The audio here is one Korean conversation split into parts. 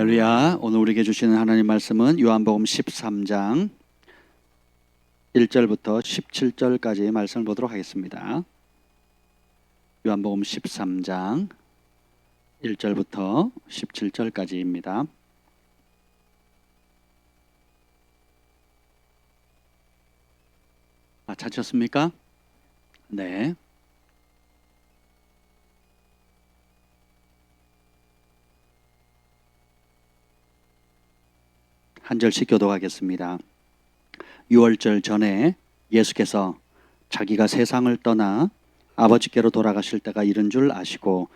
할렐루야. 오늘 우리에게 주시는 하나님 말씀은 요한복음 13장 1절부터 17절까지 말씀을 보도록 하겠습니다. 요한복음 13장 1절부터 17절까지입니다. 찾으셨습니까? 네. 한 절씩 교독하겠습니다. 6월절 전에 예수께서 자기가 세상을 떠나 아버지께로 돌아가실 때가 이른 줄 아시고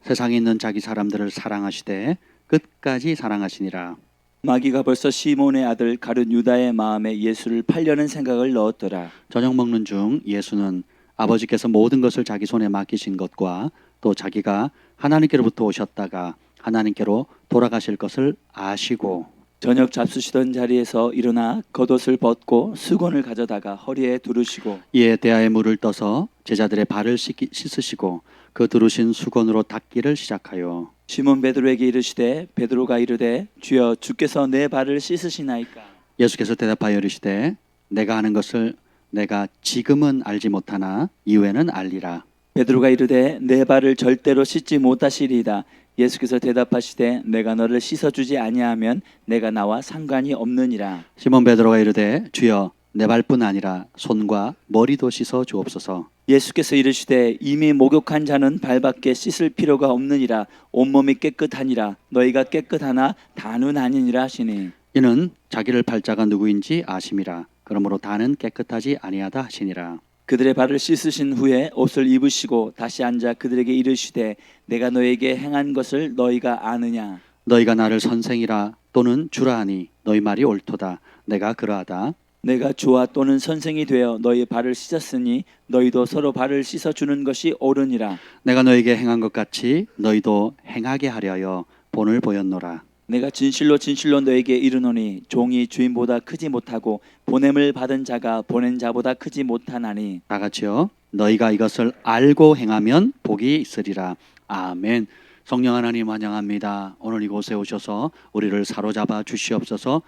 세상에 있는 자기 사람들을 사랑하시되 끝까지 사랑하시니라. 마귀가 벌써 시몬의 아들 가룟 유다의 마음에 예수를 팔려는 생각을 넣었더라. 저녁 먹는 중 예수는 아버지께서 모든 것을 자기 손에 맡기신 것과 또 자기가 하나님께로부터 오셨다가 하나님께로 돌아가실 것을 아시고 저녁 잡수시던 자리에서 일어나 겉옷을 벗고 수건을 가져다가 허리에 두르시고 이에 대야에 물을 떠서 제자들의 발을 씻으시고 그 두르신 수건으로 닦기를 시작하여 시몬 베드로에게 이르시되 베드로가 이르되 주여 주께서 내 발을 씻으시나이까. 예수께서 대답하여 이르시되 내가 하는 것을 내가 지금은 알지 못하나 이후에는 알리라. 베드로가 이르되 내 발을 절대로 씻지 못하시리이다. 예수께서 대답하시되 내가 너를 씻어주지 아니하면 내가 나와 상관이 없느니라. 시몬 베드로가 이르되 주여 내 발뿐 아니라 손과 머리도 씻어 주옵소서. 예수께서 이르시되 이미 목욕한 자는 발밖에 씻을 필요가 없느니라. 온몸이 깨끗하니라. 너희가 깨끗하나 다는 아니니라 하시니 이는 자기를 팔 자가 누구인지 아심이라. 그러므로 다는 깨끗하지 아니하다 하시니라. 그들의 발을 씻으신 후에 옷을 입으시고 다시 앉아 그들에게 이르시되 내가 너에게 행한 것을 너희가 아느냐. 너희가 나를 선생이라 또는 주라 하니 너희 말이 옳도다. 내가 그러하다. 내가 주와 또는 선생이 되어 너희 발을 씻었으니 너희도 서로 발을 씻어주는 것이 옳으니라. 내가 너에게 행한 것 같이 너희도 행하게 하려 본을 보였노라. 내가 진실로 진실로 너에게 이르노니 종이 주인보다 크지 못하고 보냄을 받은 자가 보낸 자보다 크지 못하나니. 다 같이요. 너희가 이것을 알고 행하면 복이 있으리라. 아멘. 성령 하나님 환영합니다. 오늘 이곳에 오셔서 우리를 사로잡아 주시옵소서.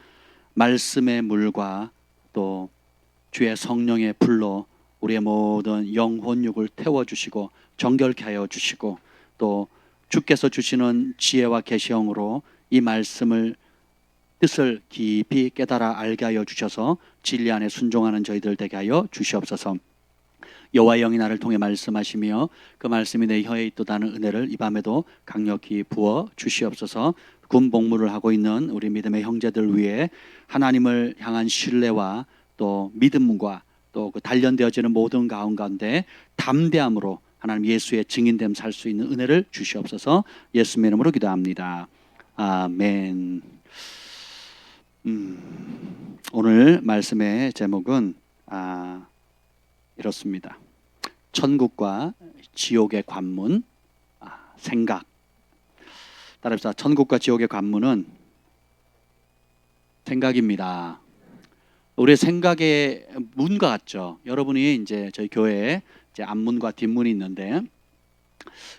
말씀의 물과 또 주의 성령의 불로 우리의 모든 영혼육을 태워주시고 정결케 하여 주시고 또 주께서 주시는 지혜와 계시형으로 이 말씀을 뜻을 깊이 깨달아 알게 하여 주셔서 진리 안에 순종하는 저희들 되게 하여 주시옵소서. 여호와의 영이 나를 통해 말씀하시며 그 말씀이 내 혀에 있도다는 은혜를 이 밤에도 강력히 부어 주시옵소서. 군 복무를 하고 있는 우리 믿음의 형제들 위해 하나님을 향한 신뢰와 또 믿음과 또 그 단련되어지는 모든 가운데 담대함으로 하나님 예수의 증인됨 살 수 있는 은혜를 주시옵소서. 예수님의 이름으로 기도합니다. 아멘. 오늘 말씀의 제목은 이렇습니다. 천국과 지옥의 관문, 생각. 따라합시다. 천국과 지옥의 관문은 생각입니다. 우리의 생각의 문과 같죠. 여러분이 이제 저희 교회에 이제 앞문과 뒷문이 있는데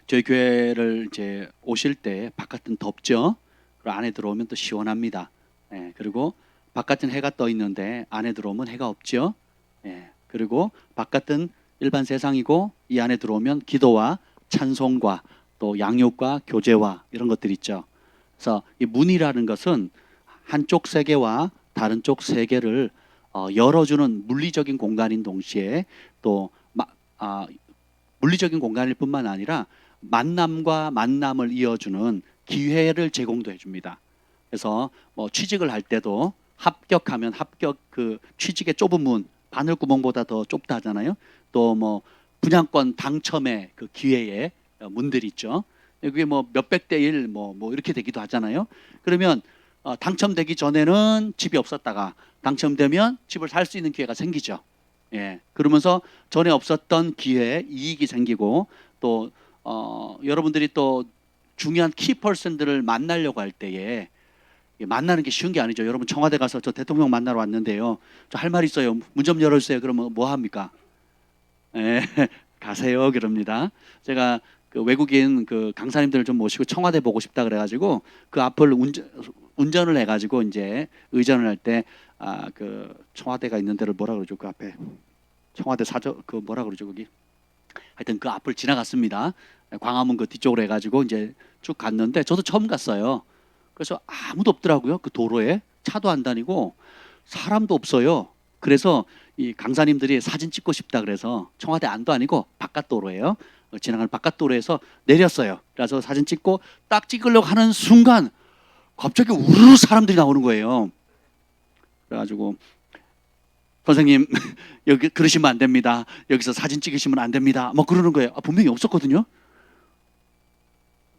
저희 교회를 이제 오실 때 바깥은 덥죠. 그리고 안에 들어오면 또 시원합니다. 그리고 바깥은 해가 떠 있는데 안에 들어오면 해가 없죠. 그리고 바깥은 일반 세상이고 이 안에 들어오면 기도와 찬송과 또 양육과 교제와 이런 것들이 있죠. 그래서 이 문이라는 것은 한쪽 세계와 다른 쪽 세계를 열어주는 물리적인 공간인 동시에 또 물리적인 공간일 뿐만 아니라 만남과 만남을 이어주는 기회를 제공도 해줍니다. 그래서 취직을 할 때도 합격하면 합격 그 취직의 좁은 문, 바늘구멍보다 더 좁다 하잖아요. 또 분양권 당첨의 그 기회의 문들이 있죠. 그게 몇백 대 일 이렇게 되기도 하잖아요. 그러면 당첨되기 전에는 집이 없었다가 당첨되면 집을 살 수 있는 기회가 생기죠. 그러면서 전에 없었던 기회에 이익이 생기고 또 여러분들이 또 중요한 키퍼슨들을 만나려고 할 때에 만나는 게 쉬운 게 아니죠. 여러분 청와대 가서 저 대통령 만나러 왔는데요. 저 할 말 있어요. 문 좀 열어주세요. 그러면 뭐 합니까? 가세요. 그럽니다. 제가 그 외국인 그 강사님들을 좀 모시고 청와대 보고 싶다 그래가지고 그 앞을 운전을 해가지고 이제 의전을 할 때 그 청와대가 있는 데를 뭐라 그러죠? 그 앞에 청와대 사저 그 뭐라 그러죠? 거기 하여튼 그 앞을 지나갔습니다. 광화문 그 뒤쪽으로 해가지고 이제 쭉 갔는데 저도 처음 갔어요. 그래서 아무도 없더라고요. 그 도로에 차도 안 다니고 사람도 없어요. 그래서 이 강사님들이 사진 찍고 싶다 그래서 청와대 안도 아니고 바깥 도로예요. 지나가는 바깥 도로에서 내렸어요. 그래서 사진 찍고 딱 찍으려고 하는 순간 갑자기 우르르 사람들이 나오는 거예요. 그래가지고 선생님 여기 그러시면 안 됩니다. 여기서 사진 찍으시면 안 됩니다. 뭐 그러는 거예요. 분명히 없었거든요.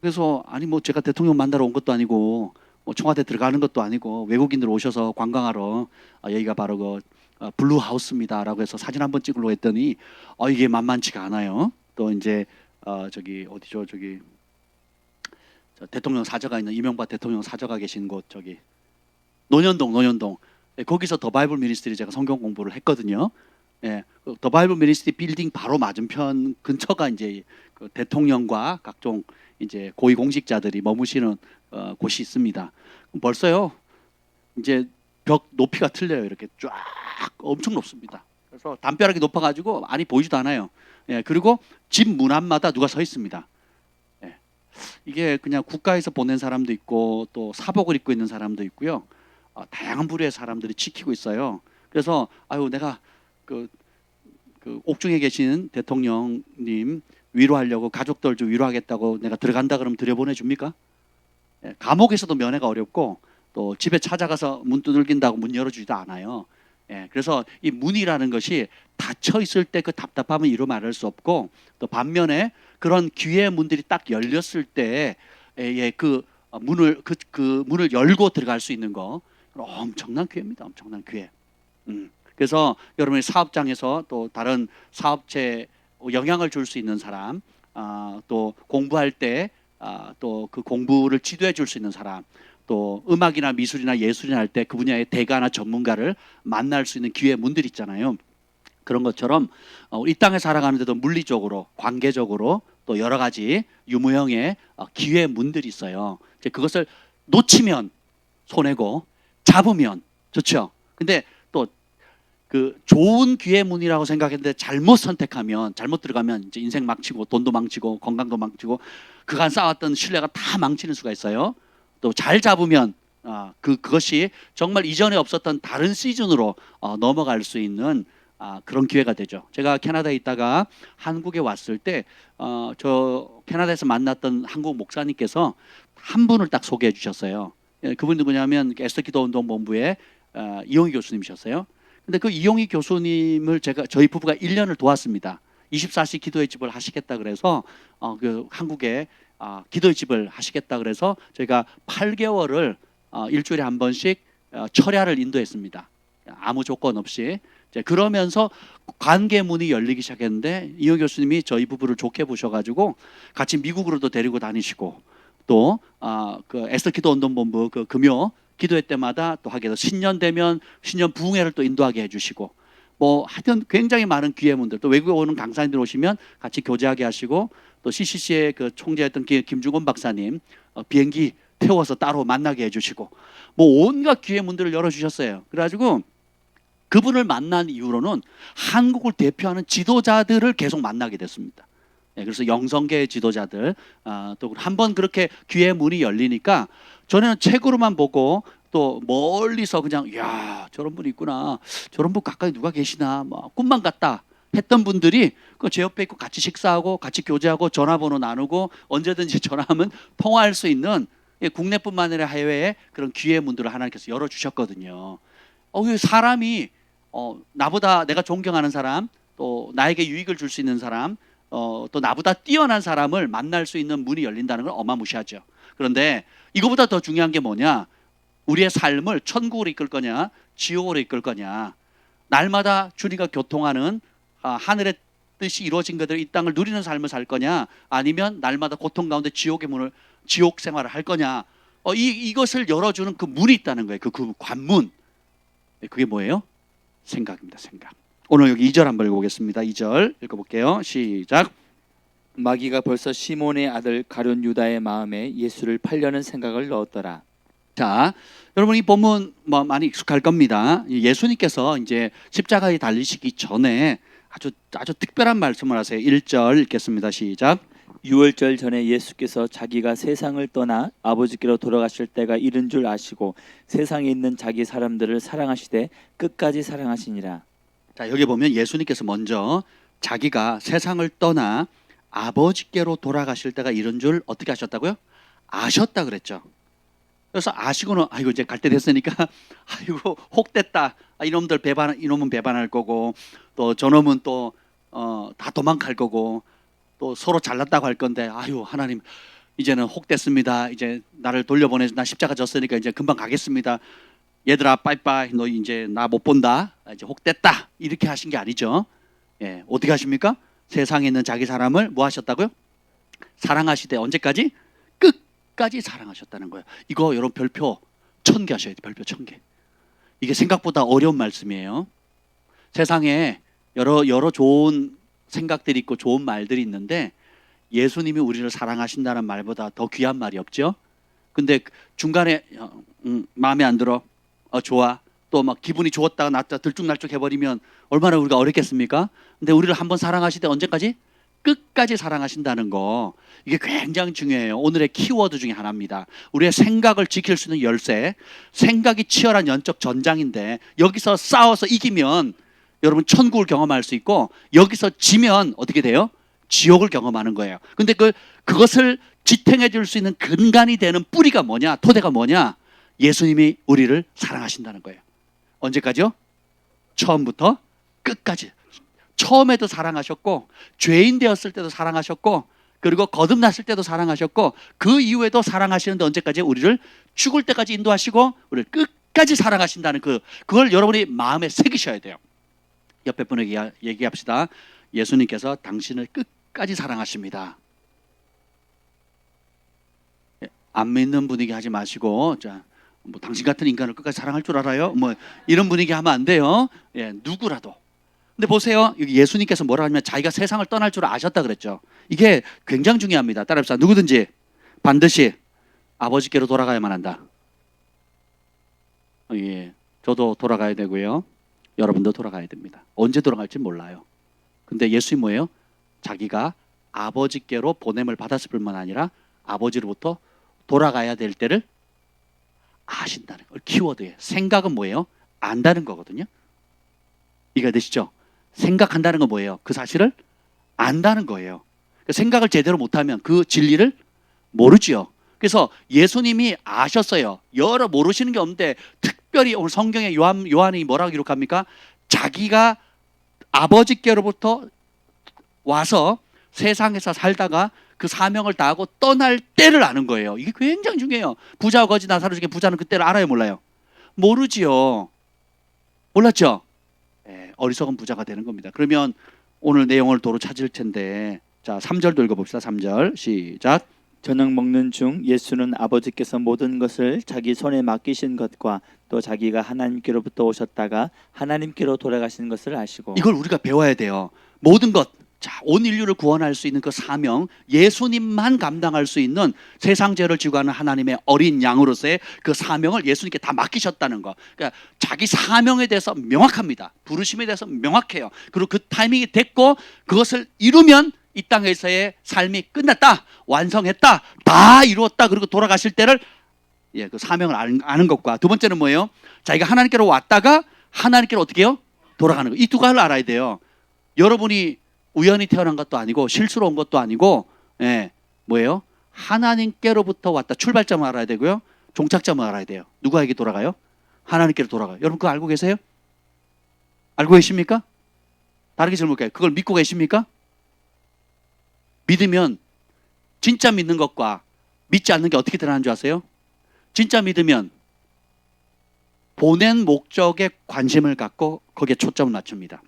그래서 아니 뭐 제가 대통령 만나러 온 것도 아니고 뭐 청와대 들어가는 것도 아니고 외국인들 오셔서 관광하러 여기가 바로 그 블루 하우스입니다라고 해서 사진 한번 찍으려고 했더니 이게 만만치가 않아요. 또 이제 저기 어디죠? 저기 대통령 사저가 있는 이명박 대통령 사저가 계신 곳 저기 논현동 거기서 더 바이블 미니스트리 제가 성경 공부를 했거든요. 예, 더 바이블 미니스트리 빌딩 바로 맞은편 근처가 이제 그 대통령과 각종 이제 고위 공직자들이 머무시는 곳이 있습니다. 벌써요 이제 벽 높이가 틀려요. 이렇게 쫙 엄청 높습니다. 그래서 담벼락이 높아가지고 안이 보이지도 않아요. 예, 그리고 집 문 앞마다 누가 서 있습니다. 예, 이게 그냥 국가에서 보낸 사람도 있고 또 사복을 입고 있는 사람도 있고요. 다양한 부류의 사람들이 지키고 있어요. 그래서 내가 그 옥중에 계신 대통령님 위로하려고 가족들 좀 위로하겠다고 내가 들어간다 그러면 들여보내 줍니까? 예, 감옥에서도 면회가 어렵고 또 집에 찾아가서 문 두들긴다고 문 열어주지도 않아요. 예, 그래서 이 문이라는 것이 닫혀 있을 때 그 답답함은 이루 말할 수 없고 또 반면에 그런 귀의 문들이 딱 열렸을 때 그 문을 열고 들어갈 수 있는 거 엄청난 기회입니다. 엄청난 기회. 그래서 여러분이 사업장에서 또 다른 사업체에 영향을 줄 수 있는 사람, 또 공부할 때 또 그 공부를 지도해 줄 수 있는 사람, 또 음악이나 미술이나 예술이나 할 때 그 분야의 대가나 전문가를 만날 수 있는 기회 문들 있잖아요. 그런 것처럼 이 땅에 살아가는데도 물리적으로, 관계적으로 또 여러 가지 유무형의 기회 문들이 있어요. 이제 그것을 놓치면 손해고 잡으면 좋죠. 근데 또 그 좋은 기회 문이라고 생각했는데 잘못 선택하면 잘못 들어가면 이제 인생 망치고 돈도 망치고 건강도 망치고 그간 쌓았던 신뢰가 다 망치는 수가 있어요. 또 잘 잡으면 그것이 정말 이전에 없었던 다른 시즌으로 넘어갈 수 있는 그런 기회가 되죠. 제가 캐나다에 있다가 한국에 왔을 때 저 캐나다에서 만났던 한국 목사님께서 한 분을 딱 소개해 주셨어요. 그분이 누구냐면 에스더 기도 운동 본부의 이용희 교수님이셨어요. 근데 그 이용희 교수님을 저희 부부가 1년을 도왔습니다. 24시 기도의 집을 하시겠다 그래서 그 한국에 기도의 집을 하시겠다 그래서 저희가 8개월을 일주일에 한 번씩 철야를 인도했습니다. 아무 조건 없이. 그러면서 관계문이 열리기 시작했는데 이호 교수님이 저희 부부를 좋게 보셔가지고 같이 미국으로도 데리고 다니시고 또 그 에스더 기도 운동본부 그 금요 기도회 때마다 또 하게 돼서 신년 되면 신년 부흥회를 또 인도하게 해주시고 뭐 하여튼 굉장히 많은 기회문들 또 외국에 오는 강사님들 오시면 같이 교제하게 하시고 또 CCC의 그 총재였던 김중원 박사님 비행기 태워서 따로 만나게 해주시고 뭐 온갖 기회문들을 열어주셨어요. 그래가지고 그분을 만난 이후로는 한국을 대표하는 지도자들을 계속 만나게 됐습니다. 그래서 영성계의 지도자들 또 한 번 그렇게 귀의 문이 열리니까 전에는 책으로만 보고 또 멀리서 그냥 야 저런 분이 있구나 저런 분 가까이 누가 계시나 뭐 꿈만 같다 했던 분들이 제 옆에 있고 같이 식사하고 같이 교제하고 전화번호 나누고 언제든지 전화하면 통화할 수 있는 국내뿐만 아니라 해외에 그런 귀의 문들을 하나님께서 열어주셨거든요. 사람이 나보다 내가 존경하는 사람 또 나에게 유익을 줄 수 있는 사람 또 나보다 뛰어난 사람을 만날 수 있는 문이 열린다는 건 어마무시하죠. 그런데 이거보다 더 중요한 게 뭐냐 우리의 삶을 천국으로 이끌 거냐 지옥으로 이끌 거냐 날마다 주님과 교통하는 하늘의 뜻이 이루어진 것들 이 땅을 누리는 삶을 살 거냐 아니면 날마다 고통 가운데 지옥 생활을 할 거냐 이것을 열어주는 그 문이 있다는 거예요. 그 관문 그게 뭐예요? 생각입니다. 생각. 오늘 여기 2절 한번 읽어보겠습니다. 2절 읽어볼게요. 시작. 마귀가 벌써 시몬의 아들 가룟 유다의 마음에 예수를 팔려는 생각을 넣었더라. 자, 여러분 이 본문 뭐 많이 익숙할 겁니다. 예수님께서 이제 십자가에 달리시기 전에 아주 특별한 말씀을 하세요. 1절 읽겠습니다. 시작. 유월절 전에 예수께서 자기가 세상을 떠나 아버지께로 돌아가실 때가 이른 줄 아시고 세상에 있는 자기 사람들을 사랑하시되 끝까지 사랑하시니라. 자, 여기 보면 예수님께서 먼저 자기가 세상을 떠나 아버지께로 돌아가실 때가 이른 줄 어떻게 하셨다고요? 아셨다 그랬죠. 그래서 아시고는 아이고 이제 갈 때 됐으니까 아이고 혹됐다. 이놈들 이놈은 배반할 거고 또 저놈은 또 다 도망갈 거고 또 서로 잘났다고 할 건데 아유 하나님 이제는 혹됐습니다. 이제 나를 돌려보내서 나 십자가 졌으니까 이제 금방 가겠습니다. 얘들아 빠이빠이 너 이제 나 못 본다. 이제 혹됐다. 이렇게 하신 게 아니죠. 예, 어떻게 하십니까? 세상에 있는 자기 사람을 뭐 하셨다고요? 사랑하시되 언제까지? 끝까지 사랑하셨다는 거예요. 이거 여러분 별표 1000개 하셔야 돼요. 별표 1000개. 이게 생각보다 어려운 말씀이에요. 세상에 여러 좋은 생각들이 있고 좋은 말들이 있는데 예수님이 우리를 사랑하신다는 말보다 더 귀한 말이 없죠. 근데 중간에 마음에 안 들어, 좋아, 또 막 기분이 좋았다가 났다 들쭉날쭉 해버리면 얼마나 우리가 어렵겠습니까? 근데 우리를 한번 사랑하실 때 언제까지? 끝까지 사랑하신다는 거, 이게 굉장히 중요해요. 오늘의 키워드 중에 하나입니다. 우리의 생각을 지킬 수 있는 열쇠, 생각이 치열한 영적 전장인데 여기서 싸워서 이기면 여러분 천국을 경험할 수 있고 여기서 지면 어떻게 돼요? 지옥을 경험하는 거예요. 근데 그것을 지탱해 줄 수 있는 근간이 되는 뿌리가 뭐냐? 토대가 뭐냐? 예수님이 우리를 사랑하신다는 거예요. 언제까지요? 처음부터 끝까지. 처음에도 사랑하셨고 죄인 되었을 때도 사랑하셨고 그리고 거듭났을 때도 사랑하셨고 그 이후에도 사랑하시는데 언제까지? 우리를 죽을 때까지 인도하시고 우리를 끝까지 사랑하신다는 그걸 여러분이 마음에 새기셔야 돼요. 옆에 분에게 얘기합시다. 예수님께서 당신을 끝까지 사랑하십니다. 안 믿는 분위기 하지 마시고, 자, 뭐 당신 같은 인간을 끝까지 사랑할 줄 알아요? 뭐 이런 분위기 하면 안 돼요. 예, 누구라도. 근데 보세요. 여기 예수님께서 뭐라 하냐면 자기가 세상을 떠날 줄 아셨다 그랬죠. 이게 굉장히 중요합니다. 따라합시다. 누구든지 반드시 아버지께로 돌아가야만 한다. 예, 저도 돌아가야 되고요. 여러분도 돌아가야 됩니다. 언제 돌아갈지 몰라요. 근데 예수님 뭐예요? 자기가 아버지께로 보냄을 받았을 뿐만 아니라 아버지로부터 돌아가야 될 때를 아신다는 걸. 키워드예요. 생각은 뭐예요? 안다는 거거든요. 이해가 되시죠? 생각한다는 건 뭐예요? 그 사실을 안다는 거예요. 생각을 제대로 못하면 그 진리를 모르지요. 그래서 예수님이 아셨어요. 여러 모르시는 게 없는데 특별히 오늘 성경에 요한이 뭐라고 기록합니까? 자기가 아버지께로부터 와서 세상에서 살다가 그 사명을 다하고 떠날 때를 아는 거예요. 이게 굉장히 중요해요. 부자와 거지 나사로 중에 부자는 그때를 알아요, 몰라요? 모르지요. 몰랐죠? 네, 어리석은 부자가 되는 겁니다. 그러면 오늘 내용을 도로 찾을 텐데, 자 3절도 읽어봅시다. 3절 시작. 저녁 먹는 중 예수는 아버지께서 모든 것을 자기 손에 맡기신 것과 또 자기가 하나님께로부터 오셨다가 하나님께로 돌아가신 것을 아시고. 이걸 우리가 배워야 돼요. 모든 것, 자, 온 인류를 구원할 수 있는 그 사명, 예수님만 감당할 수 있는 세상 죄를 지고 가는 하나님의 어린 양으로서의 그 사명을 예수님께 다 맡기셨다는 거. 그러니까 자기 사명에 대해서 명확합니다. 부르심에 대해서 명확해요. 그리고 그 타이밍이 됐고 그것을 이루면 이 땅에서의 삶이 끝났다, 완성했다, 다 이루었다. 그리고 돌아가실 때를, 예, 그 사명을 아는 것과 두 번째는 뭐예요? 자기가 하나님께로 왔다가 하나님께로 어떻게 해요? 돌아가는 거. 이 두 가지를 알아야 돼요. 여러분이 우연히 태어난 것도 아니고 실수로 온 것도 아니고, 예, 뭐예요? 하나님께로부터 왔다. 출발점을 알아야 되고요. 종착점을 알아야 돼요. 누구에게 돌아가요? 하나님께로 돌아가요. 여러분 그거 알고 계세요? 알고 계십니까? 다르게 질문할게요. 그걸 믿고 계십니까? 믿으면, 진짜 믿는 것과 믿지 않는 게 어떻게 드러나는 줄 아세요? 진짜 믿으면 보낸 목적에 관심을 갖고 거기에 초점을 맞춥니다.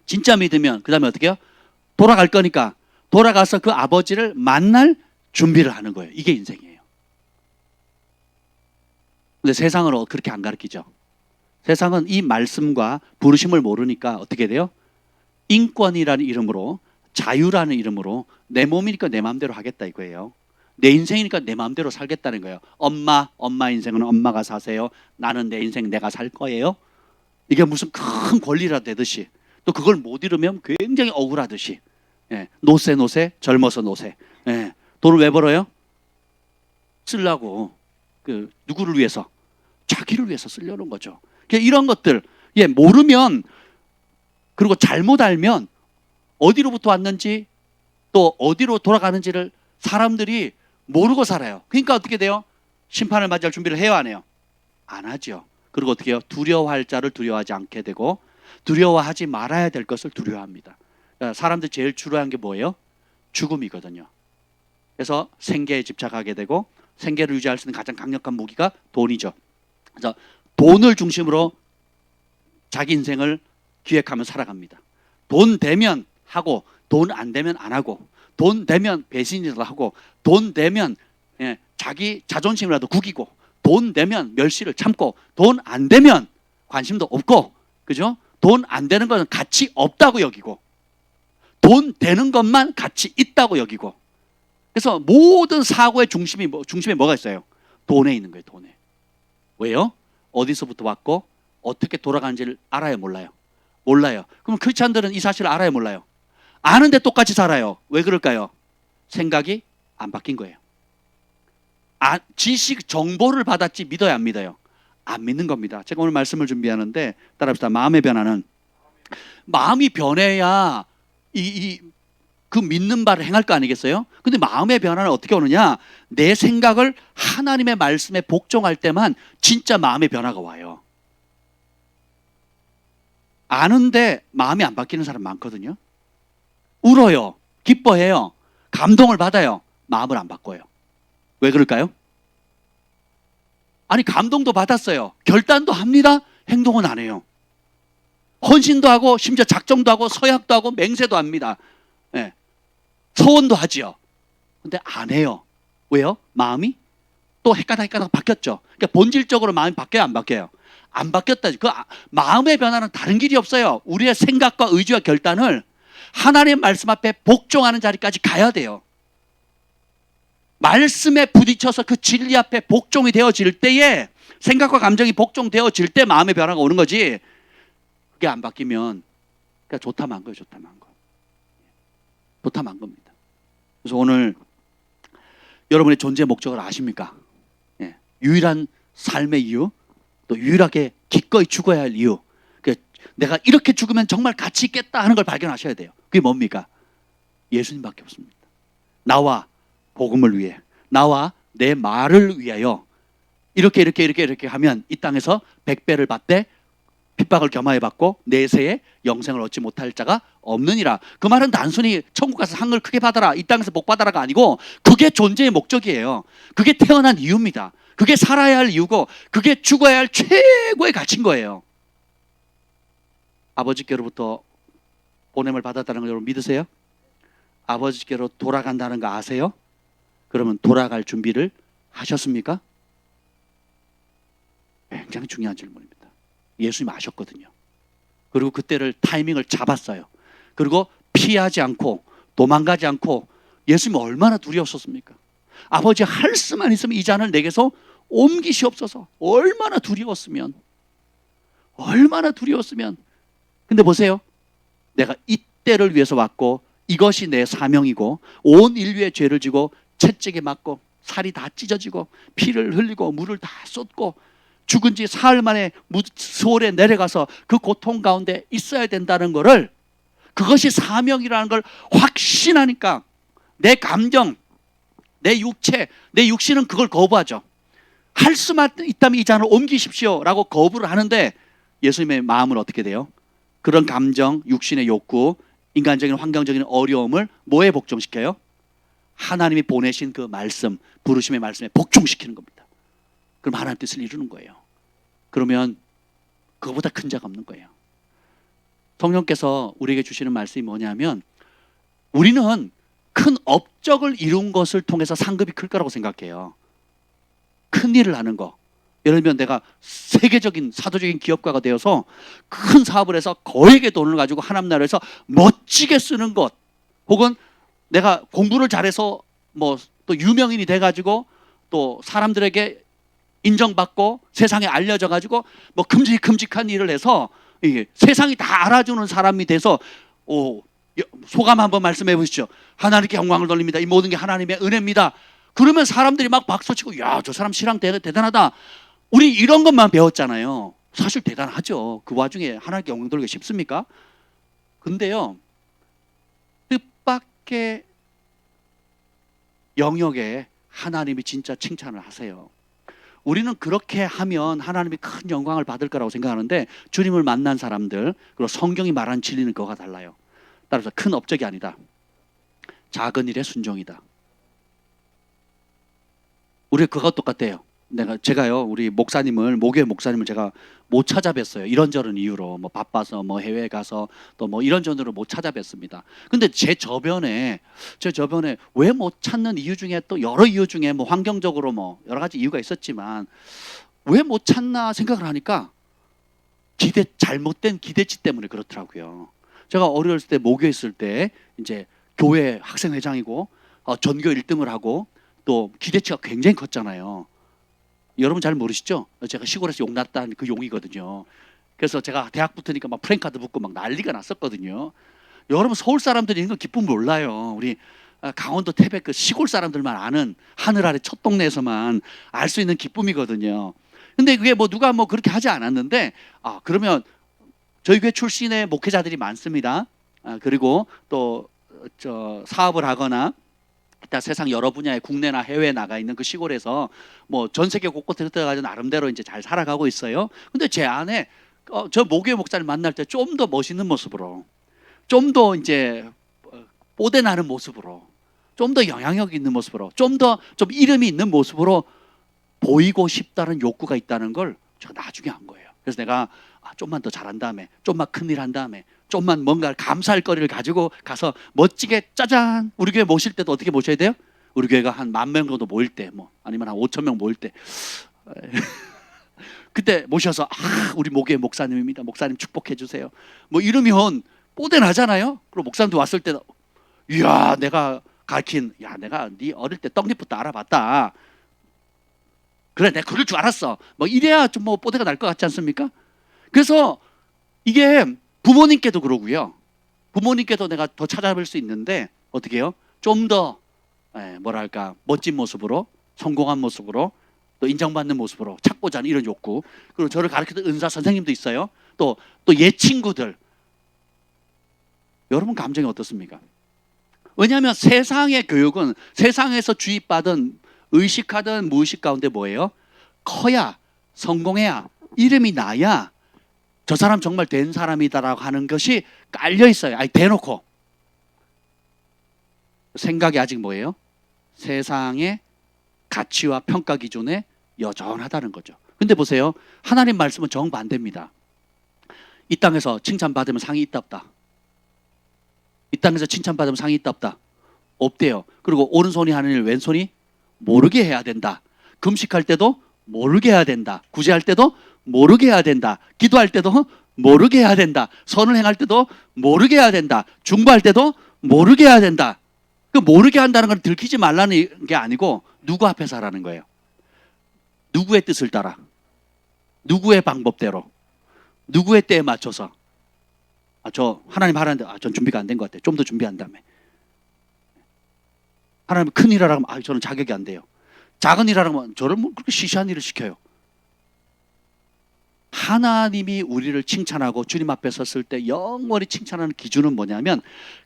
진짜 믿으면 그 다음에 어떻게 해요? 돌아갈 거니까 돌아가서 그 아버지를 만날 준비를 하는 거예요. 이게 인생이에요. 근데 세상은 그렇게 안 가르치죠. 세상은 이 말씀과 부르심을 모르니까 어떻게 돼요? 인권이라는 이름으로 자유라는 이름으로 내 몸이니까 내 마음대로 하겠다 이거예요. 내 인생이니까 내 마음대로 살겠다는 거예요. 엄마 인생은 엄마가 사세요. 나는 내 인생 내가 살 거예요. 이게 무슨 큰 권리라 되듯이, 또 그걸 못 이루면 굉장히 억울하듯이. 예, 노세 젊어서 노세. 예, 돈을 왜 벌어요? 쓰려고. 누구를 위해서? 자기를 위해서 쓰려는 거죠. 이런 것들 모르면, 그리고 잘못 알면 어디로부터 왔는지 또 어디로 돌아가는지를 사람들이 모르고 살아요. 그러니까 어떻게 돼요? 심판을 맞이할 준비를 해요, 안 해요? 안 하죠. 그리고 어떻게 해요? 두려워할 자를 두려워하지 않게 되고, 두려워하지 말아야 될 것을 두려워합니다. 그러니까 사람들이 제일 두려워하는 게 뭐예요? 죽음이거든요. 그래서 생계에 집착하게 되고, 생계를 유지할 수 있는 가장 강력한 무기가 돈이죠. 그래서 돈을 중심으로 자기 인생을 기획하며 살아갑니다. 돈 되면 하고, 돈 안 되면 안 하고, 돈 되면 배신이라도 하고, 돈 되면 자기 자존심이라도 구기고, 돈 되면 멸시를 참고, 돈 안 되면 관심도 없고, 그죠? 돈 안 되는 것은 가치 없다고 여기고, 돈 되는 것만 가치 있다고 여기고. 그래서 모든 사고의 중심에 뭐가 있어요? 돈에 있는 거예요. 돈에. 왜요? 어디서부터 왔고 어떻게 돌아가는지를 알아요, 몰라요? 몰라요. 그럼 크리스찬들은 이 사실을 알아요, 몰라요? 아는데 똑같이 살아요. 왜 그럴까요? 생각이 안 바뀐 거예요. 지식 정보를 받았지 믿어요, 안 믿어요? 안 믿는 겁니다. 제가 오늘 말씀을 준비하는데 따라합시다. 마음의 변화는, 마음이 변해야 그 믿는 바를 행할 거 아니겠어요? 근데 마음의 변화는 어떻게 오느냐? 내 생각을 하나님의 말씀에 복종할 때만 진짜 마음의 변화가 와요. 아는데 마음이 안 바뀌는 사람 많거든요. 울어요, 기뻐해요, 감동을 받아요, 마음을 안 바꿔요. 왜 그럴까요? 아니, 감동도 받았어요, 결단도 합니다, 행동은 안 해요. 헌신도 하고 심지어 작정도 하고 서약도 하고 맹세도 합니다. 예. 서원도 하지요. 근데 안 해요. 왜요? 마음이 또 헷가닥 바뀌었죠. 그러니까 본질적으로 마음이 바뀌어요, 안 바뀌어요? 안 바뀌었다. 마음의 변화는 다른 길이 없어요. 우리의 생각과 의지와 결단을 하나님의 말씀 앞에 복종하는 자리까지 가야 돼요. 말씀에 부딪혀서 그 진리 앞에 복종이 되어질 때에, 생각과 감정이 복종되어질 때 마음의 변화가 오는 거지. 그게 안 바뀌면 그러니까 좋다만 거예요. 좋다만 겁니다. 그래서 오늘 여러분의 존재 목적을 아십니까? 유일한 삶의 이유, 또 유일하게 기꺼이 죽어야 할 이유, 내가 이렇게 죽으면 정말 가치 있겠다 하는 걸 발견하셔야 돼요. 그게 뭡니까? 예수님밖에 없습니다. 나와 복음을 위해, 나와 내 말을 위하여 이렇게 하면 이 땅에서 100배를 받되 핍박을 겸하여 받고 내세에 영생을 얻지 못할 자가 없느니라. 그 말은 단순히 천국 가서 상을 크게 받아라, 이 땅에서 복 받아라가 아니고, 그게 존재의 목적이에요. 그게 태어난 이유입니다. 그게 살아야 할 이유고, 그게 죽어야 할 최고의 가치인 거예요. 아버지께로부터 보냄을 받았다는 걸 여러분 믿으세요? 아버지께로 돌아간다는 거 아세요? 그러면 돌아갈 준비를 하셨습니까? 굉장히 중요한 질문입니다. 예수님 아셨거든요. 그리고 그때를 타이밍을 잡았어요. 그리고 피하지 않고 도망가지 않고, 예수님이 얼마나 두려웠었습니까? 아버지, 할 수만 있으면 이 잔을 내게서 옮기시옵소서. 얼마나 두려웠으면. 근데 보세요, 내가 이때를 위해서 왔고 이것이 내 사명이고, 온 인류의 죄를 지고 채찍에 맞고 살이 다 찢어지고 피를 흘리고 물을 다 쏟고 죽은 지 사흘 만에 수월에 내려가서 그 고통 가운데 있어야 된다는 것을, 그것이 사명이라는 걸 확신하니까 내 감정, 내 육체, 내 육신은 그걸 거부하죠. 할 수만 있다면 이 잔을 옮기십시오 라고 거부를 하는데, 예수님의 마음은 어떻게 돼요? 그런 감정, 육신의 욕구, 인간적인 환경적인 어려움을 뭐에 복종시켜요? 하나님이 보내신 그 말씀, 부르심의 말씀에 복종시키는 겁니다. 그럼 하나님 뜻을 이루는 거예요. 그러면 그거보다 큰 자가 없는 거예요. 성령께서 우리에게 주시는 말씀이 뭐냐면, 우리는 큰 업적을 이룬 것을 통해서 상급이 클 거라고 생각해요. 큰 일을 하는 거. 예를 들면 내가 세계적인 사도적인 기업가가 되어서 큰 사업을 해서 거액의 돈을 가지고 하나님 나라에서 멋지게 쓰는 것, 혹은 내가 공부를 잘해서 뭐 또 유명인이 돼가지고 또 사람들에게 인정받고 세상에 알려져 가지고 뭐 큼직큼직한 일을 해서 이게 세상이 다 알아주는 사람이 돼서 소감 한번 말씀해 보시죠. 하나님께 영광을 돌립니다. 이 모든 게 하나님의 은혜입니다. 그러면 사람들이 막 박수치고 야, 저 사람 신앙 대단하다. 우리 이런 것만 배웠잖아요. 사실 대단하죠. 그 와중에 하나님께 영광 돌리기 쉽습니까? 근데요, 뜻밖의 영역에 하나님이 진짜 칭찬을 하세요. 우리는 그렇게 하면 하나님이 큰 영광을 받을 거라고 생각하는데 주님을 만난 사람들 그리고 성경이 말하는 진리는 그거가 달라요. 따라서 큰 업적이 아니다. 작은 일에 순종이다. 우리 그거 똑같아요. 제가요 우리 목교회 목사님을 제가 못 찾아뵀어요. 이런저런 이유로 뭐 바빠서 뭐 해외 가서 또 뭐 이런저런으로 못 찾아뵀습니다. 근데 제 저변에 왜 못 찾는 이유 중에 또 여러 이유 중에 뭐 환경적으로 뭐 여러 가지 이유가 있었지만 왜 못 찾나 생각을 하니까 잘못된 기대치 때문에 그렇더라고요. 제가 어렸을 때 목교회 있을 때 이제 교회 학생회장이고 전교 1등을 하고 또 기대치가 굉장히 컸잖아요. 여러분 잘 모르시죠? 제가 시골에서 용 났다는 그 용이거든요. 그래서 제가 대학 붙으니까 막 프랭카드 붙고 막 난리가 났었거든요. 여러분 서울 사람들이 이런 거 기쁨 몰라요. 우리 강원도 태백 그 시골 사람들만 아는 하늘 아래 첫 동네에서만 알 수 있는 기쁨이거든요. 근데 그게 뭐 누가 뭐 그렇게 하지 않았는데 그러면 저희 교회 출신의 목회자들이 많습니다. 그리고 또 사업을 하거나 일단 세상 여러 분야의 국내나 해외에 나가 있는 그 시골에서 뭐 전 세계 곳곳에 흩어가지고 나름대로 이제 잘 살아가고 있어요. 근데 제 안에 저 목교회 목사를 만날 때 좀 더 멋있는 모습으로, 좀 더 이제 뽀대 나는 모습으로, 좀 더 영향력 있는 모습으로, 좀 이름이 있는 모습으로 보이고 싶다는 욕구가 있다는 걸 제가 나중에 한 거예요. 그래서 내가 좀만 더 잘한 다음에, 좀만 큰일 한 다음에, 좀만 뭔가 감사할 거리를 가지고 가서 멋지게 짜잔. 우리 교회 모실 때도 어떻게 모셔야 돼요? 우리 교회가 한 10,000명 정도 모일 때, 뭐 아니면 한 5,000명 모일 때 그때 모셔서 우리 목교회 목사님입니다. 목사님 축복해 주세요. 뭐 이러면 뽀대 나잖아요. 그리고 목사님도 왔을 때 이야 내가 가르친 내가 네 어릴 때 떡잎부터 알아봤다. 그래 내가 그럴 줄 알았어. 뭐 이래야 좀 뭐 뽀대가 날 것 같지 않습니까? 그래서 이게 부모님께도 그러고요. 부모님께도 내가 더 찾아뵐 수 있는데 어떻게 해요? 좀 더 뭐랄까 멋진 모습으로 성공한 모습으로 또 인정받는 모습으로 찾고자 하는 이런 욕구. 그리고 저를 가르치던 은사 선생님도 있어요. 또 옛 친구들. 여러분 감정이 어떻습니까? 왜냐하면 세상의 교육은 세상에서 주입받은 의식하든 무의식 가운데 뭐예요? 커야 성공해야 이름이 나야 저 사람 정말 된 사람이다라고 하는 것이 깔려 있어요. 대놓고. 생각이 아직 뭐예요? 세상의 가치와 평가 기준에 여전하다는 거죠. 근데 보세요. 하나님 말씀은 정반대입니다. 이 땅에서 칭찬받으면 상이 있다 없다? 이 땅에서 칭찬받으면 상이 있다 없다? 없대요. 그리고 오른손이 하는 일 왼손이 모르게 해야 된다. 금식할 때도 모르게 해야 된다. 구제할 때도 모르게 해야 된다. 기도할 때도 모르게 해야 된다. 선을 행할 때도 모르게 해야 된다. 중보할 때도 모르게 해야 된다. 그 모르게 한다는 건 들키지 말라는 게 아니고 누구 앞에서 하라는 거예요. 누구의 뜻을 따라, 누구의 방법대로, 누구의 때에 맞춰서. 저 하나님 하라는데 전 준비가 안 된 것 같아요. 좀 더 준비한 다음에. 하나님 큰 일 하라고 하면 저는 자격이 안 돼요. 작은 일 하라고 하면 저를 뭐 그렇게 시시한 일을 시켜요. 하나님이 우리를 칭찬하고 주님 앞에 섰을 때 영원히 칭찬하는 기준은 뭐냐면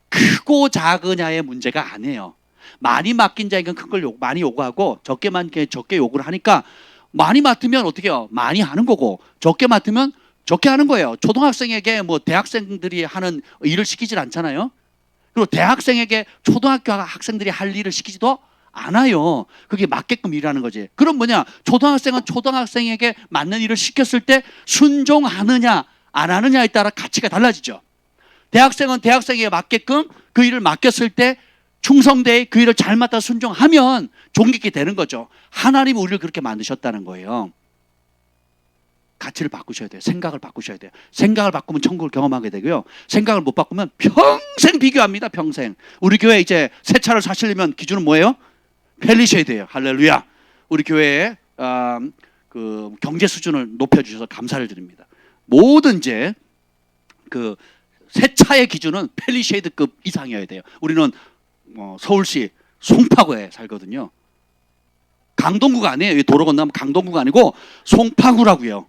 크고 작으냐의 문제가 아니에요. 많이 맡긴 자에게는 큰 걸 많이 요구하고 적게 맡긴 적게 요구를 하니까 많이 맡으면 어떻게 해요? 많이 하는 거고 적게 맡으면 적게 하는 거예요. 초등학생에게 뭐 대학생들이 하는 일을 시키질 않잖아요. 그리고 대학생에게 초등학교 학생들이 할 일을 시키지도 않아요. 그게 맞게끔 일하는 거지. 그럼 뭐냐? 초등학생은 초등학생에게 맞는 일을 시켰을 때 순종하느냐 안 하느냐에 따라 가치가 달라지죠. 대학생은 대학생에게 맞게끔 그 일을 맡겼을 때 충성되이 그 일을 잘 맡아 순종하면 존귀케 되는 거죠. 하나님이 우리를 그렇게 만드셨다는 거예요. 가치를 바꾸셔야 돼요. 생각을 바꾸셔야 돼요. 생각을 바꾸면 천국을 경험하게 되고요. 생각을 못 바꾸면 평생 비교합니다. 평생. 우리 교회 이제 새 차를 사시려면 기준은 뭐예요? 펠리쉐이드예요. 할렐루야. 우리 교회에 그 경제 수준을 높여주셔서 감사를 드립니다. 모든 이제 그 새 차의 기준은 펠리쉐이드급 이상이어야 돼요. 우리는 서울시 송파구에 살거든요. 강동구가 아니에요. 도로 건너면 강동구가 아니고 송파구라고요.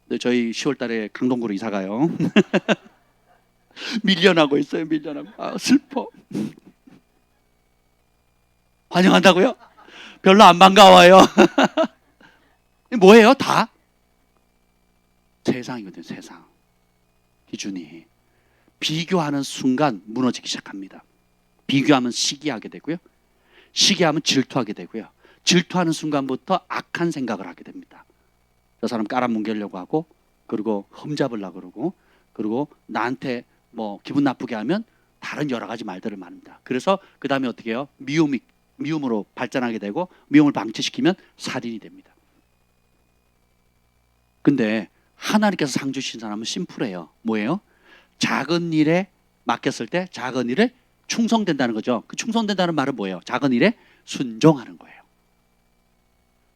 네, 저희 10월 달에 강동구로 이사 가요. 밀려나고 있어요. 밀려나고. 아, 슬퍼. 환영한다고요? 별로 안 반가워요. 뭐예요? 다 세상이거든요. 세상. 기준이 비교하는 순간 무너지기 시작합니다. 비교하면 시기하게 되고요. 시기하면 질투하게 되고요. 질투하는 순간부터 악한 생각을 하게 됩니다. 저 사람 깔아뭉개려고 하고, 그리고 흠잡으려고 그러고, 그리고 나한테 뭐 기분 나쁘게 하면 다른 여러 가지 말들을 말합니다. 그래서 그 다음에 어떻게 해요? 미움으로 발전하게 되고, 미움을 방치시키면 살인이 됩니다. 근데 하나님께서 상 주신 사람은 심플해요. 뭐예요? 작은 일에 맡겼을 때 작은 일에 충성된다는 거죠. 그 충성된다는 말은 뭐예요? 작은 일에 순종하는 거예요.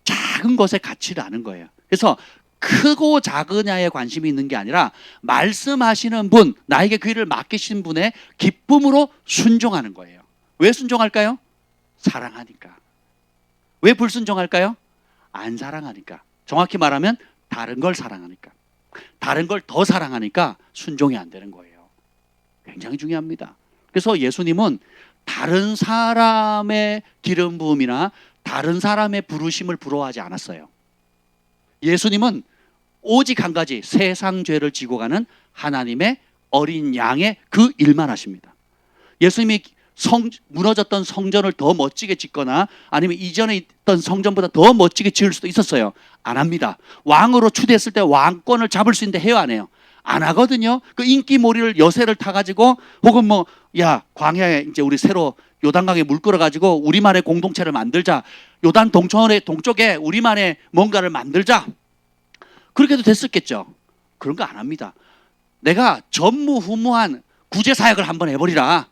작은 것의 가치를 아는 거예요. 그래서 크고 작으냐에 관심이 있는 게 아니라 말씀하시는 분, 나에게 귀를 맡기신 분의 기쁨으로 순종하는 거예요. 왜 순종할까요? 사랑하니까. 왜 불순종할까요? 안 사랑하니까. 정확히 말하면 다른 걸 사랑하니까. 다른 걸 더 사랑하니까 순종이 안 되는 거예요. 굉장히 중요합니다. 그래서 예수님은 다른 사람의 기름 부음이나 다른 사람의 부르심을 부러워하지 않았어요. 예수님은 오직 한 가지, 세상 죄를 지고 가는 하나님의 어린 양의 그 일만 하십니다. 예수님이 무너졌던 성전을 더 멋지게 짓거나 아니면 이전에 있던 성전보다 더 멋지게 지을 수도 있었어요. 안 합니다. 왕으로 추대했을 때 왕권을 잡을 수 있는데 해요, 안 해요? 안 하거든요. 그 인기몰이를 여세를 타가지고 혹은 뭐 야 광야에 이제 우리 새로 요단강에 물 끌어가지고 우리만의 공동체를 만들자. 요단 동쪽에 우리만의 뭔가를 만들자. 그렇게도 됐었겠죠. 그런 거 안 합니다. 내가 전무후무한 구제사역을 한번 해버리라.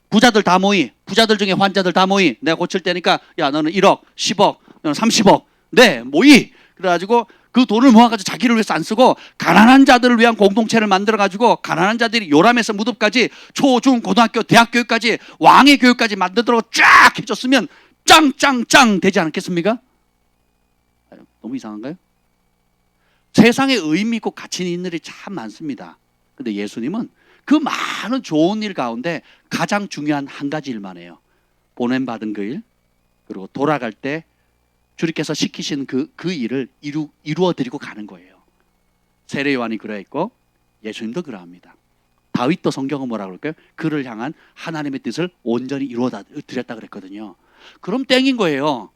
부자들 다 모이, 부자들 중에 환자들 다 모이. 내가 고칠 테니까 야 너는 1억, 10억, 너는 30억. 네, 모이. 그래가지고 그 돈을 모아가지고 자기를 위해서 안 쓰고 가난한 자들을 위한 공동체를 만들어가지고 가난한 자들이 요람에서 무덤까지 초, 중, 고등학교, 대학 교육까지 왕의 교육까지 만들도록 쫙 해줬으면 짱짱짱 되지 않겠습니까? 너무 이상한가요? 세상에 의미 있고 가치 있는 일이 참 많습니다. 근데 예수님은 그 많은 좋은 일 가운데 가장 중요한 한 가지 일만 해요. 보냄받은 그 일, 그리고 돌아갈 때 주님께서 시키신 그 일을 이루어 드리고 가는 거예요. 세례 요한이 그러했고 예수님도 그러합니다. 다윗도 성경은 뭐라고 그럴까요? 그를 향한 하나님의 뜻을 온전히 이루어 드렸다 그랬거든요. 그럼 땡인 거예요.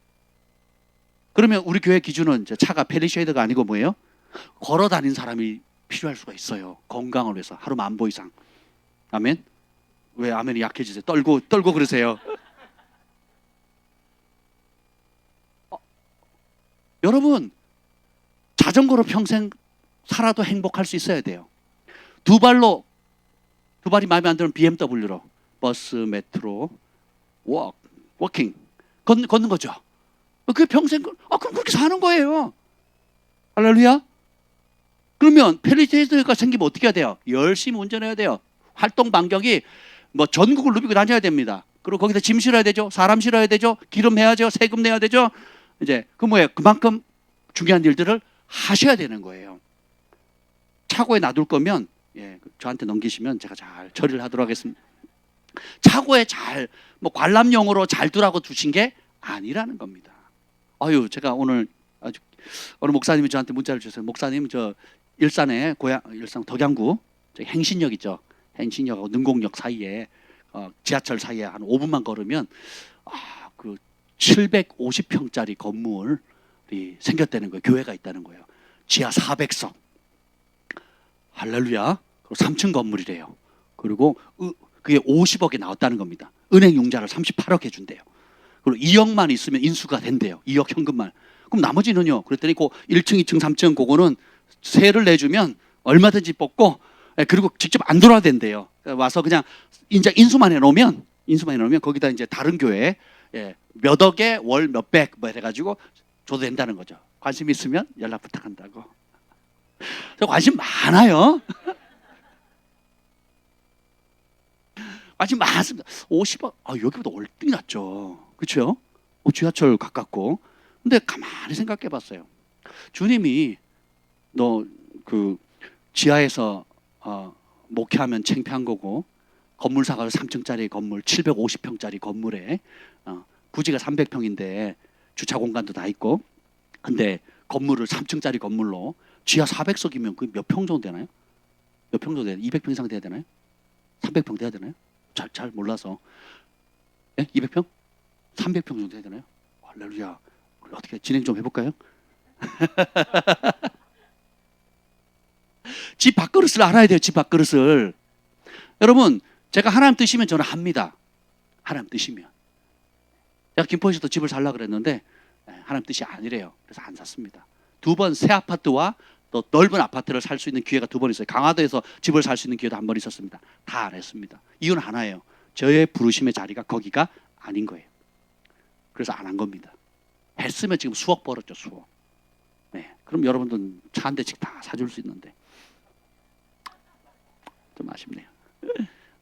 그러면 우리 교회 기준은 차가 페리쉐이드가 아니고 뭐예요? 걸어 다니는 사람이 필요할 수가 있어요. 건강을 위해서 하루 10,000보 이상. 아멘? 왜 아멘이 약해지세요? 떨고 그러세요. 여러분, 자전거로 평생 살아도 행복할 수 있어야 돼요. 두 발이 마음에 안 들면 BMW로 버스, 메트로, 워킹 걷는 거죠. 그게 평생 그럼 그렇게 사는 거예요. 할렐루야. 그러면 페리쉐이드가 생기면 어떻게 해야 돼요? 열심히 운전해야 돼요. 활동 반경이 뭐 전국을 누비고 다녀야 됩니다. 그리고 거기다 짐 실어야 되죠. 사람 실어야 되죠. 기름 내야 되죠. 세금 내야 되죠. 이제 그 뭐예요? 그만큼 중요한 일들을 하셔야 되는 거예요. 차고에 놔둘 거면 저한테 넘기시면 제가 잘 처리를 하도록 하겠습니다. 차고에 잘 뭐 관람용으로 잘 두라고 두신 게 아니라는 겁니다. 제가 오늘 어느 목사님이 저한테 문자를 주셨어요. 목사님, 저 일산에 일산 덕양구 행신역 있죠. 행신역하고 능곡역 사이에 지하철 사이에 한 5분만 걸으면 그 750평짜리 건물이 생겼다는 거예요. 교회가 있다는 거예요. 지하 400석. 할렐루야. 그리고 3층 건물이래요. 그리고 그게 50억에 나왔다는 겁니다. 은행 융자를 38억 해준대요. 그리고 2억만 있으면 인수가 된대요. 2억 현금만. 그럼 나머지는요? 그랬더니 그 1층, 2층, 3층 그거는 세를 내주면 얼마든지 뽑고 그리고 직접 안 돌아야 된대요. 와서 그냥 이제 인수만 해놓으면 거기다 이제 다른 교회 몇 억에 월 몇백 뭐 해가지고 줘도 된다는 거죠. 관심 있으면 연락 부탁한다고. 저 관심 많아요. 관심 많습니다. 50억, 여기보다 월등히 낫죠. 그렇죠? 지하철 가깝고. 근데 가만히 생각해봤어요. 주님이 너 그 지하에서 목회하면 창피한 거고 건물 사가서 3층짜리 건물 750평짜리 건물에 부지가 300평인데 주차 공간도 다 있고 근데 건물을 3층짜리 건물로 지하 400석이면 그 몇 평 정도 되나요? 몇 평 정도 돼요? 200평 이상 돼야 되나요? 300평 돼야 되나요? 잘 몰라서 200평? 300평 정도 돼야 되나요? 할렐루야. 어떻게 진행 좀 해볼까요? 집 밥그릇을 알아야 돼요. 집 밥그릇을. 여러분 제가 하나님 뜻이면 저는 합니다. 하나님 뜻이면. 제가 김포에서도 집을 살라 그랬는데 하나님 뜻이 아니래요. 그래서 안 샀습니다. 2번 새 아파트와 또 넓은 아파트를 살 수 있는 기회가 2번 있어요. 강화도에서 집을 살 수 있는 기회도 1번 있었습니다. 다 안 했습니다. 이유는 하나예요. 저의 부르심의 자리가 거기가 아닌 거예요. 그래서 안 한 겁니다. 했으면 지금 수억 벌었죠. 수억. 그럼 여러분들 차 한 대씩 다 사줄 수 있는데 좀 아쉽네요.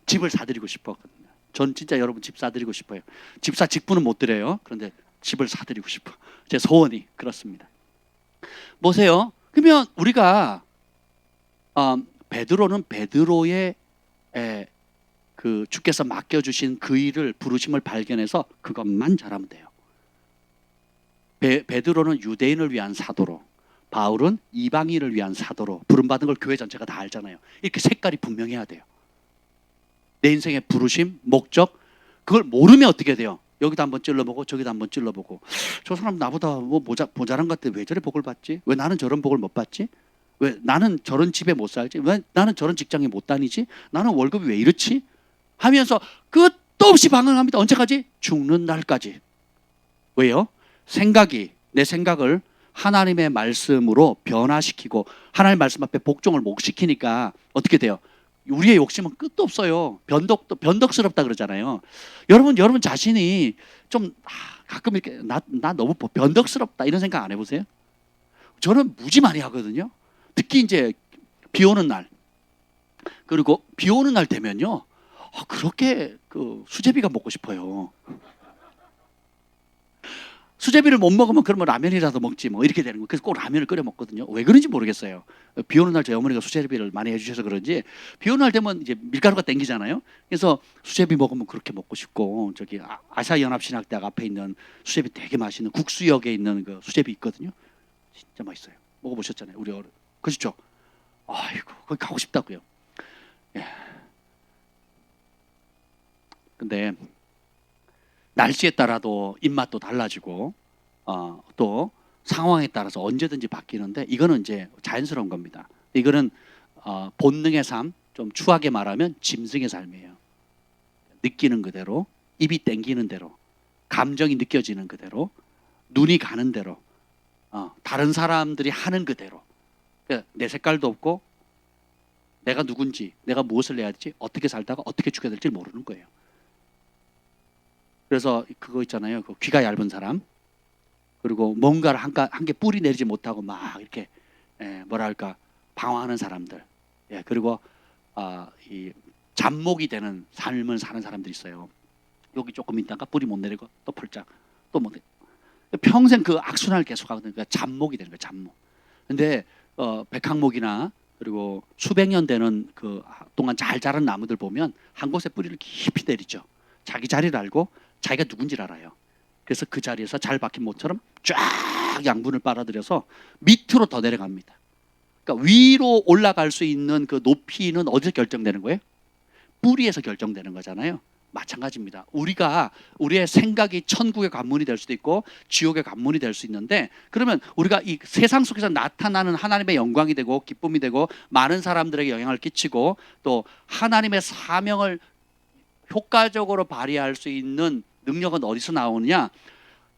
집을 사드리고 싶었거든요. 전 진짜 여러분 집 사드리고 싶어요. 집사 직분은 못 드려요. 그런데 집을 사드리고 싶어. 제 소원이 그렇습니다. 보세요. 그러면 우리가 베드로는 베드로의 그 주께서 맡겨주신 그 일을 부르심을 발견해서 그것만 잘하면 돼요. 베드로는 유대인을 위한 사도로 바울은 이방인을 위한 사도로 부름받은 걸 교회 전체가 다 알잖아요. 이렇게 색깔이 분명해야 돼요. 내 인생의 부르심, 목적 그걸 모르면 어떻게 돼요? 여기도 한번 찔러보고 저기도 한번 찔러보고 저 사람 나보다 뭐 모자란 것 같아. 왜 저래 복을 받지? 왜 나는 저런 복을 못 받지? 왜 나는 저런 집에 못 살지? 왜 나는 저런 직장에 못 다니지? 나는 월급이 왜 이렇지? 하면서 끝도 없이 방황합니다. 언제까지? 죽는 날까지. 왜요? 내 생각을 하나님의 말씀으로 변화시키고 하나님의 말씀 앞에 복종을 못 시키니까 어떻게 돼요? 우리의 욕심은 끝도 없어요. 변덕스럽다 그러잖아요. 여러분 자신이 좀 가끔 이렇게 나 너무 변덕스럽다 이런 생각 안 해보세요? 저는 무지 많이 하거든요. 특히 이제 비 오는 날 그리고 비 오는 날 되면요 그렇게 그 수제비가 먹고 싶어요. 수제비를 못 먹으면 그러면 라면이라도 먹지 뭐 이렇게 되는 거예요. 그래서 꼭 라면을 끓여 먹거든요. 왜 그런지 모르겠어요. 비 오는 날 저희 어머니가 수제비를 많이 해주셔서 그런지 비 오는 날 되면 이제 밀가루가 땡기잖아요. 그래서 수제비 먹으면 그렇게 먹고 싶고 저기 아시아연합신학대학 앞에 있는 수제비 되게 맛있는 국수역에 있는 그 수제비 있거든요. 진짜 맛있어요. 먹어보셨잖아요. 우리 어른. 그렇죠? 아이고 거기 가고 싶다고요. 근데 날씨에 따라도 입맛도 달라지고 또 상황에 따라서 언제든지 바뀌는데 이거는 이제 자연스러운 겁니다. 이거는 본능의 삶, 좀 추하게 말하면 짐승의 삶이에요. 느끼는 그대로, 입이 땡기는 대로, 감정이 느껴지는 그대로, 눈이 가는 대로, 다른 사람들이 하는 그대로. 그러니까 내 색깔도 없고 내가 누군지, 내가 무엇을 해야 될지, 어떻게 살다가 어떻게 죽여야 될지 모르는 거예요. 그래서 그거 있잖아요. 그 귀가 얇은 사람 그리고 뭔가를 한 개 뿌리 내리지 못하고 막 이렇게 뭐랄까 방황하는 사람들. 그리고 이 잡목이 되는 삶을 사는 사람들이 있어요. 여기 조금 있다가 뿌리 못 내리고 또 펄짝 또 못 내리고 평생 그 악순환을 계속하거든요. 그러니까 잡목이 되는 거예요. 잡목. 근데 백항목이나 그리고 수백 년 되는 그 동안 잘 자란 나무들 보면 한 곳에 뿌리를 깊이 내리죠. 자기 자리를 알고 자기가 누군지를 알아요. 그래서 그 자리에서 잘 박힌 모처럼 쫙 양분을 빨아들여서 밑으로 더 내려갑니다. 그러니까 위로 올라갈 수 있는 그 높이는 어디서 결정되는 거예요? 뿌리에서 결정되는 거잖아요. 마찬가지입니다. 우리의 생각이 천국의 관문이 될 수도 있고 지옥의 관문이 될 수 있는데 그러면 우리가 이 세상 속에서 나타나는 하나님의 영광이 되고 기쁨이 되고 많은 사람들에게 영향을 끼치고 또 하나님의 사명을 효과적으로 발휘할 수 있는 능력은 어디서 나오느냐?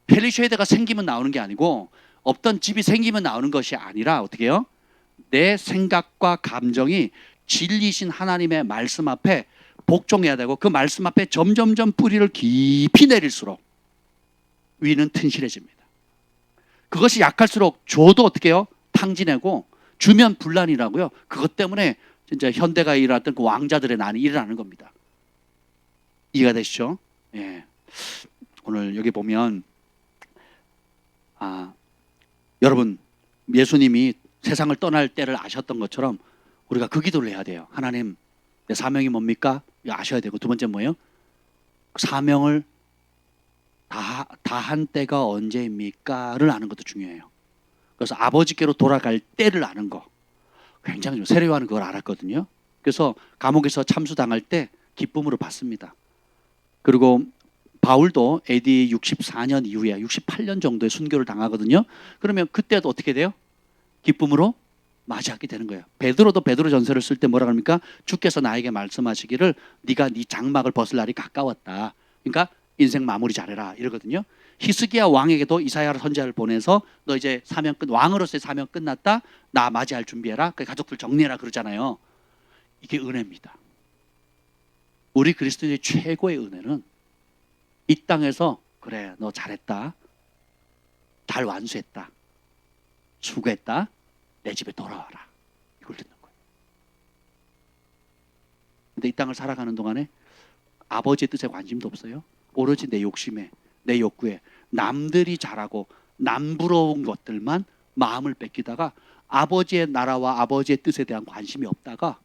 펠리쉐이드가 생기면 나오는 게 아니고 없던 집이 생기면 나오는 것이 아니라 어떻게 해요? 내 생각과 감정이 진리신 하나님의 말씀 앞에 복종해야 되고 그 말씀 앞에 점점점 뿌리를 깊이 내릴수록 위는 튼실해집니다. 그것이 약할수록 줘도 어떻게 해요? 탕진하고 주면 분란이라고요. 그것 때문에 진짜 현대가 일어났던 그 왕자들의 난이 일어나는 겁니다. 이해가 되시죠? 예. 오늘 여기 보면 여러분 예수님이 세상을 떠날 때를 아셨던 것처럼 우리가 그 기도를 해야 돼요. 하나님, 내 사명이 뭡니까? 이거 아셔야 되고, 두 번째 뭐예요? 사명을 다한 때가 언제입니까?를 아는 것도 중요해요. 그래서 아버지께로 돌아갈 때를 아는 거 굉장히 중요해요. 세례요한은 그걸 알았거든요. 그래서 감옥에서 참수당할 때 기쁨으로 받습니다. 그리고 바울도 AD 64년 이후에 68년 정도의 순교를 당하거든요. 그러면 그때도 어떻게 돼요? 기쁨으로 맞이하게 되는 거예요. 베드로도 베드로 전서를 쓸 때 뭐라 합니까? 주께서 나에게 말씀하시기를 네가 네 장막을 벗을 날이 가까웠다. 그러니까 인생 마무리 잘해라 이러거든요. 히스기야 왕에게도 이사야 선지자를 보내서 너 이제 사명 끝, 왕으로서의 사명 끝났다. 나 맞이할 준비해라. 그 가족들 정리해라 그러잖아요. 이게 은혜입니다. 우리 그리스도인의 최고의 은혜는 이 땅에서 그래 너 잘했다. 잘 완수했다. 수고했다. 내 집에 돌아와라. 이걸 듣는 거예요. 근데 이 땅을 살아가는 동안에 아버지의 뜻에 관심도 없어요. 오로지 내 욕심에, 내 욕구에 남들이 잘하고 남부러운 것들만 마음을 뺏기다가 아버지의 나라와 아버지의 뜻에 대한 관심이 없다가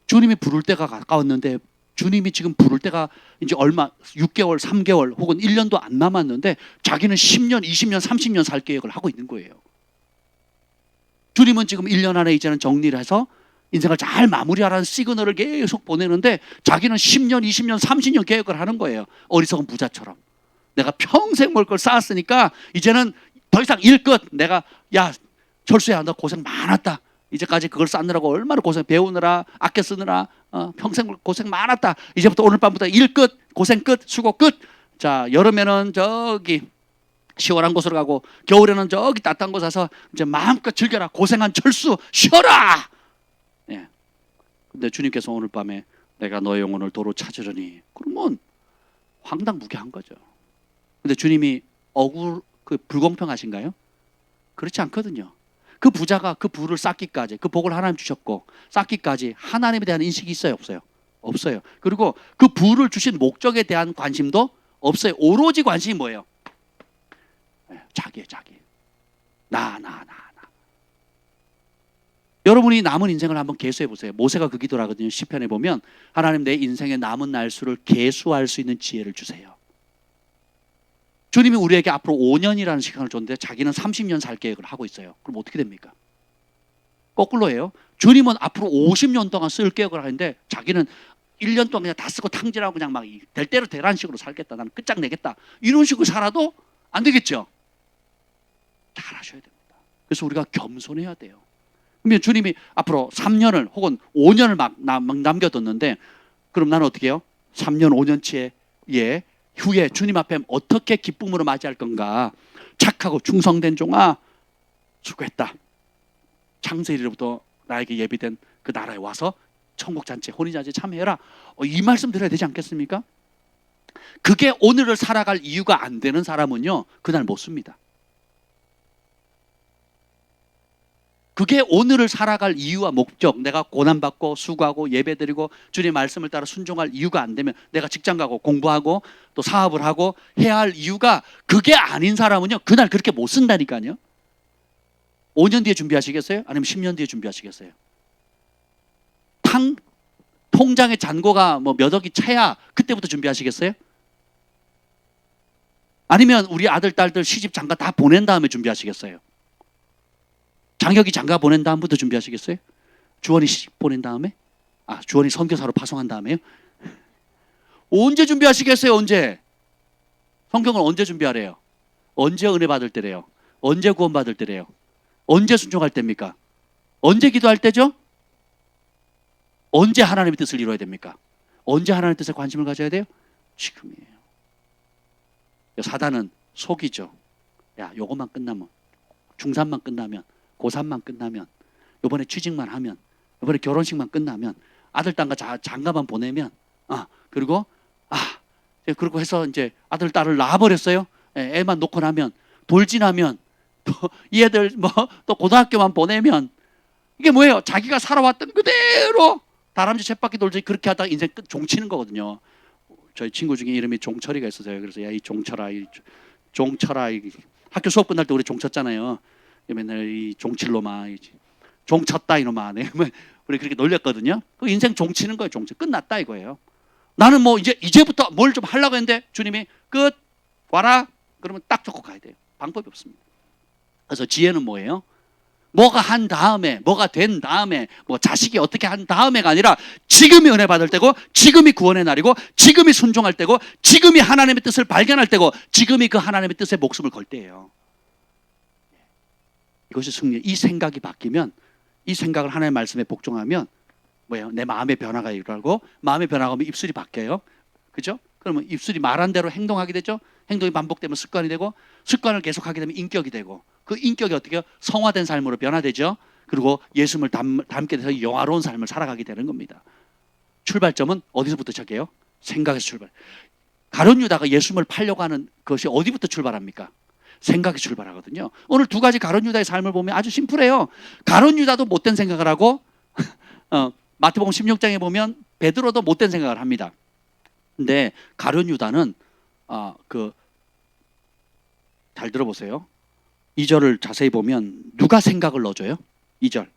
주님이 부를 때가 가까웠는데 주님이 지금 부를 때가 이제 얼마 6개월, 3개월 혹은 1년도 안 남았는데 자기는 10년, 20년, 30년 살 계획을 하고 있는 거예요. 주님은 지금 1년 안에 이제는 정리를 해서 인생을 잘 마무리하라는 시그널을 계속 보내는데 자기는 10년, 20년, 30년 계획을 하는 거예요. 어리석은 부자처럼. 내가 평생 먹을 걸 쌓았으니까 이제는 더 이상 일 끝. 내가 야 철수야 너 고생 많았다. 이제까지 그걸 쌓느라고 얼마나 고생 배우느라 아껴 쓰느라 평생 고생 많았다. 이제부터 오늘 밤부터 일 끝. 고생 끝. 수고 끝. 자 여름에는 저기 시원한 곳으로 가고 겨울에는 저기 따뜻한 곳 가서 이제 마음껏 즐겨라. 고생한 철수 쉬어라. 예. 근데 주님께서 오늘 밤에 내가 너의 영혼을 도로 찾으려니 그러면 황당무계한 거죠. 근데 주님이 그 불공평하신가요? 그렇지 않거든요. 그 부자가 그 부를 쌓기까지 그 복을 하나님 주셨고 쌓기까지 하나님에 대한 인식이 있어요 없어요? 없어요. 그리고 그 부를 주신 목적에 대한 관심도 없어요. 오로지 관심이 뭐예요? 자기예요. 자기. 나. 여러분이 남은 인생을 한번 계수해 보세요. 모세가 그 기도를 하거든요. 시편에 보면 하나님 내 인생의 남은 날수를 계수할 수 있는 지혜를 주세요. 주님이 우리에게 앞으로 5년이라는 시간을 줬는데 자기는 30년 살 계획을 하고 있어요. 그럼 어떻게 됩니까? 거꾸로예요. 주님은 앞으로 50년 동안 쓸 계획을 하는데 자기는 1년 동안 그냥 다 쓰고 탕진하고 그냥 막 될 대로 되라는 식으로 살겠다. 나는 끝장내겠다. 이런 식으로 살아도 안 되겠죠. 잘 하셔야 됩니다. 그래서 우리가 겸손해야 돼요. 그러면 주님이 앞으로 3년을 혹은 5년을 막 남겨뒀는데 그럼 나는 어떻게 해요? 3년 5년치에 후에 주님 앞에 어떻게 기쁨으로 맞이할 건가? 착하고 충성된 종아 수고했다. 창세일부터 나에게 예비된 그 나라에 와서 천국잔치 혼인잔치 참여해라. 이 말씀 드려야 되지 않겠습니까? 그게 오늘을 살아갈 이유가 안 되는 사람은요 그날 못 씁니다. 그게 오늘을 살아갈 이유와 목적, 내가 고난받고 수고하고 예배드리고 주님의 말씀을 따라 순종할 이유가 안 되면 내가 직장 가고 공부하고 또 사업을 하고 해야 할 이유가 그게 아닌 사람은요 그날 그렇게 못 쓴다니까요. 5년 뒤에 준비하시겠어요? 아니면 10년 뒤에 준비하시겠어요? 통장의 잔고가 뭐 몇 억이 차야 그때부터 준비하시겠어요? 아니면 우리 아들, 딸들 시집 장가 다 보낸 다음에 준비하시겠어요? 장혁이 장가 보낸 다음부터 준비하시겠어요? 주원이 시집 보낸 다음에? 주원이 선교사로 파송한 다음에요? 언제 준비하시겠어요? 언제? 성경은 언제 준비하래요? 언제 은혜 받을 때래요? 언제 구원 받을 때래요? 언제 순종할 때입니까? 언제 기도할 때죠? 언제 하나님의 뜻을 이루어야 됩니까? 언제 하나님의 뜻에 관심을 가져야 돼요? 지금이에요. 사단은 속이죠. 야, 요것만 끝나면 중3만 끝나면, 고3만 끝나면, 이번에 취직만 하면, 이번에 결혼식만 끝나면, 아들, 딸과 장가만 보내면, 그리고 그리고 해서 이제 아들, 딸을 낳아버렸어요. 애만 놓고 나면, 돌진하면, 또 이 애들 또 고등학교만 보내면, 이게 뭐예요? 자기가 살아왔던 그대로 다람쥐 쳇바퀴 돌듯이 그렇게 하다가 인생 끝 종치는 거거든요. 저희 친구 중에 이름이 종철이가 있었어요. 그래서 야, 이 종철아, 학교 수업 끝날 때 우리 종쳤잖아요. 맨날 이 종칠놈아, 종쳤다 이놈아. 네. 우리 그렇게 놀렸거든요. 그 인생 종치는 거예요. 종치 끝났다 이거예요. 나는 뭐 이제부터 뭘 좀 하려고 했는데 주님이 끝 와라 그러면 딱 좋고 가야 돼요. 방법이 없습니다. 그래서 지혜는 뭐예요? 뭐가 한 다음에, 뭐가 된 다음에, 뭐 자식이 어떻게 한 다음에가 아니라 지금이 은혜 받을 때고, 지금이 구원의 날이고, 지금이 순종할 때고, 지금이 하나님의 뜻을 발견할 때고, 지금이 그 하나님의 뜻에 목숨을 걸 때예요. 이것이 승리. 이 생각이 바뀌면, 이 생각을 하나님의 말씀에 복종하면 뭐예요? 내 마음의 변화가 일어나고, 마음의 변화가 오면 입술이 바뀌어요. 그죠? 그러면 입술이 말한 대로 행동하게 되죠. 행동이 반복되면 습관이 되고, 습관을 계속하게 되면 인격이 되고, 그 인격이 어떻게 해요? 성화된 삶으로 변화되죠. 그리고 예수님을 닮게 돼서 영화로운 삶을 살아가게 되는 겁니다. 출발점은 어디서부터 시작해요? 생각에서 출발. 가룟 유다가 예수님을 팔려고 하는 것이 어디부터 출발합니까? 생각이 출발하거든요. 오늘 두 가지 가룟 유다의 삶을 보면 아주 심플해요. 가룟 유다도 못된 생각을 하고 마태복음 16장에 보면 베드로도 못된 생각을 합니다. 근데 가룟 유다는 잘 들어보세요. 2절을 자세히 보면 누가 생각을 넣어줘요? 2절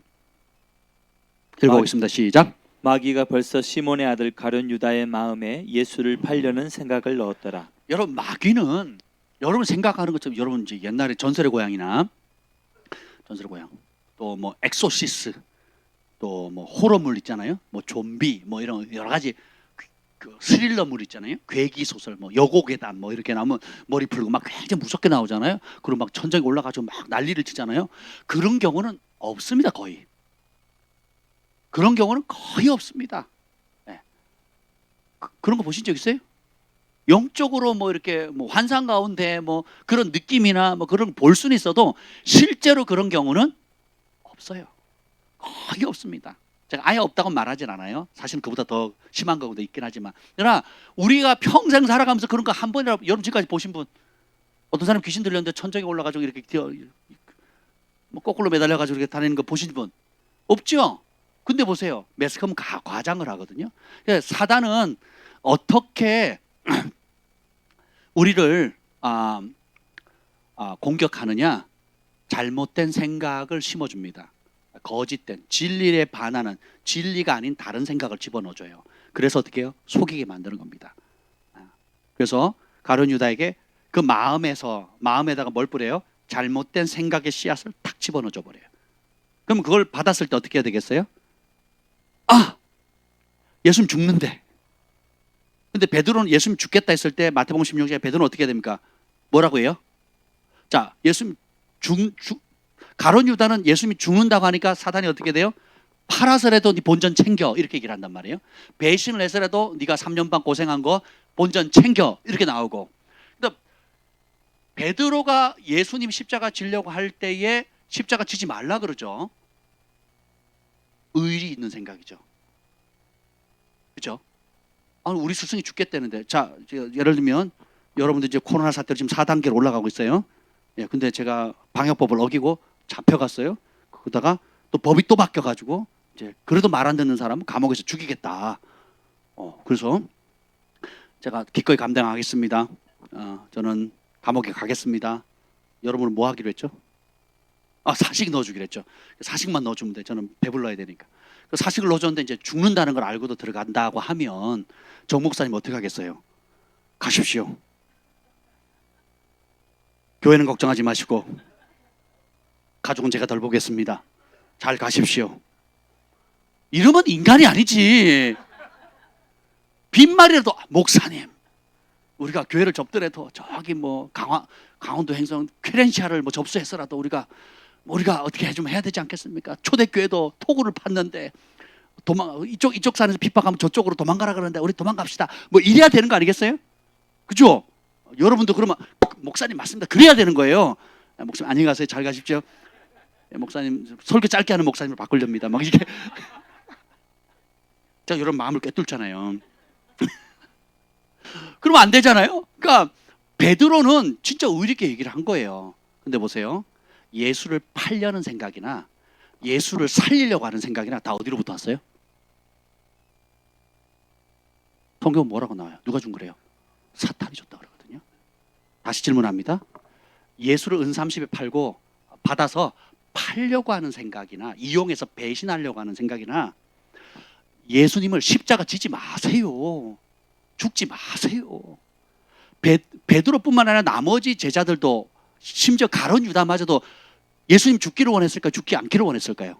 읽어보겠습니다. 시작. 마귀가 벌써 시몬의 아들 가룟 유다의 마음에 예수를 팔려는 생각을 넣었더라. 여러분, 마귀는 여러분 생각하는 것처럼, 여러분 이제 옛날에 전설의 고향이나 전설의 고향, 또 뭐 엑소시스, 또 뭐 호러물 있잖아요. 뭐 좀비, 뭐 이런 여러 가지 그 스릴러물 있잖아요. 괴기 소설, 뭐 여고괴담, 뭐 이렇게 나오면 머리 풀고 막 굉장히 무섭게 나오잖아요. 그리고 막 천장에 올라가지고 막 난리를 치잖아요. 그런 경우는 없습니다. 거의. 그런 경우는 거의 없습니다. 네. 그런 거 보신 적 있어요? 영적으로 뭐 이렇게 뭐 환상 가운데 뭐 그런 느낌이나 뭐 그런 볼 수는 있어도 실제로 그런 경우는 없어요. 거의 없습니다. 제가 아예 없다고 말하진 않아요. 사실은 그보다 더 심한 경우도 있긴 하지만, 그러나 우리가 평생 살아가면서 그런 거 한 번이라도, 여러분 지금까지 보신 분, 어떤 사람 귀신 들렸는데 천장에 올라가지고 이렇게 뭐 거꾸로 매달려가지고 이렇게 다니는 거 보신 분 없죠? 근데 보세요, 매스컴은 과장을 하거든요. 사단은 어떻게 우리를 공격하느냐? 잘못된 생각을 심어줍니다. 거짓된, 진리에 반하는, 진리가 아닌 다른 생각을 집어넣어줘요. 그래서 어떻게 해요? 속이게 만드는 겁니다. 그래서 가룟 유다에게 그 마음에다가 뭘 뿌려요? 잘못된 생각의 씨앗을 탁 집어넣어줘 버려요. 그럼 그걸 받았을 때 어떻게 해야 되겠어요? 예수님 죽는데. 근데 베드로는 예수님 죽겠다 했을 때 마태복음 16장에 베드로는 어떻게 해야 됩니까? 뭐라고 해요? 자, 예수님 가룟 유다는 예수님이 죽는다고 하니까 사단이 어떻게 돼요? 팔아서라도 네 본전 챙겨, 이렇게 얘기를 한단 말이에요. 배신을 해서라도 네가 3년 반 고생한 거 본전 챙겨, 이렇게 나오고. 그러니까 베드로가 예수님 십자가 지려고 할 때에 십자가 지지 말라 그러죠. 의리 있는 생각이죠. 그렇죠? 우리 스승이 죽겠다는데. 자, 예를 들면 여러분들 이제 코로나 사태로 지금 4단계로 올라가고 있어요. 예, 근데 제가 방역법을 어기고 잡혀갔어요. 그러다가 또 법이 또 바뀌어가지고 이제 그래도 말 안 듣는 사람은 감옥에서 죽이겠다. 그래서 제가 기꺼이 감당하겠습니다. 저는 감옥에 가겠습니다. 여러분은 뭐 하기로 했죠? 사식 넣어주기로 했죠. 사식만 넣어주면 돼. 저는 배불러야 되니까. 그 사식을 넣어줬는데 이제 죽는다는 걸 알고도 들어간다고 하면 정 목사님 어떻게 하겠어요? 가십시오. 교회는 걱정하지 마시고 가족은 제가 돌보겠습니다. 잘 가십시오. 이러면 인간이 아니지. 빈말이라도 목사님, 우리가 교회를 접더라도 저기 뭐 강원도 행성 쾌렌시아를 뭐 접수해서라도 우리가 어떻게 좀 해야 되지 않겠습니까? 초대교회도 토구를 팠는데 이쪽 산에서 핍박하면 저쪽으로 도망가라 그러는데 우리 도망갑시다. 뭐 이래야 되는 거 아니겠어요? 그죠? 여러분도 그러면 목사님 맞습니다. 그래야 되는 거예요. 목사님 안녕히 가세요. 잘 가십시오. 목사님 설교 짧게 하는 목사님을 바꾸렵니다. 막 이렇게 제가 이런 마음을 꿰뚫잖아요. 그러면 안 되잖아요. 그러니까 베드로는 진짜 의리 있게 얘기를 한 거예요. 근데 보세요. 예수를 팔려는 생각이나 예수를 살리려고 하는 생각이나 다 어디로부터 왔어요? 성경은 뭐라고 나와요? 누가 준 거래요? 사탄이 줬다 그러거든요. 다시 질문합니다. 예수를 은 30에 팔고 받아서 팔려고 하는 생각이나 이용해서 배신하려고 하는 생각이나 예수님을 십자가 지지 마세요. 죽지 마세요. 베드로뿐만 아니라 나머지 제자들도 심지어 가룟 유다마저도 예수님 죽기를 원했을까요? 죽지 않기를 원했을까요?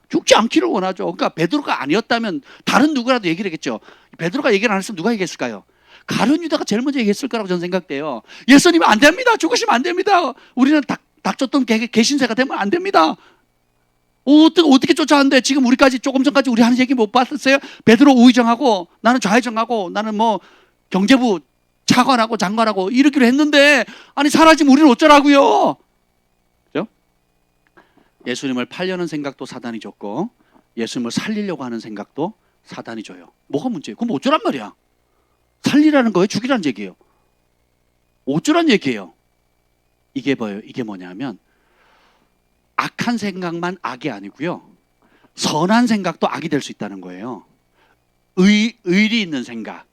죽지 않기를 원하죠. 그러니까 베드로가 아니었다면 다른 누구라도 얘기를 했겠죠. 베드로가 얘기를 안 했으면 누가 얘기했을까요? 가룟 유다가 제일 먼저 얘기했을 거라고 저는 생각돼요. 예수님 안 됩니다. 죽으시면 안 됩니다. 우리는 닥쳤던 개신세가 되면 안 됩니다. 어떻게 쫓아왔는데 지금 우리까지 조금 전까지 우리 하는 얘기 못 봤었어요? 베드로 우의정하고 나는 좌의정하고 나는 뭐 경제부 차관하고 장관하고 이러기로 했는데 아니 사라지면 우리는 어쩌라고요? 그죠? 예수님을 팔려는 생각도 사단이 줬고 예수님을 살리려고 하는 생각도 사단이 줘요. 뭐가 문제예요? 그럼 어쩌란 말이야? 살리라는 거예요? 죽이라는 얘기예요? 어쩌란 얘기예요? 이게 뭐예요? 이게 뭐냐면 악한 생각만 악이 아니고요. 선한 생각도 악이 될 수 있다는 거예요. 의리 있는 생각,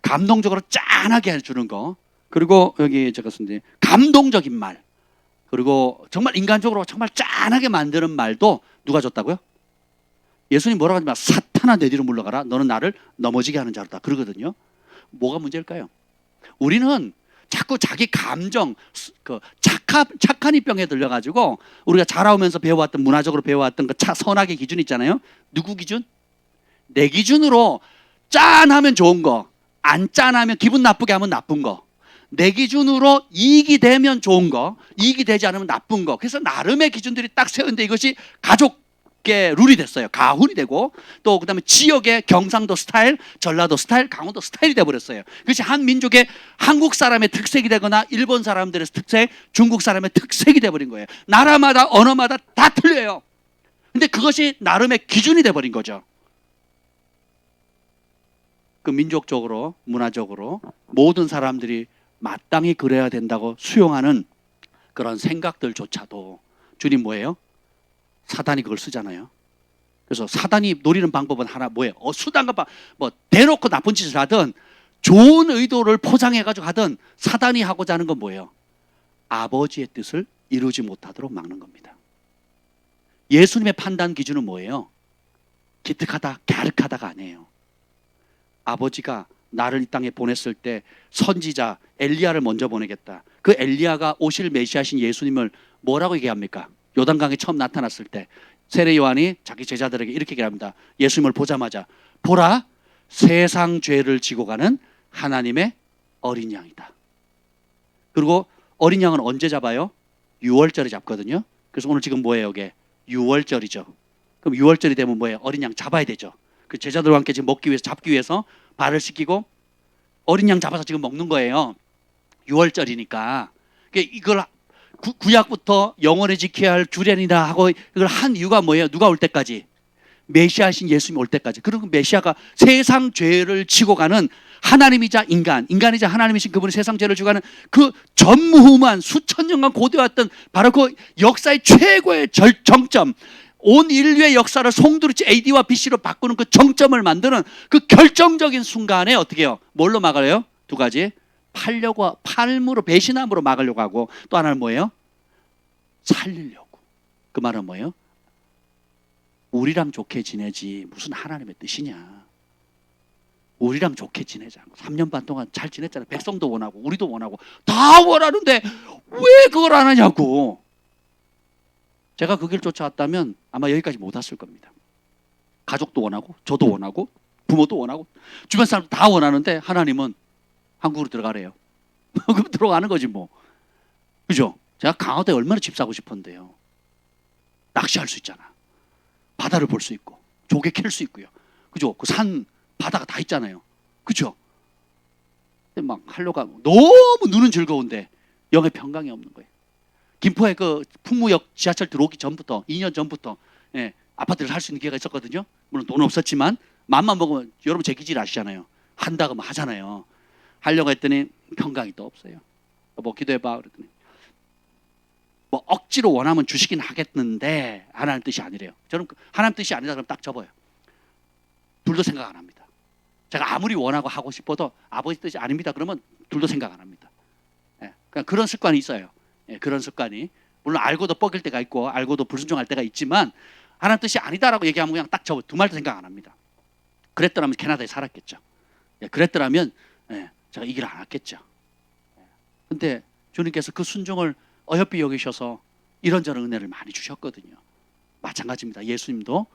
감동적으로 짠하게 해주는 거, 그리고 여기 제가 쓴 감동적인 말, 그리고 정말 인간적으로 정말 짠하게 만드는 말도 누가 줬다고요? 예수님 뭐라고 하냐면 사탄아 내 뒤로 물러가라. 너는 나를 넘어지게 하는 자로다. 그러거든요. 뭐가 문제일까요? 우리는 자꾸 자기 감정, 착한 이병에 들려가지고 우리가 자라오면서 배워왔던 문화적으로 배워왔던 그 선악의 기준 있잖아요. 누구 기준? 내 기준으로 짠하면 좋은 거, 안 짠하면 기분 나쁘게 하면 나쁜 거. 내 기준으로 이익이 되면 좋은 거, 이익이 되지 않으면 나쁜 거. 그래서 나름의 기준들이 딱 세웠는데 이것이 가족의 룰이 됐어요. 가훈이 되고 또 그다음에 지역의 경상도 스타일, 전라도 스타일, 강원도 스타일이 돼버렸어요. 그것이 한 민족의 한국 사람의 특색이 되거나 일본 사람들의 특색, 중국 사람의 특색이 돼버린 거예요. 나라마다 언어마다 다 틀려요. 근데 그것이 나름의 기준이 돼버린 거죠. 그 민족적으로, 문화적으로 모든 사람들이 마땅히 그래야 된다고 수용하는 그런 생각들조차도 주님 뭐예요? 사단이 그걸 쓰잖아요. 그래서 사단이 노리는 방법은 하나 뭐예요? 수단과 뭐 대놓고 나쁜 짓을 하든 좋은 의도를 포장해가지고 하든 사단이 하고자 하는 건 뭐예요? 아버지의 뜻을 이루지 못하도록 막는 겁니다. 예수님의 판단 기준은 뭐예요? 기특하다, 갸륵하다가 아니에요. 아버지가 나를 이 땅에 보냈을 때 선지자 엘리야를 먼저 보내겠다. 그 엘리야가 오실 메시아신 예수님을 뭐라고 얘기합니까? 요단강에 처음 나타났을 때 세례 요한이 자기 제자들에게 이렇게 얘기합니다. 예수님을 보자마자 보라 세상 죄를 지고 가는 하나님의 어린 양이다. 그리고 어린 양은 언제 잡아요? 6월절에 잡거든요. 그래서 오늘 지금 뭐예요? 이게 6월절이죠. 그럼 6월절이 되면 뭐예요? 어린 양 잡아야 되죠. 그 제자들과 함께 지금 먹기 위해서 잡기 위해서 발을 씻기고 어린 양 잡아서 지금 먹는 거예요. 6월절이니까. 이걸 구약부터 영원히 지켜야 할 주례니라 하고 이걸 한 이유가 뭐예요? 누가 올 때까지? 메시아신 예수님이 올 때까지. 그리고 메시아가 세상 죄를 지고 가는 하나님이자 인간이자 하나님이신 그분이 세상 죄를 지고 가는 그 전무후무한 수천 년간 고대왔던 바로 그 역사의 최고의 정점, 온 인류의 역사를 송두리째 AD와 BC로 바꾸는 그 정점을 만드는 그 결정적인 순간에 어떻게 해요? 뭘로 막아요? 두 가지. 팔므로 배신함으로 막으려고 하고 또 하나는 뭐예요? 살리려고. 그 말은 뭐예요? 우리랑 좋게 지내지 무슨 하나님의 뜻이냐. 우리랑 좋게 지내자. 3년 반 동안 잘 지냈잖아요. 백성도 원하고 우리도 원하고 다 원하는데 왜 그걸 안 하냐고. 제가 그 길 쫓아왔다면 아마 여기까지 못 왔을 겁니다. 가족도 원하고 저도 원하고 부모도 원하고 주변 사람 다 원하는데 하나님은 한국으로 들어가래요. 그럼 들어가는 거지 뭐. 그죠? 제가 강화도에 얼마나 집 사고 싶었는데요. 낚시할 수 있잖아. 바다를 볼 수 있고 조개 캘 수 있고요. 그죠? 그 산 바다가 다 있잖아요. 그죠? 근데 막 하려고 하고 너무 눈은 즐거운데 영의 평강이 없는 거예요. 김포에 그 풍무역 지하철 들어오기 전부터 2년 전부터 아파트를 살 수 있는 기회가 있었거든요. 물론 돈 없었지만 마음만 먹으면 여러분 제 기질 아시잖아요. 한다고 뭐 하잖아요. 하려고 했더니 평강이 또 없어요. 뭐 기도해봐 그랬더니 뭐 억지로 원하면 주시긴 하겠는데 하나님 뜻이 아니래요. 저는 하나님 뜻이 아니다 그러면 딱 접어요. 둘도 생각 안 합니다. 제가 아무리 원하고 하고 싶어도 아버지 뜻이 아닙니다 그러면 둘도 생각 안 합니다. 그냥 그런 습관이 있어요. 그런 습관이 물론 알고도 뻐길 때가 있고 알고도 불순종할 때가 있지만 하나님 뜻이 아니다라고 얘기하면 그냥 딱 접어. 두 말도 생각 안 합니다. 그랬더라면 캐나다에 살았겠죠. 그랬더라면 제가 이 길 안 왔겠죠. 근데 주님께서 그 순종을 어여삐 여기셔서 이런저런 은혜를 많이 주셨거든요. 마찬가지입니다. 예수님도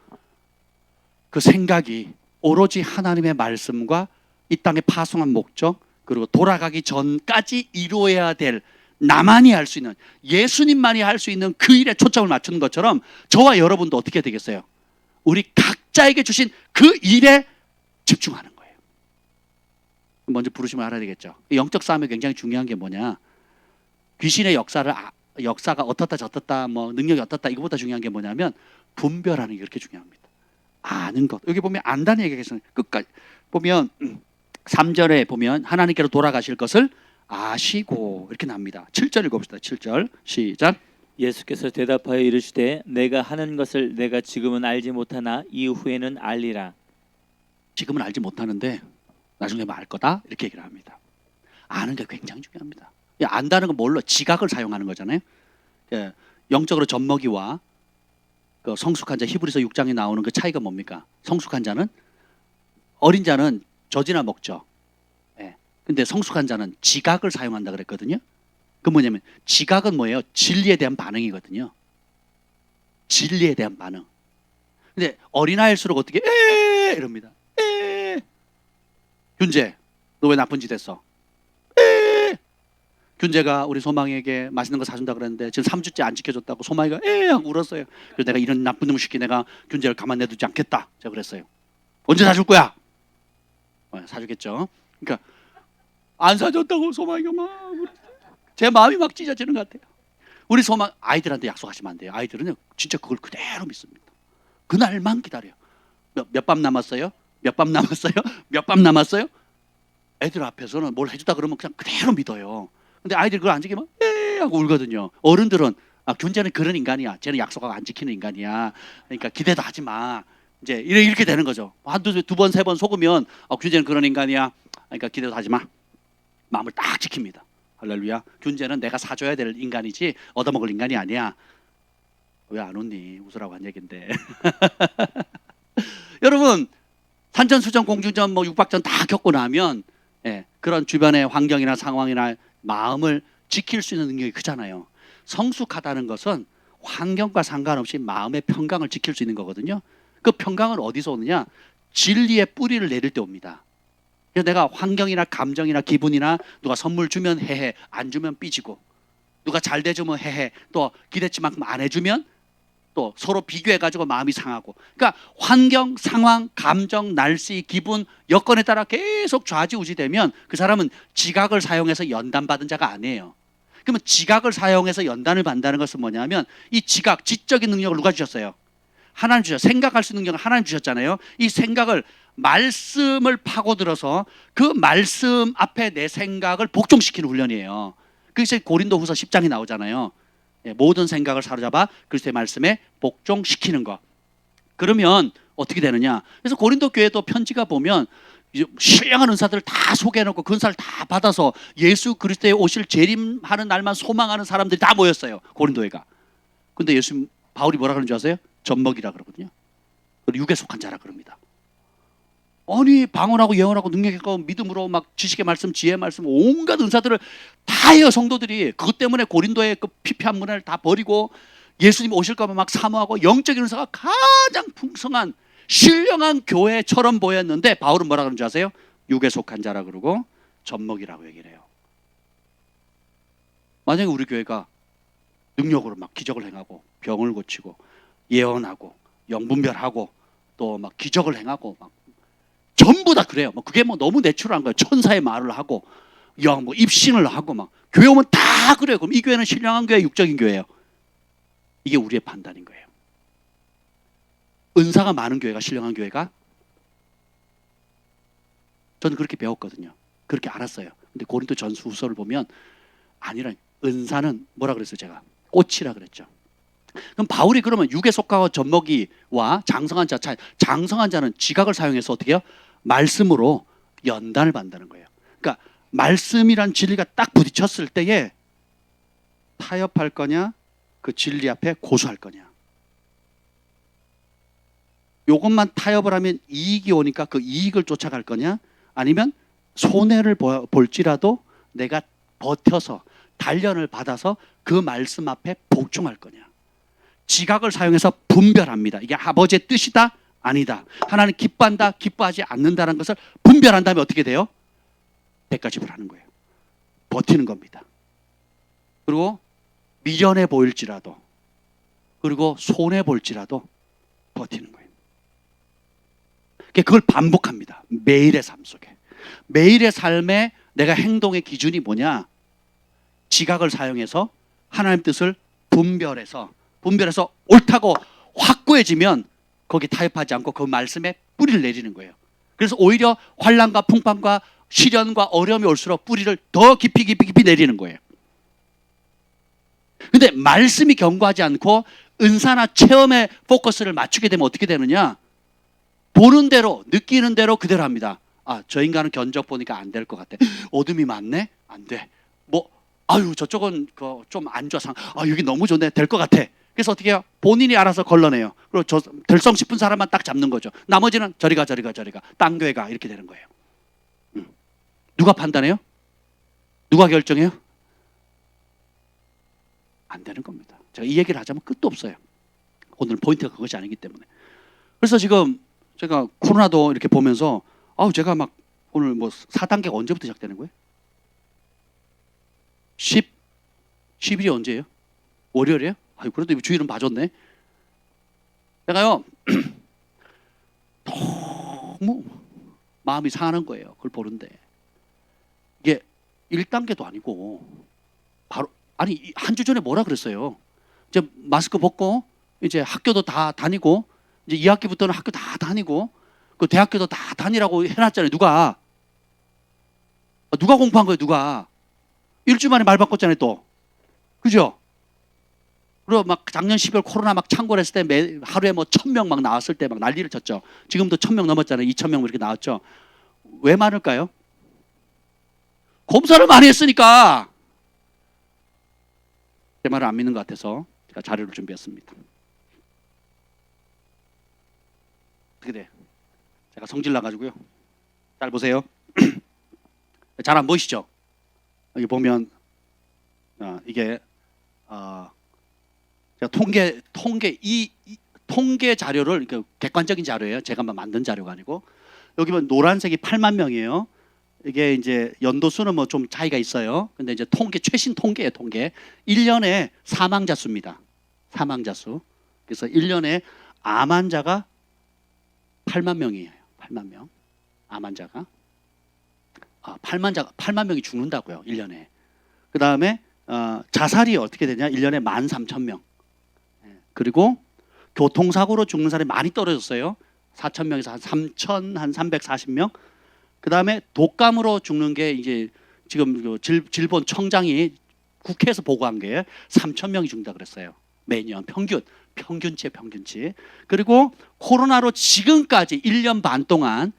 그 생각이 오로지 하나님의 말씀과 이 땅에 파송한 목적 그리고 돌아가기 전까지 이루어야 될 나만이 할 수 있는 예수님만이 할 수 있는 그 일에 초점을 맞추는 것처럼 저와 여러분도 어떻게 되겠어요? 우리 각자에게 주신 그 일에 집중하는 거예요. 먼저 부르시면 알아야 되겠죠. 영적 싸움이 굉장히 중요한 게 뭐냐? 귀신의 역사가 어떻다 저떻다 뭐 능력이 어떻다 이거보다 중요한 게 뭐냐면 분별하는 게 그렇게 중요합니다. 아는 것. 여기 보면 안다는 얘기가 있어요. 끝까지 보면 3절에 보면 하나님께로 돌아가실 것을 아시고 이렇게 납니다. 7절 읽어봅시다. 7절 시작. 예수께서 대답하여 이르시되 내가 하는 것을 내가 지금은 알지 못하나 이후에는 알리라. 지금은 알지 못하는데 나중에 알 거다 이렇게 얘기를 합니다. 아는 게 굉장히 중요합니다. 안다는 건 뭘로? 지각을 사용하는 거잖아요. 영적으로 젖먹이와 그 성숙한 자 히브리서 6장에 나오는 그 차이가 뭡니까? 성숙한 자는 어린 자는 젖이나 먹죠. 근데 성숙한 자는 지각을 사용한다 그랬거든요. 그 뭐냐면 지각은 뭐예요? 진리에 대한 반응이거든요. 진리에 대한 반응. 근데 어린아이일수록 어떻게 이럽니다. 균재, 너 왜 나쁜 짓 했어? 균재가 우리 소망이에게 맛있는 거 사준다 그랬는데 지금 3주째 안 지켜줬다고 소망이가 하고 울었어요. 그래서 내가 이런 나쁜 놈 시키 내가 균재를 가만 내두지 않겠다. 제가 그랬어요. 언제 사줄 거야? 사주겠죠. 그러니까 안 사줬다고 소망이가 막 제 마음이 막 찢어지는 것 같아요. 우리 소망 아이들한테 약속하시면 안 돼요. 아이들은요 진짜 그걸 그대로 믿습니다. 그날만 기다려요. 몇 밤 남았어요? 몇 밤 남았어요? 몇 밤 남았어요? 애들 앞에서는 뭘 해주다 그러면 그냥 그대로 믿어요. 근데 아이들이 그걸 안 지키면 하고 울거든요. 어른들은 균재는 그런 인간이야. 쟤는 약속하고 안 지키는 인간이야. 그러니까 기대도 하지 마. 이제 이렇게 되는 거죠. 두 번, 세 번 속으면 균재는 그런 인간이야. 그러니까 기대도 하지 마. 마음을 딱 지킵니다. 할렐루야. 균재는 내가 사줘야 될 인간이지 얻어먹을 인간이 아니야. 왜 안 웃니? 웃으라고 한 얘긴데. 여러분 산전수전 공중전 뭐 육박전 다 겪고 나면 그런 주변의 환경이나 상황이나 마음을 지킬 수 있는 능력이 크잖아요. 성숙하다는 것은 환경과 상관없이 마음의 평강을 지킬 수 있는 거거든요. 그 평강은 어디서 오느냐? 진리의 뿌리를 내릴 때 옵니다. 그래서 내가 환경이나 감정이나 기분이나 누가 선물 주면 해해 안 주면 삐지고 누가 잘 대주면 해해 또 기대치만큼 안 해주면 또 서로 비교해가지고 마음이 상하고 그러니까 환경, 상황, 감정, 날씨, 기분, 여건에 따라 계속 좌지우지되면 그 사람은 지각을 사용해서 연단받은 자가 아니에요. 그러면 지각을 사용해서 연단을 받는다는 것은 뭐냐면 이 지각, 지적인 능력을 누가 주셨어요? 하나님 주셨어요. 생각할 수 있는 능력을 하나님 주셨잖아요. 이 생각을 말씀을 파고들어서 그 말씀 앞에 내 생각을 복종시키는 훈련이에요. 그래서 고린도후서 10장이 나오잖아요. 모든 생각을 사로잡아 그리스도의 말씀에 복종시키는 것. 그러면 어떻게 되느냐? 그래서 고린도 교회도 편지가 보면 신령한 은사들을 다 소개해놓고 그 은사를 다 받아서 예수 그리스도의 오실 재림하는 날만 소망하는 사람들이 다 모였어요. 고린도회가. 근데 예수 바울이 뭐라 그러는 줄 아세요? 젖먹이라 그러거든요. 그리고 육에 속한 자라 그럽니다. 아니 방언하고 예언하고 능력있고 믿음으로 막 지식의 말씀, 지혜의 말씀 온갖 은사들을 다 해요. 성도들이. 그것 때문에 고린도의 그 피폐한 문화를 다 버리고 예수님 오실까 봐 막 사모하고 영적인 은사가 가장 풍성한 신령한 교회처럼 보였는데 바울은 뭐라 그러는 줄 아세요? 육에 속한 자라 그러고 젖먹이라고 얘기를 해요. 만약에 우리 교회가 능력으로 막 기적을 행하고 병을 고치고 예언하고 영분별하고 또 막 기적을 행하고 막 전부 다 그래요. 뭐 그게 뭐 너무 내추럴한 거예요. 천사의 말을 하고 야, 뭐 입신을 하고 막 교회 오면 다 그래요. 그럼 이 교회는 신령한 교회, 육적인 교회예요. 이게 우리의 판단인 거예요. 은사가 많은 교회가 신령한 교회가? 저는 그렇게 배웠거든요. 그렇게 알았어요. 근데 고린도 전서 후서를 보면 아니라 은사는 뭐라 그랬어요? 제가 꽃이라 그랬죠. 그럼 바울이 그러면 육에 속하고 젖먹이와 장성한 자 차이, 장성한 자는 지각을 사용해서 어떻게 해요? 말씀으로 연단을 받는다는 거예요. 그러니까 말씀이란 진리가 딱 부딪혔을 때에 타협할 거냐, 그 진리 앞에 고수할 거냐. 요것만 타협을 하면 이익이 오니까 그 이익을 쫓아갈 거냐, 아니면 손해를 볼지라도 내가 버텨서 단련을 받아서 그 말씀 앞에 복종할 거냐. 지각을 사용해서 분별합니다. 이게 아버지의 뜻이다, 아니다. 하나님 기뻐한다, 기뻐하지 않는다는 것을 분별한 다음에 어떻게 돼요? 대가집을 하는 거예요. 버티는 겁니다. 그리고 미련해 보일지라도, 그리고 손해 볼지라도 버티는 거예요. 그걸 반복합니다. 매일의 삶 속에. 매일의 삶에 내가 행동의 기준이 뭐냐? 지각을 사용해서 하나님 뜻을 분별해서 옳다고 확고해지면 거기 타협하지 않고 그 말씀에 뿌리를 내리는 거예요. 그래서 오히려 환난과 풍파과 시련과 어려움이 올수록 뿌리를 더 깊이 내리는 거예요. 근데 말씀이 견고하지 않고 은사나 체험에 포커스를 맞추게 되면 어떻게 되느냐? 보는 대로, 느끼는 대로 그대로 합니다. 아, 저 인간은 견적 보니까 안 될 것 같아. 어둠이 많네? 안 돼. 뭐, 아유, 저쪽은 좀 안 좋아. 아, 여기 너무 좋네. 될 것 같아. 그래서 어떻게 해요? 본인이 알아서 걸러내요. 그리고 저 될성 싶은 사람만 딱 잡는 거죠. 나머지는 저리 가. 딴 교회 가. 이렇게 되는 거예요. 누가 판단해요? 누가 결정해요? 안 되는 겁니다. 제가 이 얘기를 하자면 끝도 없어요. 오늘 포인트가 그것이 아니기 때문에. 그래서 지금 제가 코로나도 이렇게 보면서 제가 막 오늘 뭐 4단계가 언제부터 시작되는 거예요? 10일이 언제예요? 월요일이에요? 아유, 그래도 주일은 봐줬네. 내가요 너무 마음이 상하는 거예요. 그걸 보는데 이게 1단계도 아니고 바로 아니 한 주 전에 뭐라 그랬어요? 이제 마스크 벗고 이제 학교도 다 다니고 이제 2학기부터는 학교 다 다니고 그 대학교도 다 다니라고 해놨잖아요. 누가 공포한 거예요? 누가? 일주일 만에 말 바꿨잖아요. 또 그죠? 그리고 막 작년 12월 코로나 막 창궐했을 때 하루에 뭐 1,000명 막 나왔을 때 막 난리를 쳤죠. 지금도 1,000명 넘었잖아요. 2,000명 이렇게 나왔죠. 왜 많을까요? 검사를 많이 했으니까. 제 말을 안 믿는 것 같아서 제가 자료를 준비했습니다. 어떻게 돼? 제가 성질 나가지고요. 잘 보세요. 잘 안 보이시죠? 여기 보면 이게 제가 통계 자료를 객관적인 자료예요. 제가 만든 자료가 아니고 여기 보면 노란색이 8만 명이에요. 이게 이제 연도수는 뭐 좀 차이가 있어요. 근데 이제 최신 통계예요. 1년에 사망자 수입니다. 사망자 수. 그래서 1년에 암 환자가 8만 명이에요. 8만 명. 암 환자가 8만 명이 죽는다고요. 1년에. 그다음에 자살이 어떻게 되냐? 1년에 13,000명. 그리고 교통사고로 죽는 사람이 많이 떨어졌어요. 4,000명에서 한 3,340명. 그다음에 독감으로 죽는 게 이제 지금 질본 청장이 국회에서 보고한 게 3,000명이 죽는다 그랬어요. 매년 평균치. 그리고 코로나로 지금까지 1년 반 동안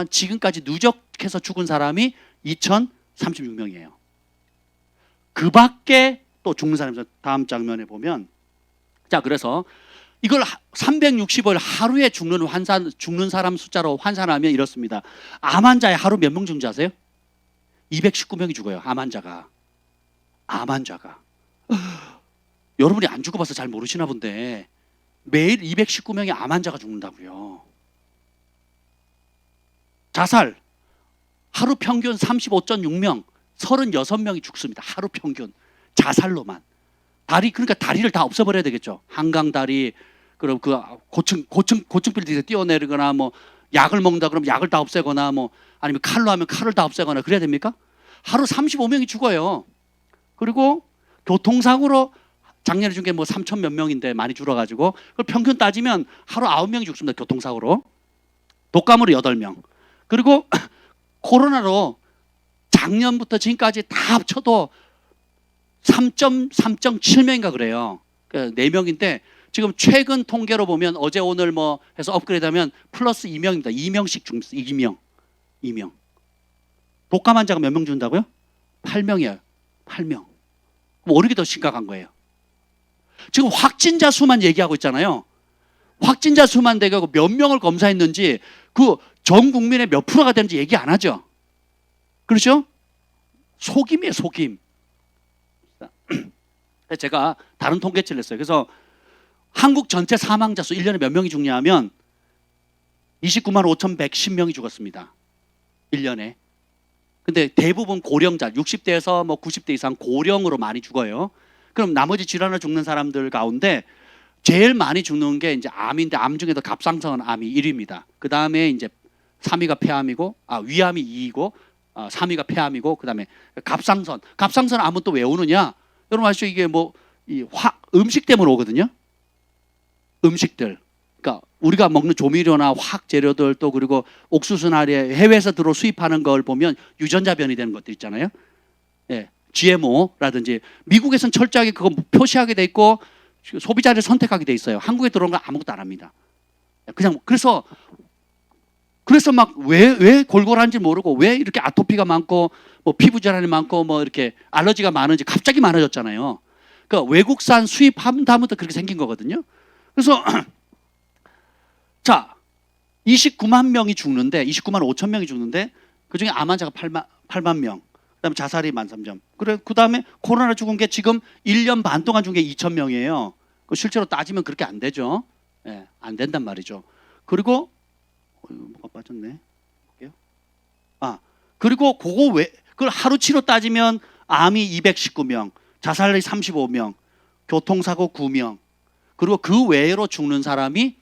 지금까지 누적해서 죽은 사람이 2,036명이에요. 그 밖에 또 죽는 사람이 다음 장면에 보면 자, 그래서 이걸 365일 하루에 죽는 사람 숫자로 환산하면 이렇습니다. 암 환자에 하루 몇 명 죽는지 아세요? 219명이 죽어요. 암 환자가. 여러분이 안 죽어봐서 잘 모르시나 본데 매일 219명의 암 환자가 죽는다고요. 자살 하루 평균 35.6명, 36명이 죽습니다. 하루 평균 자살로만. 그러니까 다리를 다 없애버려야 되겠죠. 한강 다리, 그럼 그 고층 빌딩에서 뛰어내리거나 뭐 약을 먹는다 그러면 약을 다 없애거나 뭐 아니면 칼로 하면 칼을 다 없애거나 그래야 됩니까? 하루 35명이 죽어요. 그리고 교통사고로 작년에 준 게 뭐 3천 몇 명인데 많이 줄어가지고 그걸 평균 따지면 하루 9명이 죽습니다. 교통사고로. 독감으로 8명. 그리고 코로나로 작년부터 지금까지 다 합쳐도 3.7명인가 그래요. 4명인데 지금 최근 통계로 보면 어제 오늘 뭐 해서 업그레이드하면 플러스 2명입니다. 2명씩 죽습니다. 2명. 독감 환자가 몇 명 죽는다고요? 8명이에요. 8명. 오르기 더 심각한 거예요. 지금 확진자 수만 얘기하고 있잖아요. 확진자 수만 대고 몇 명을 검사했는지 그 전 국민의 몇 프로가 되는지 얘기 안 하죠. 그렇죠? 속임이에요, 속임. 제가 다른 통계치를 냈어요. 그래서 한국 전체 사망자 수 1년에 몇 명이 죽냐 하면 29만 5,110명이 죽었습니다. 1년에. 근데 대부분 고령자, 60대에서 뭐 90대 이상 고령으로 많이 죽어요. 그럼 나머지 질환을 죽는 사람들 가운데 제일 많이 죽는 게 이제 암인데 암 중에도 갑상선 암이 1위입니다. 그 다음에 이제 3위가 폐암이고, 위암이 2위고, 3위가 폐암이고, 그 다음에 갑상선. 갑상선 암은 또 왜 오느냐? 여러분 아시죠? 이게 뭐 음식 때문에 오거든요. 음식들. 그러니까 우리가 먹는 조미료나 화학 재료들 또 그리고 옥수수나 해외에서 들어 수입하는 걸 보면 유전자 변이 되는 것들 있잖아요. 예, GMO라든지 미국에서는 철저하게 그거 표시하게 돼 있고 소비자를 선택하게 돼 있어요. 한국에 들어온 건 아무것도 안 합니다. 그냥 그래서 막 왜 골골한지 모르고 왜 이렇게 아토피가 많고 뭐 피부 질환이 많고 뭐 이렇게 알러지가 많은지 갑자기 많아졌잖아요. 그러니까 외국산 수입한 다음부터 그렇게 생긴 거거든요. 그래서 자 29만 명이 죽는데 29만 5천 명이 죽는데 그중에 암 환자가 8만 명. 그다음에 자살이 13,000명. 그다음에 코로나 죽은 게 지금 1년 반 동안 죽은 게 2천 명이에요. 실제로 따지면 그렇게 안 되죠. 예, 안 된단 말이죠. 그리고 뭐가 빠졌네. 볼게요. 그리고 그걸 하루치로 따지면 암이 219명, 자살이 35명, 교통사고 9명. 그리고 그 외로 죽는 사람이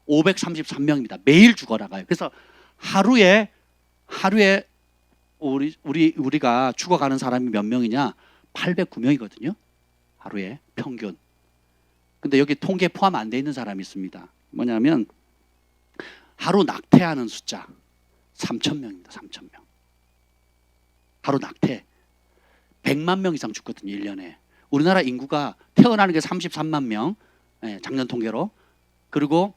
533명입니다. 매일 죽어나가요. 그래서 하루에 우리가 죽어가는 사람이 몇 명이냐? 809명이거든요. 하루에 평균. 근데 여기 통계에 포함 안 돼 있는 사람이 있습니다. 뭐냐면 하루 낙태하는 숫자 3,000명입니다. 3,000명. 하루 낙태 100만 명 이상 죽거든요. 1년에. 우리나라 인구가 태어나는 게 33만 명. 작년 통계로. 그리고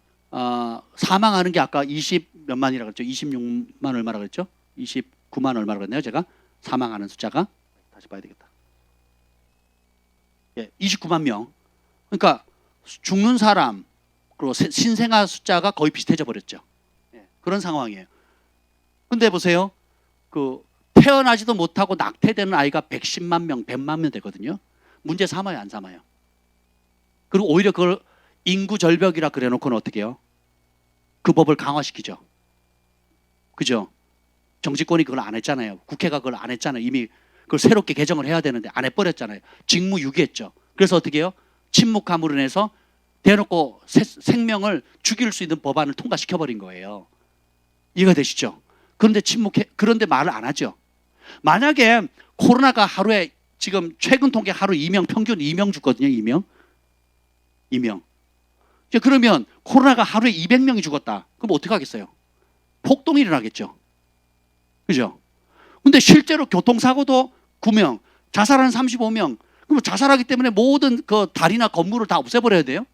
사망하는 게 아까 20 몇만이라고 그랬죠. 26만 얼마라고 그랬죠. 29만 얼마라고 그랬나요? 제가 사망하는 숫자가 다시 봐야 되겠다. 29만 명. 그러니까 죽는 사람 그리고 신생아 숫자가 거의 비슷해져 버렸죠. 그런 상황이에요. 근데 보세요. 태어나지도 못하고 낙태되는 아이가 110만 명, 100만 명 되거든요. 문제 삼아요, 안 삼아요? 그리고 오히려 그걸 인구 절벽이라 그래 놓고는 어떻게 해요? 그 법을 강화시키죠. 그죠? 정치권이 그걸 안 했잖아요. 국회가 그걸 안 했잖아요. 이미 그걸 새롭게 개정을 해야 되는데 안 해버렸잖아요. 직무유기했죠. 그래서 어떻게 해요? 침묵함으로 인해서 대놓고 생명을 죽일 수 있는 법안을 통과시켜버린 거예요. 이해가 되시죠? 그런데 말을 안 하죠. 만약에 코로나가 하루에 지금 최근 통계 하루 2명, 평균 2명 죽거든요. 2명. 그러면 코로나가 하루에 200명이 죽었다. 그럼 어떻게 하겠어요? 폭동이 일어나겠죠. 그죠? 근데 실제로 교통사고도 9명, 자살하는 35명. 그럼 자살하기 때문에 모든 그 다리나 건물을 다 없애버려야 돼요?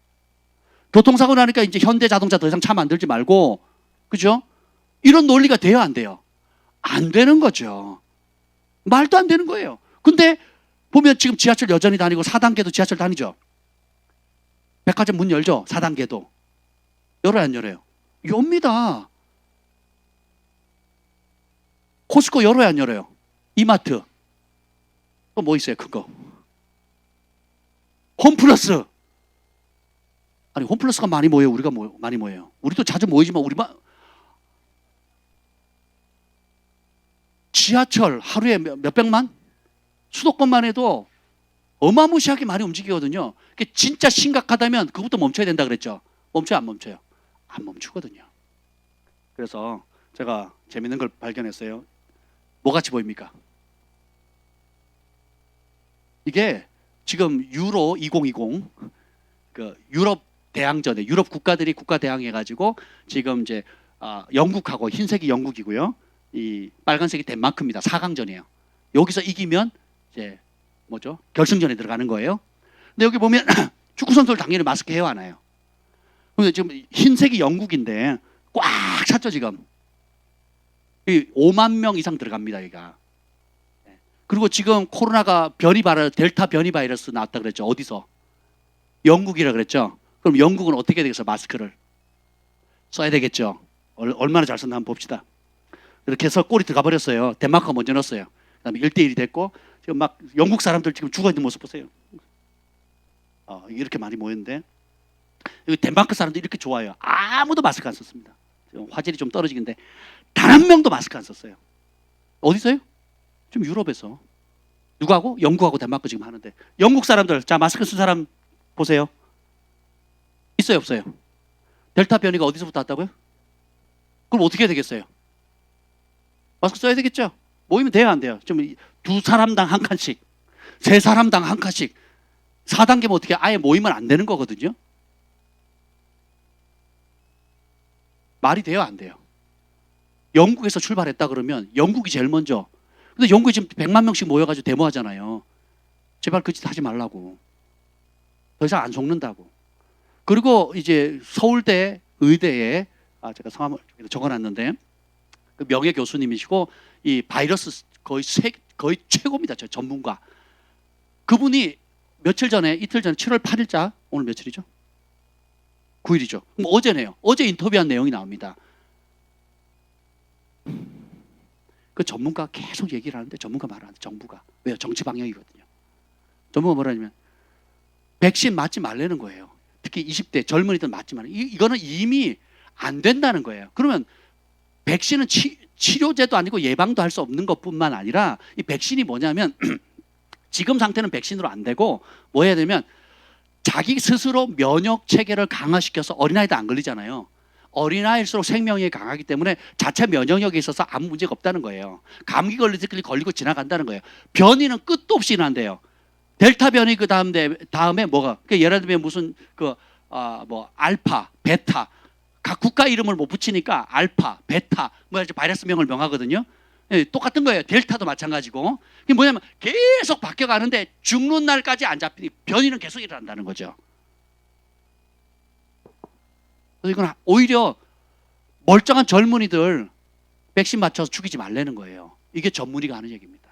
교통사고 나니까 이제 현대자동차 더 이상 차 만들지 말고, 그죠? 이런 논리가 돼요, 안 돼요? 안 되는 거죠. 말도 안 되는 거예요. 근데 보면 지금 지하철 여전히 다니고 4단계도 지하철 다니죠. 백화점 문 열죠. 4단계도. 열어요, 안 열어요? 엽니다. 코스코 열어요, 안 열어요? 이마트. 또 뭐 있어요, 그거? 홈플러스. 아니, 홈플러스가 많이 모여요. 우리가 많이 모여요. 우리도 자주 모이지만 지하철 하루에 몇백만? 수도권만 해도 어마무시하게 많이 움직이거든요. 진짜 심각하다면 그것도 멈춰야 된다 그랬죠. 멈춰요, 안 멈춰요? 안 멈추거든요. 그래서 제가 재밌는 걸 발견했어요. 뭐 같이 보입니까? 이게 지금 유로 2020 그 유럽 대항전에 유럽 국가들이 국가 대항해가지고 지금 이제 영국하고 흰색이 영국이고요. 이 빨간색이 덴마크입니다. 4강전이에요. 여기서 이기면 이제 뭐죠? 결승전에 들어가는 거예요. 근데 여기 보면 축구 선수들 당연히 마스크 해야 하나요? 근데 지금 흰색이 영국인데 꽉 찼죠 지금. 5만 명 이상 들어갑니다 여기가. 그리고 지금 코로나가 델타 변이 바이러스 나왔다 그랬죠. 어디서? 영국이라 그랬죠. 그럼 영국은 어떻게 되겠어? 마스크를 써야 되겠죠. 얼마나 잘 썼나 한번 봅시다. 이렇게 해서 골이 들어가 버렸어요. 덴마크가 먼저 넣었어요. 그다음에 1대1이 됐고 지금 막 영국 사람들 지금 죽어 있는 모습 보세요. 이렇게 많이 모였는데 여기 덴마크 사람들 이렇게 좋아요. 아무도 마스크 안 썼습니다. 지금 화질이 좀 떨어지는데 단 한 명도 마스크 안 썼어요. 어디서요? 좀 유럽에서. 누구하고? 영국하고 덴마크 지금 하는데 영국 사람들 자 마스크 쓴 사람 보세요. 있어요 없어요? 델타 변이가 어디서부터 왔다고요? 그럼 어떻게 해야 되겠어요? 마스크 써야 되겠죠? 모이면 돼요 안 돼요? 좀 두 사람당 한 칸씩 3사람당 한 칸씩 4단계면 어떻게 아예 모이면 안 되는 거거든요. 말이 돼요 안 돼요? 영국에서 출발했다 그러면 영국이 제일 먼저. 근데 영국이 지금 100만 명씩 모여가지고 데모하잖아요. 제발 그 짓 하지 말라고. 더 이상 안 속는다고. 그리고 이제 서울대 의대에 제가 성함을 적어놨는데 그 명예 교수님이시고 이 바이러스 거의 최고입니다. 저 전문가. 그분이 며칠 전에 이틀 전에 7월 8일자 오늘 며칠이죠? 9일이죠. 그럼 어제네요. 어제 인터뷰한 내용이 나옵니다. 그 전문가 계속 얘기를 하는데 전문가 말하는데 정부가 왜요? 정치 방향이거든요. 전부가 뭐라냐면 백신 맞지 말라는 거예요. 특히 20대 젊은이들 맞지 말라. 이거는 이미 안 된다는 거예요. 그러면 백신은 치료제도 아니고 예방도 할 수 없는 것뿐만 아니라 이 백신이 뭐냐면 지금 상태는 백신으로 안 되고 뭐 해야 되면 자기 스스로 면역 체계를 강화시켜서 어린아이도 안 걸리잖아요. 어린아이일수록 생명력이 강하기 때문에 자체 면역력에 있어서 아무 문제가 없다는 거예요. 감기 걸리듯이 걸리고 지나간다는 거예요. 변이는 끝도 없이 난대요. 델타 변이 그 다음에 뭐가? 예를 들면 무슨 뭐 알파, 베타 각 국가 이름을 못 붙이니까 알파, 베타 뭐 바이러스명을 명하거든요. 예, 똑같은 거예요. 델타도 마찬가지고. 이게 뭐냐면 계속 바뀌어가는데 죽는 날까지 안 잡히니 변이는 계속 일어난다는 거죠. 그래서 이건 오히려 멀쩡한 젊은이들 백신 맞춰서 죽이지 말라는 거예요. 이게 전문의가 하는 얘기입니다.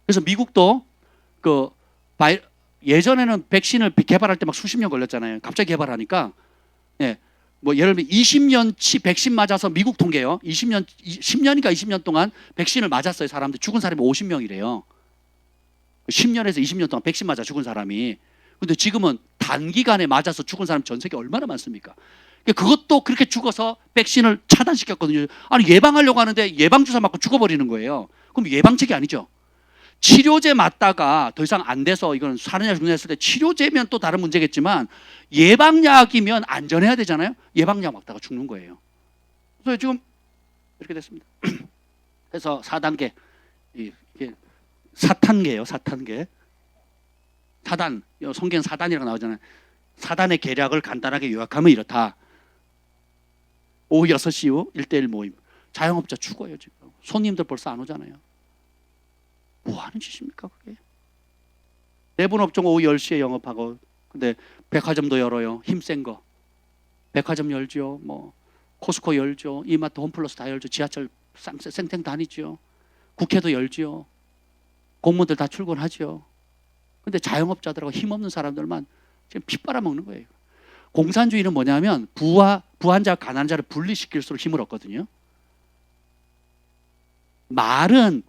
그래서 미국도 예전에는 백신을 개발할 때 막 수십 년 걸렸잖아요. 갑자기 개발하니까 뭐 예를 들면 20년치 백신 맞아서 미국 통계요. 10년인가 20년 동안 백신을 맞았어요. 사람들 죽은 사람이 50명이래요. 10년에서 20년 동안 백신 맞아 죽은 사람이. 근데 지금은 단기간에 맞아서 죽은 사람 전 세계 얼마나 많습니까? 그것도 그렇게 죽어서 백신을 차단시켰거든요. 아니 예방하려고 하는데 예방주사 맞고 죽어버리는 거예요. 그럼 예방책이 아니죠. 치료제 맞다가 더 이상 안 돼서 이건 사느냐 죽느냐 때 치료제면 또 다른 문제겠지만 예방약이면 안전해야 되잖아요. 예방약 맞다가 죽는 거예요. 그래서 지금 이렇게 됐습니다. 그래서 4단계 이게 사탄계예요. 사탄계. 사단, 성경 사단이라고 나오잖아요. 사단의 계략을 간단하게 요약하면 이렇다. 오후 6시 이후 1대1 모임. 자영업자 죽어요 지금. 손님들 벌써 안 오잖아요. 뭐 하는 짓입니까 그게? 대부분 업종 오후 10시에 영업하고 근데 백화점도 열어요. 힘센 거. 백화점 열죠. 뭐 코스코 열죠. 이마트 홈플러스 다 열죠. 지하철 쌩쌩 다니죠. 국회도 열죠. 공무원들 다 출근하죠. 근데 자영업자들하고 힘없는 사람들만 지금 피 빨아먹는 거예요. 공산주의는 뭐냐면 부한 자, 가난한 자를 분리시킬수록 힘을 얻거든요. 말은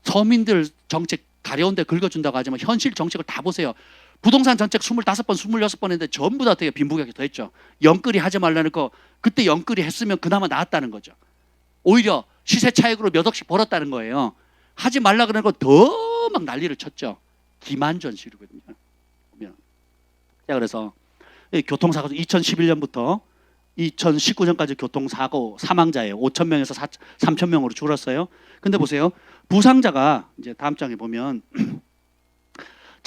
서민들 정책 가려운 데 긁어준다고 하지만 현실 정책을 다 보세요. 부동산 정책 25번, 26번 했는데 전부 다 어떻게 빈부격이 더했죠. 영끌이 하지 말라는 거 그때 영끌이 했으면 그나마 나았다는 거죠. 오히려 시세 차익으로 몇 억씩 벌었다는 거예요. 하지 말라 그러는 거 더 막 난리를 쳤죠. 기만전실이거든요. 자, 그래서 교통사고 2011년부터 2019년까지 교통사고 사망자예요. 5,000명에서 3,000명으로 줄었어요. 근데 보세요. 부상자가 이제 다음 장에 보면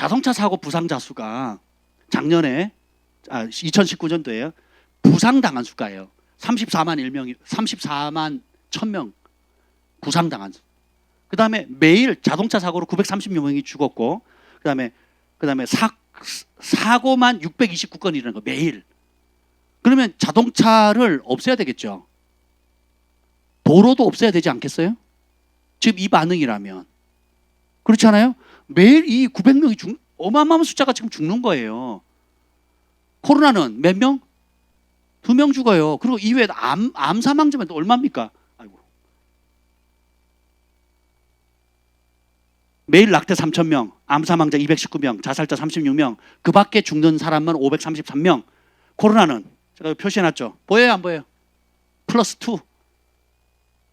자동차 사고 부상자 수가 작년에 2019년도에요. 부상당한 수가예요. 34만 1명이 34만 1000명 부상당한 수. 그다음에 매일 자동차 사고로 930여 명이 죽었고 그다음에 사고만 629건 일어나는 거 매일. 그러면 자동차를 없애야 되겠죠. 도로도 없애야 되지 않겠어요? 지금 이 반응이라면. 그렇지 않아요? 매일 이 900명이 어마어마한 숫자가 지금 죽는 거예요. 코로나는 몇 명? 2명 죽어요. 그리고 이외에 암 사망자만 또 얼마입니까? 아이고. 매일 낙태 3,000명, 암 사망자 219명, 자살자 36명, 그 밖에 죽는 사람은 533명. 코로나는 제가 표시해놨죠. 보여요, 안 보여요? 플러스 2.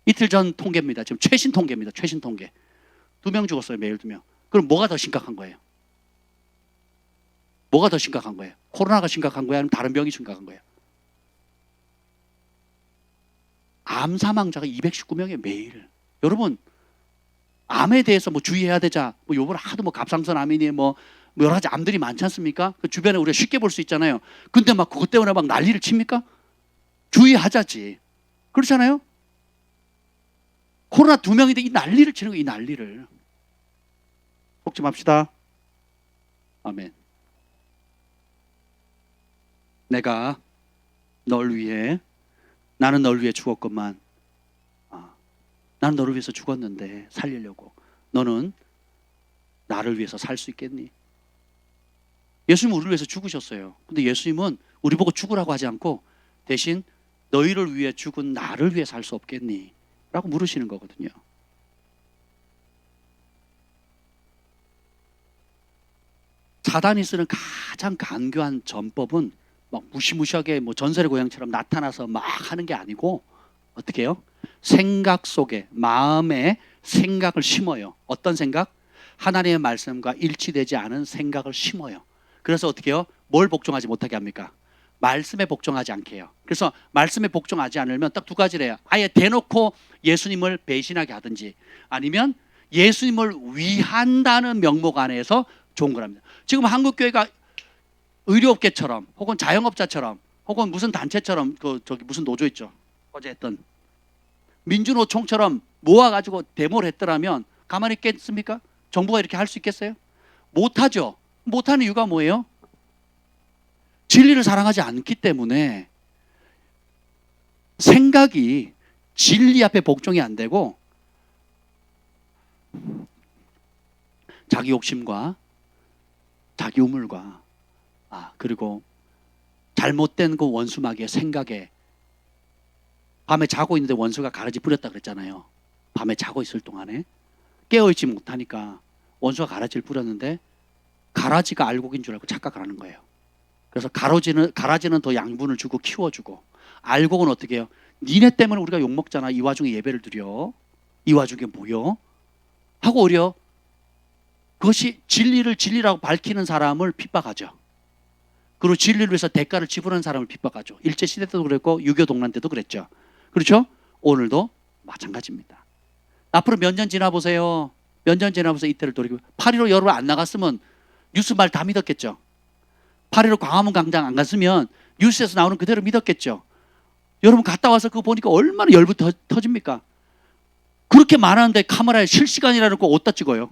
이틀 전 통계입니다. 지금 최신 통계입니다. 최신 통계. 2명 죽었어요. 매일 2명. 그럼 뭐가 더 심각한 거예요? 뭐가 더 심각한 거예요? 코로나가 심각한 거예요? 아니면 다른 병이 심각한 거예요? 암 사망자가 219명이에요. 매일. 여러분 암에 대해서 뭐 주의해야 되자. 뭐 요번에 하도 뭐 갑상선 암이니 뭐 여러 가지 암들이 많지 않습니까? 그 주변에 우리가 쉽게 볼 수 있잖아요. 근데 막 그것 때문에 막 난리를 칩니까? 주의하자지. 그렇잖아요? 코로나 2명인데 이 난리를 치는 거예요. 이 난리를. 속 좀 합시다. 아멘. 내가 널 위해 나는 널 위해 죽었건만 나는 너를 위해서 죽었는데 살리려고 너는 나를 위해서 살 수 있겠니? 예수님은 우리를 위해서 죽으셨어요. 근데 예수님은 우리 보고 죽으라고 하지 않고 대신 너희를 위해 죽은 나를 위해 살 수 없겠니? 라고 물으시는 거거든요. 사단이 쓰는 가장 간교한 전법은 막 무시무시하게 뭐 전설의 고향처럼 나타나서 막 하는 게 아니고 어떻게 해요? 생각 속에 마음에 생각을 심어요. 어떤 생각? 하나님의 말씀과 일치되지 않은 생각을 심어요. 그래서 어떻게 해요? 뭘 복종하지 못하게 합니까? 말씀에 복종하지 않게 해요. 그래서 말씀에 복종하지 않으면 딱 2가지래요. 아예 대놓고 예수님을 배신하게 하든지 아니면 예수님을 위한다는 명목 안에서 좋은 거랍니다. 지금 한국교회가 의료업계처럼 혹은 자영업자처럼 혹은 무슨 단체처럼 저기 무슨 노조 있죠. 어제 했던 민주노총처럼 모아가지고 데모를 했더라면 가만히 있겠습니까? 정부가 이렇게 할 수 있겠어요? 못하죠. 못하는 이유가 뭐예요? 진리를 사랑하지 않기 때문에 생각이 진리 앞에 복종이 안 되고 자기 욕심과 자기 우물과 그리고 잘못된 그 원수마귀의 생각에 밤에 자고 있는데 원수가 가라지 뿌렸다 그랬잖아요. 밤에 자고 있을 동안에 깨어있지 못하니까 원수가 가라지를 뿌렸는데 가라지가 알곡인 줄 알고 착각을 하는 거예요. 그래서 가라지는 더 양분을 주고 키워주고 알곡은 어떻게 해요? 니네 때문에 우리가 욕먹잖아. 이 와중에 예배를 드려. 이 와중에 모여. 하고 오히려 그것이 진리를 진리라고 밝히는 사람을 핍박하죠. 그리고 진리를 위해서 대가를 지불하는 사람을 핍박하죠. 일제시대 때도 그랬고 6.25 동란 때도 그랬죠. 그렇죠? 오늘도 마찬가지입니다. 앞으로 몇 년 지나보세요. 몇 년 지나보세요. 이때를 돌이키고 8.15 여러분 안 나갔으면 뉴스 말 다 믿었겠죠. 8.15 광화문 광장 안 갔으면 뉴스에서 나오는 그대로 믿었겠죠. 여러분 갔다 와서 그거 보니까 얼마나 열부터 터집니까? 그렇게 많았는데 카메라에 실시간이라는 거 어디다 찍어요?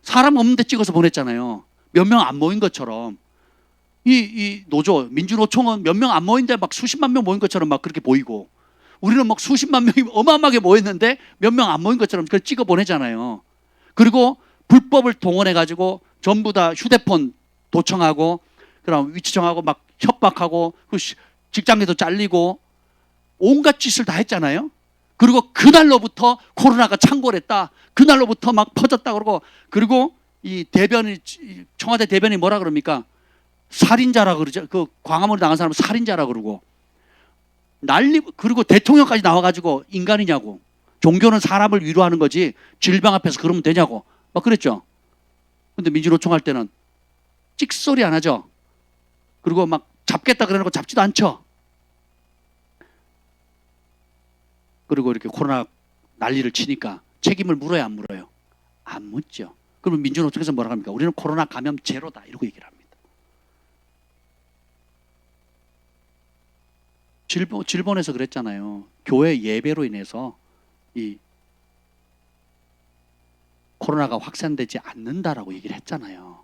사람 없는데 찍어서 보냈잖아요. 몇 명 안 모인 것처럼. 이 노조, 민주노총은 몇 명 안 모인데 막 수십만 명 모인 것처럼 막 그렇게 보이고 우리는 막 수십만 명이 어마어마하게 모였는데 몇 명 안 모인 것처럼 그걸 찍어 보내잖아요. 그리고 불법을 동원해가지고 전부 다 휴대폰 도청하고 그럼 위치 정하고 막 협박하고 직장에도 잘리고 온갖 짓을 다 했잖아요. 그리고 그날로부터 코로나가 창궐했다. 그날로부터 막 퍼졌다 그러고 그리고 이 대변인 청와대 대변인이 뭐라 그럽니까? 살인자라 그러죠. 그 광화문에 나간 사람은 살인자라 그러고 난리. 그리고 대통령까지 나와가지고 인간이냐고. 종교는 사람을 위로하는 거지 질병 앞에서 그러면 되냐고 막 그랬죠. 근데 민주노총 할 때는 찍소리 안 하죠. 그리고 막 잡겠다 그래놓고 잡지도 않죠. 그리고 이렇게 코로나 난리를 치니까 책임을 물어야 안 물어요? 안 묻죠. 그러면 민주노 측에서 뭐라고 합니까? 우리는 코로나 감염 제로다 이러고 얘기를 합니다. 질본에서 그랬잖아요. 교회 예배로 인해서 이 코로나가 확산되지 않는다라고 얘기를 했잖아요.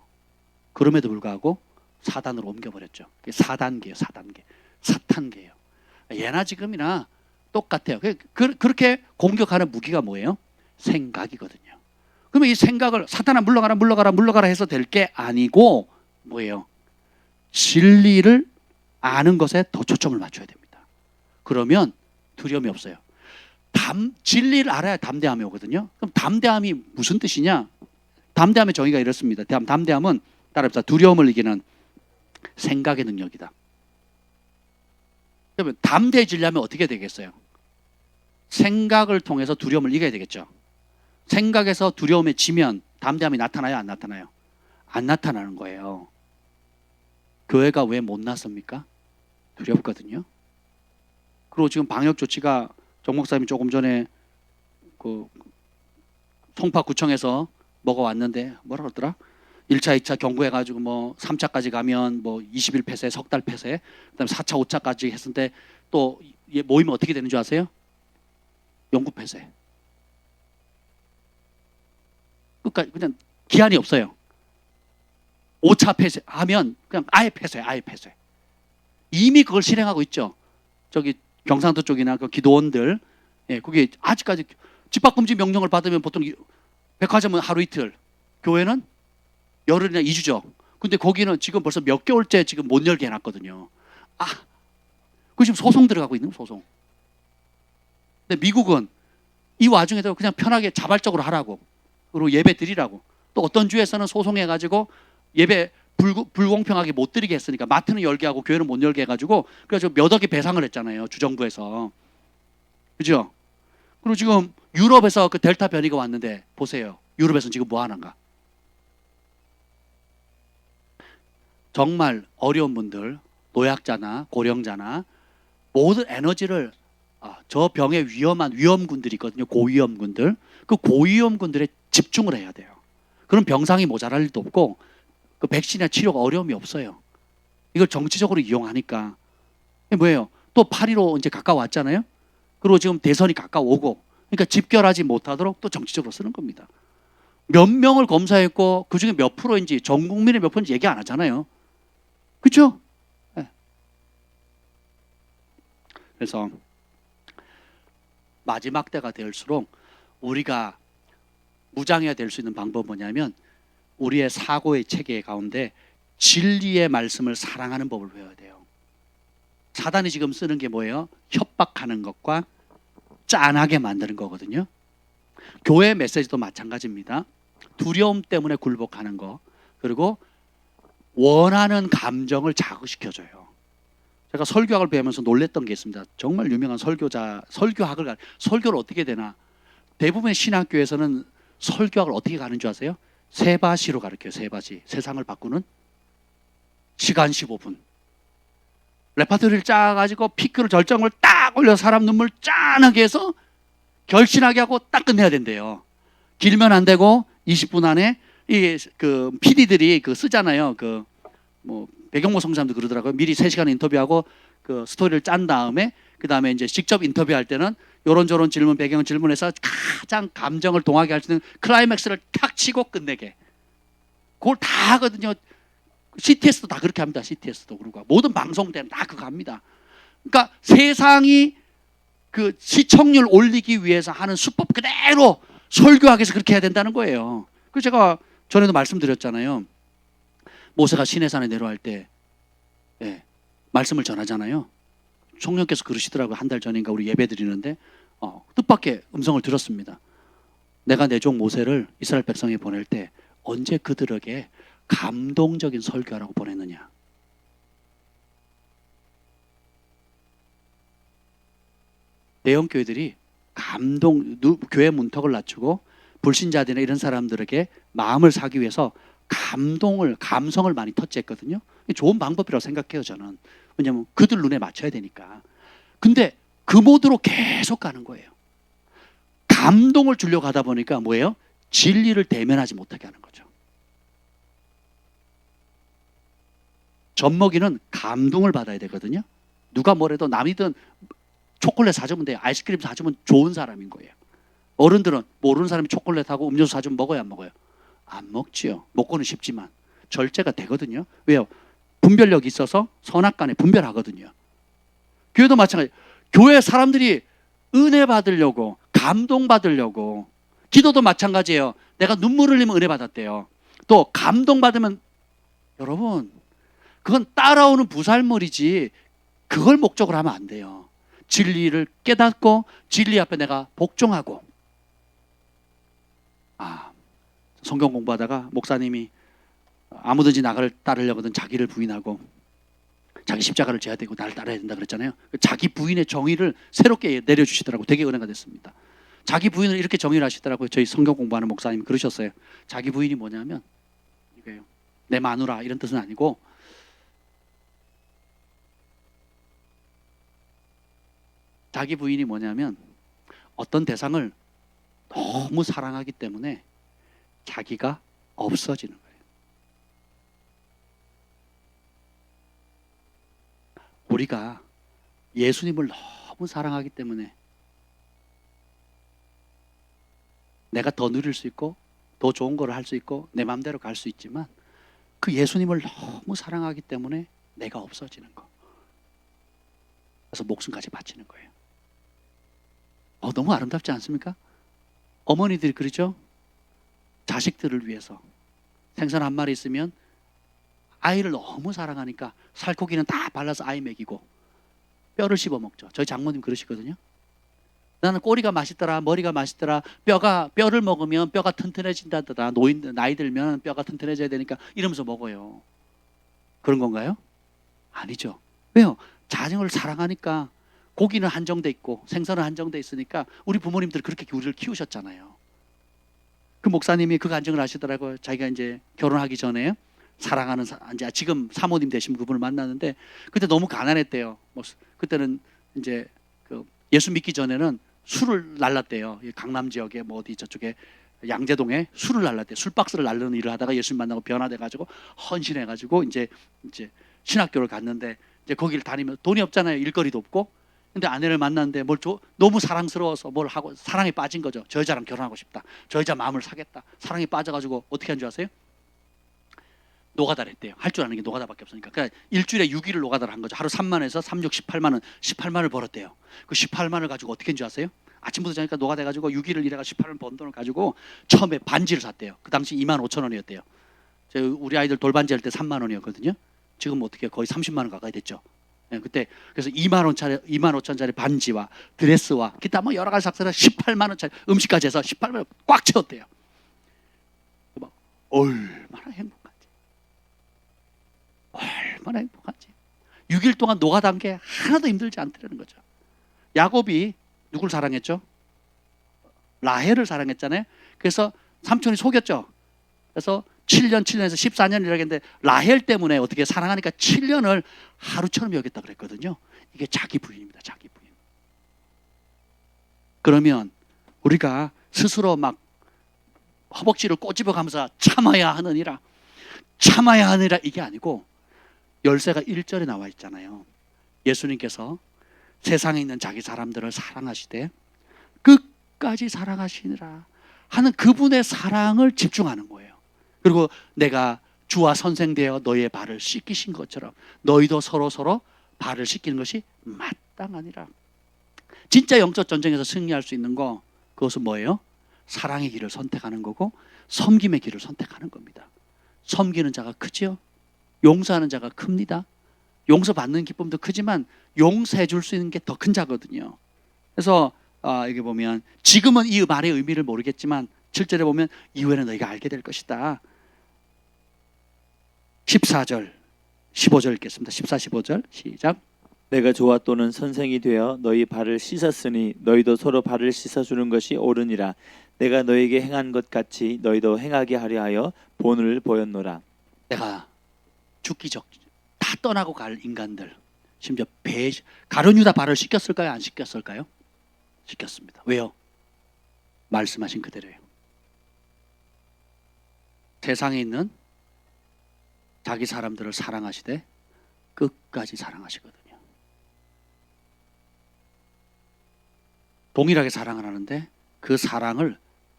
그럼에도 불구하고 사단으로 옮겨버렸죠. 4단계예요. 4단계. 사탄계예요. 예나 지금이나 똑같아요. 그렇게 공격하는 무기가 뭐예요? 생각이거든요. 그러면 이 생각을 사탄아 물러가라 물러가라 물러가라 해서 될 게 아니고 뭐예요? 진리를 아는 것에 더 초점을 맞춰야 됩니다. 그러면 두려움이 없어요. 진리를 알아야 담대함이 오거든요. 그럼 담대함이 무슨 뜻이냐? 담대함의 정의가 이렇습니다. 담대함은 따라합시다. 두려움을 이기는 생각의 능력이다. 그러면 담대해지려면 어떻게 되겠어요? 생각을 통해서 두려움을 이겨야 되겠죠. 생각에서 두려움에 지면 담대함이 나타나요? 안 나타나요? 안 나타나는 거예요. 교회가 왜 못 나섭니까? 두렵거든요. 그리고 지금 방역 조치가 정 목사님이 조금 전에 그 송파구청에서 뭐가 왔는데 뭐라 그러더라? 1차, 2차 경고해가지고 뭐 3차까지 가면 뭐 20일 폐쇄, 석 달 폐쇄, 그다음에 4차, 5차까지 했는데 또 모이면 어떻게 되는 줄 아세요? 영구 폐쇄. 그러니까 그냥 기한이 없어요. 5차 폐쇄하면 그냥 아예 폐쇄, 아예 폐쇄. 이미 그걸 실행하고 있죠. 저기 경상도 쪽이나 그 기도원들, 예, 그게 아직까지 집합금지 명령을 받으면 보통 백화점은 하루 이틀, 교회는 열흘이나 2주죠. 근데 거기는 지금 벌써 몇 개월째 지금 못 열게 해놨거든요. 그 지금 소송 들어가고 있는 소송. 근데 미국은 이 와중에도 그냥 편하게 자발적으로 하라고, 그리고 예배 드리라고. 또 어떤 주에서는 소송해가지고 예배 불공평하게 못 드리게 했으니까 마트는 열게 하고 교회는 못 열게 해가지고 그래서 몇 억의 배상을 했잖아요. 주정부에서. 그죠? 그리고 지금 유럽에서 그 델타 변이가 왔는데 보세요. 유럽에서는 지금 뭐 하는가? 정말 어려운 분들, 노약자나 고령자나 모든 에너지를 저 병의 위험군들이 있거든요. 고위험군들. 그 고위험군들에 집중을 해야 돼요. 그럼 병상이 모자랄 일도 없고 그 백신이나 치료가 어려움이 없어요. 이걸 정치적으로 이용하니까. 이게 뭐예요? 또 8.15 이제 가까워왔잖아요. 그리고 지금 대선이 가까워오고, 그러니까 집결하지 못하도록 또 정치적으로 쓰는 겁니다. 몇 명을 검사했고 그 중에 몇 프로인지, 전 국민의 몇 프로인지 얘기 안 하잖아요. 그렇죠? 네. 그래서 마지막 때가 될수록 우리가 무장해야 될 수 있는 방법은 뭐냐면 우리의 사고의 체계 가운데 진리의 말씀을 사랑하는 법을 배워야 돼요. 사단이 지금 쓰는 게 뭐예요? 협박하는 것과 짠하게 만드는 거거든요. 교회 메시지도 마찬가지입니다. 두려움 때문에 굴복하는 거, 그리고 원하는 감정을 자극시켜줘요. 제가 설교학을 배우면서 놀랬던 게 있습니다. 정말 유명한 설교를 어떻게 되나? 대부분의 신학교에서는 설교학을 어떻게 가는 줄 아세요? 세바시로 가르쳐요. 세바시. 세상을 바꾸는 시간 15분. 레파토리를 짜가지고 피크를 절정을 딱 올려 사람 눈물 짠하게 해서 결신하게 하고 딱 끝내야 된대요. 길면 안 되고 20분 안에 그 PD들이 그 쓰잖아요. 그 뭐 배경모 성사님도 그러더라고요. 미리 3시간 인터뷰하고 그 스토리를 짠 다음에 그 다음에 이제 직접 인터뷰할 때는 요런저런 질문, 배경 질문해서 가장 감정을 동하게 할 수 있는 클라이맥스를 탁 치고 끝내게. 그걸 다 하거든요. CTS도 다 그렇게 합니다. CTS도 그러고 모든 방송대는 다 그거 합니다. 그러니까 세상이 그 시청률 올리기 위해서 하는 수법 그대로 설교학에서 그렇게 해야 된다는 거예요. 그래서 제가 전에도 말씀드렸잖아요. 모세가 시내산에 내려갈 때 말씀을 전하잖아요. 총령께서 그러시더라고요. 한 달 전인가 우리 예배 드리는데 뜻밖의 음성을 들었습니다. 내가 내 종 모세를 이스라엘 백성에 보낼 때 언제 그들에게 감동적인 설교하라고 보냈느냐. 대형교회들이 교회 문턱을 낮추고 불신자들이나 이런 사람들에게 마음을 사기 위해서 감성을 많이 터치했거든요. 좋은 방법이라고 생각해요, 저는. 왜냐하면 그들 눈에 맞춰야 되니까. 근데 그 모드로 계속 가는 거예요. 감동을 주려고 하다 보니까 뭐예요? 진리를 대면하지 못하게 하는 거죠. 젖먹이는 감동을 받아야 되거든요. 누가 뭐래도 남이든 초콜릿 사주면 돼요. 아이스크림 사주면 좋은 사람인 거예요. 어른들은 모르는 사람이 초콜릿하고 음료수 사주면 먹어요, 안 먹어요? 안 먹지요. 먹고는 싶지만 절제가 되거든요. 왜요? 분별력이 있어서 선악간에 분별하거든요. 교회도 마찬가지. 교회 사람들이 은혜 받으려고, 감동 받으려고, 기도도 마찬가지예요. 내가 눈물 흘리면 은혜 받았대요. 또 감동 받으면, 여러분, 그건 따라오는 부살물이지 그걸 목적으로 하면 안 돼요. 진리를 깨닫고 진리 앞에 내가 복종하고. 성경 공부하다가 목사님이 아무든지 나를 따르려거든 자기를 부인하고 자기 십자가를 져야 되고 나를 따라야 된다 그랬잖아요. 자기 부인의 정의를 새롭게 내려주시더라고요. 되게 은혜가 됐습니다. 자기 부인을 이렇게 정의를 하시더라고요. 저희 성경 공부하는 목사님이 그러셨어요. 자기 부인이 뭐냐면 이거예요. 내 마누라 이런 뜻은 아니고, 자기 부인이 뭐냐면 어떤 대상을 너무 사랑하기 때문에 자기가 없어지는 거예요. 우리가 예수님을 너무 사랑하기 때문에 내가 더 누릴 수 있고 더 좋은 걸 할 수 있고 내 마음대로 갈 수 있지만 그 예수님을 너무 사랑하기 때문에 내가 없어지는 거. 그래서 목숨까지 바치는 거예요. 너무 아름답지 않습니까? 어머니들이 그러죠? 자식들을 위해서 생선 한 마리 있으면 아이를 너무 사랑하니까 살코기는 다 발라서 아이 먹이고 뼈를 씹어 먹죠. 저희 장모님 그러시거든요. 나는 꼬리가 맛있더라, 머리가 맛있더라, 뼈를 먹으면 뼈가 튼튼해진다더라, 나이 들면 뼈가 튼튼해져야 되니까 이러면서 먹어요. 그런 건가요? 아니죠. 왜요? 자녀를 사랑하니까. 고기는 한정돼 있고 생선은 한정돼 있으니까 우리 부모님들 그렇게 우리를 키우셨잖아요. 그 목사님이 그 간증을 하시더라고요. 자기가 이제 결혼하기 전에 사랑하는 이제 지금 사모님 되신 그분을 만났는데 그때 너무 가난했대요. 그때는 이제 그 예수 믿기 전에는 술을 날랐대요. 강남 지역에 어디 저쪽에 양재동에 술을 날랐대요. 술 박스를 날르는 일을 하다가 예수님 만나고 변화돼 가지고 헌신해 가지고 이제 신학교를 갔는데 이제 거기를 다니면 돈이 없잖아요. 일거리도 없고. 근데 아내를 만났는데 너무 사랑스러워서 뭘 하고 사랑에 빠진 거죠. 저 여자랑 결혼하고 싶다. 저 여자 마음을 사겠다. 사랑에 빠져가지고 어떻게 한 줄 아세요? 노가다를 했대요. 할 줄 아는 게 노가다밖에 없으니까. 그러니까 일주일에 6일을 노가다를 한 거죠. 하루 3만에서 3, 6, 18만 원, 18만을 벌었대요. 그 18만을 가지고 어떻게 한 줄 아세요? 아침부터 자니까 노가다 해가지고 6일을 일해가 18만 번 돈을 가지고 처음에 반지를 샀대요. 그 당시 2만 5천 원이었대요. 우리 아이들 돌반지 할 때 3만 원이었거든요. 지금 어떻게 거의 30만 원 가까이 됐죠. 그때 그래서 2만 5천짜리 반지와 드레스와 기타 여러 가지 삭스를 18만 원짜리 음식까지 해서 18만 원 꽉 채웠대요. 얼마나 행복한지. 얼마나 행복한지. 6일 동안 노가다한 게 하나도 힘들지 않다는 거죠. 야곱이 누굴 사랑했죠? 라헬을 사랑했잖아요. 그래서 삼촌이 속였죠. 그래서 7년에서 14년이라고 했는데 라헬 때문에 어떻게 사랑하니까 7년을 하루처럼 여겼다 그랬거든요. 이게 자기 부인입니다. 자기 부인. 그러면 우리가 스스로 막 허벅지를 꼬집어가면서 참아야 하느니라 이게 아니고 열쇠가 1절에 나와 있잖아요. 예수님께서 세상에 있는 자기 사람들을 사랑하시되 끝까지 사랑하시니라 하는 그분의 사랑을 집중하는 거예요. 그리고 내가 주와 선생되어 너희의 발을 씻기신 것처럼 너희도 서로 발을 씻기는 것이 마땅하니라. 진짜 영적 전쟁에서 승리할 수 있는 거, 그것은 뭐예요? 사랑의 길을 선택하는 거고 섬김의 길을 선택하는 겁니다. 섬기는 자가 크지요. 용서하는 자가 큽니다. 용서받는 기쁨도 크지만 용서해 줄 수 있는 게 더 큰 자거든요. 그래서 여기 보면 지금은 이 말의 의미를 모르겠지만 7절에 보면 이후에는 너희가 알게 될 것이다. 14절 15절 읽겠습니다. 14, 15절 시작. 내가 조와 또는 선생이 되어 너희 발을 씻었으니 너희도 서로 발을 씻어주는 것이 옳으니라. 내가 너희에게 행한 것 같이 너희도 행하게 하려 하여 본을 보였노라. 내가 죽기 전 다 떠나고 갈 인간들, 심지어 가룟 유다 발을 씻겼을까요? 안 씻겼을까요? 씻겼습니다. 왜요? 말씀하신 그대로예요. 세상에 있는 자기 사람들을 사랑하시되 끝까지 사랑하시거든요. 동일하게 사랑을 하는데 그 사랑을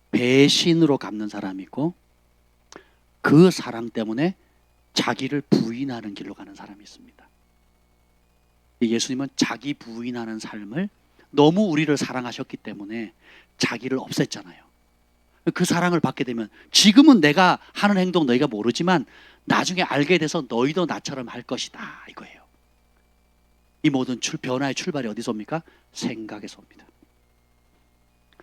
배신으로 갚는 사람이 있고 그 사랑 때문에 자기를 부인하는 길로 가는 사람이 있습니다. 예수님은 자기 부인하는 삶을 너무 우리를 사랑하셨기 때문에 자기를 없앴잖아요. 그 사랑을 받게 되면 지금은 내가 하는 행동 너희가 모르지만 나중에 알게 돼서 너희도 나처럼 할 것이다 이거예요. 이 모든 변화의 출발이 어디서 옵니까? 생각에서 옵니다.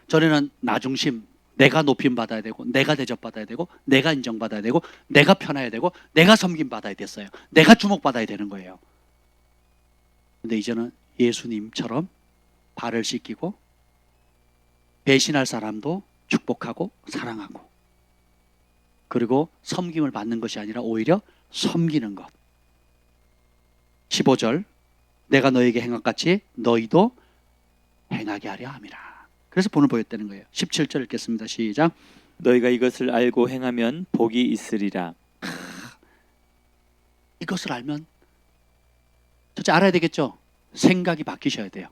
전에는 나 중심, 내가 높임 받아야 되고 내가 대접받아야 되고 내가 인정받아야 되고 내가 편해야 되고 내가 섬김 받아야 됐어요. 내가 주목받아야 되는 거예요. 근데 이제는 예수님처럼 발을 씻기고 배신할 사람도 축복하고 사랑하고 그리고 섬김을 받는 것이 아니라 오히려 섬기는 것. 15절 내가 너에게 행한 것 같이 너희도 행하게 하려 함이라. 그래서 본을 보였다는 거예요. 17절 읽겠습니다. 시작. 너희가 이것을 알고 행하면 복이 있으리라. 이것을 알면 첫째 알아야 되겠죠. 생각이 바뀌셔야 돼요.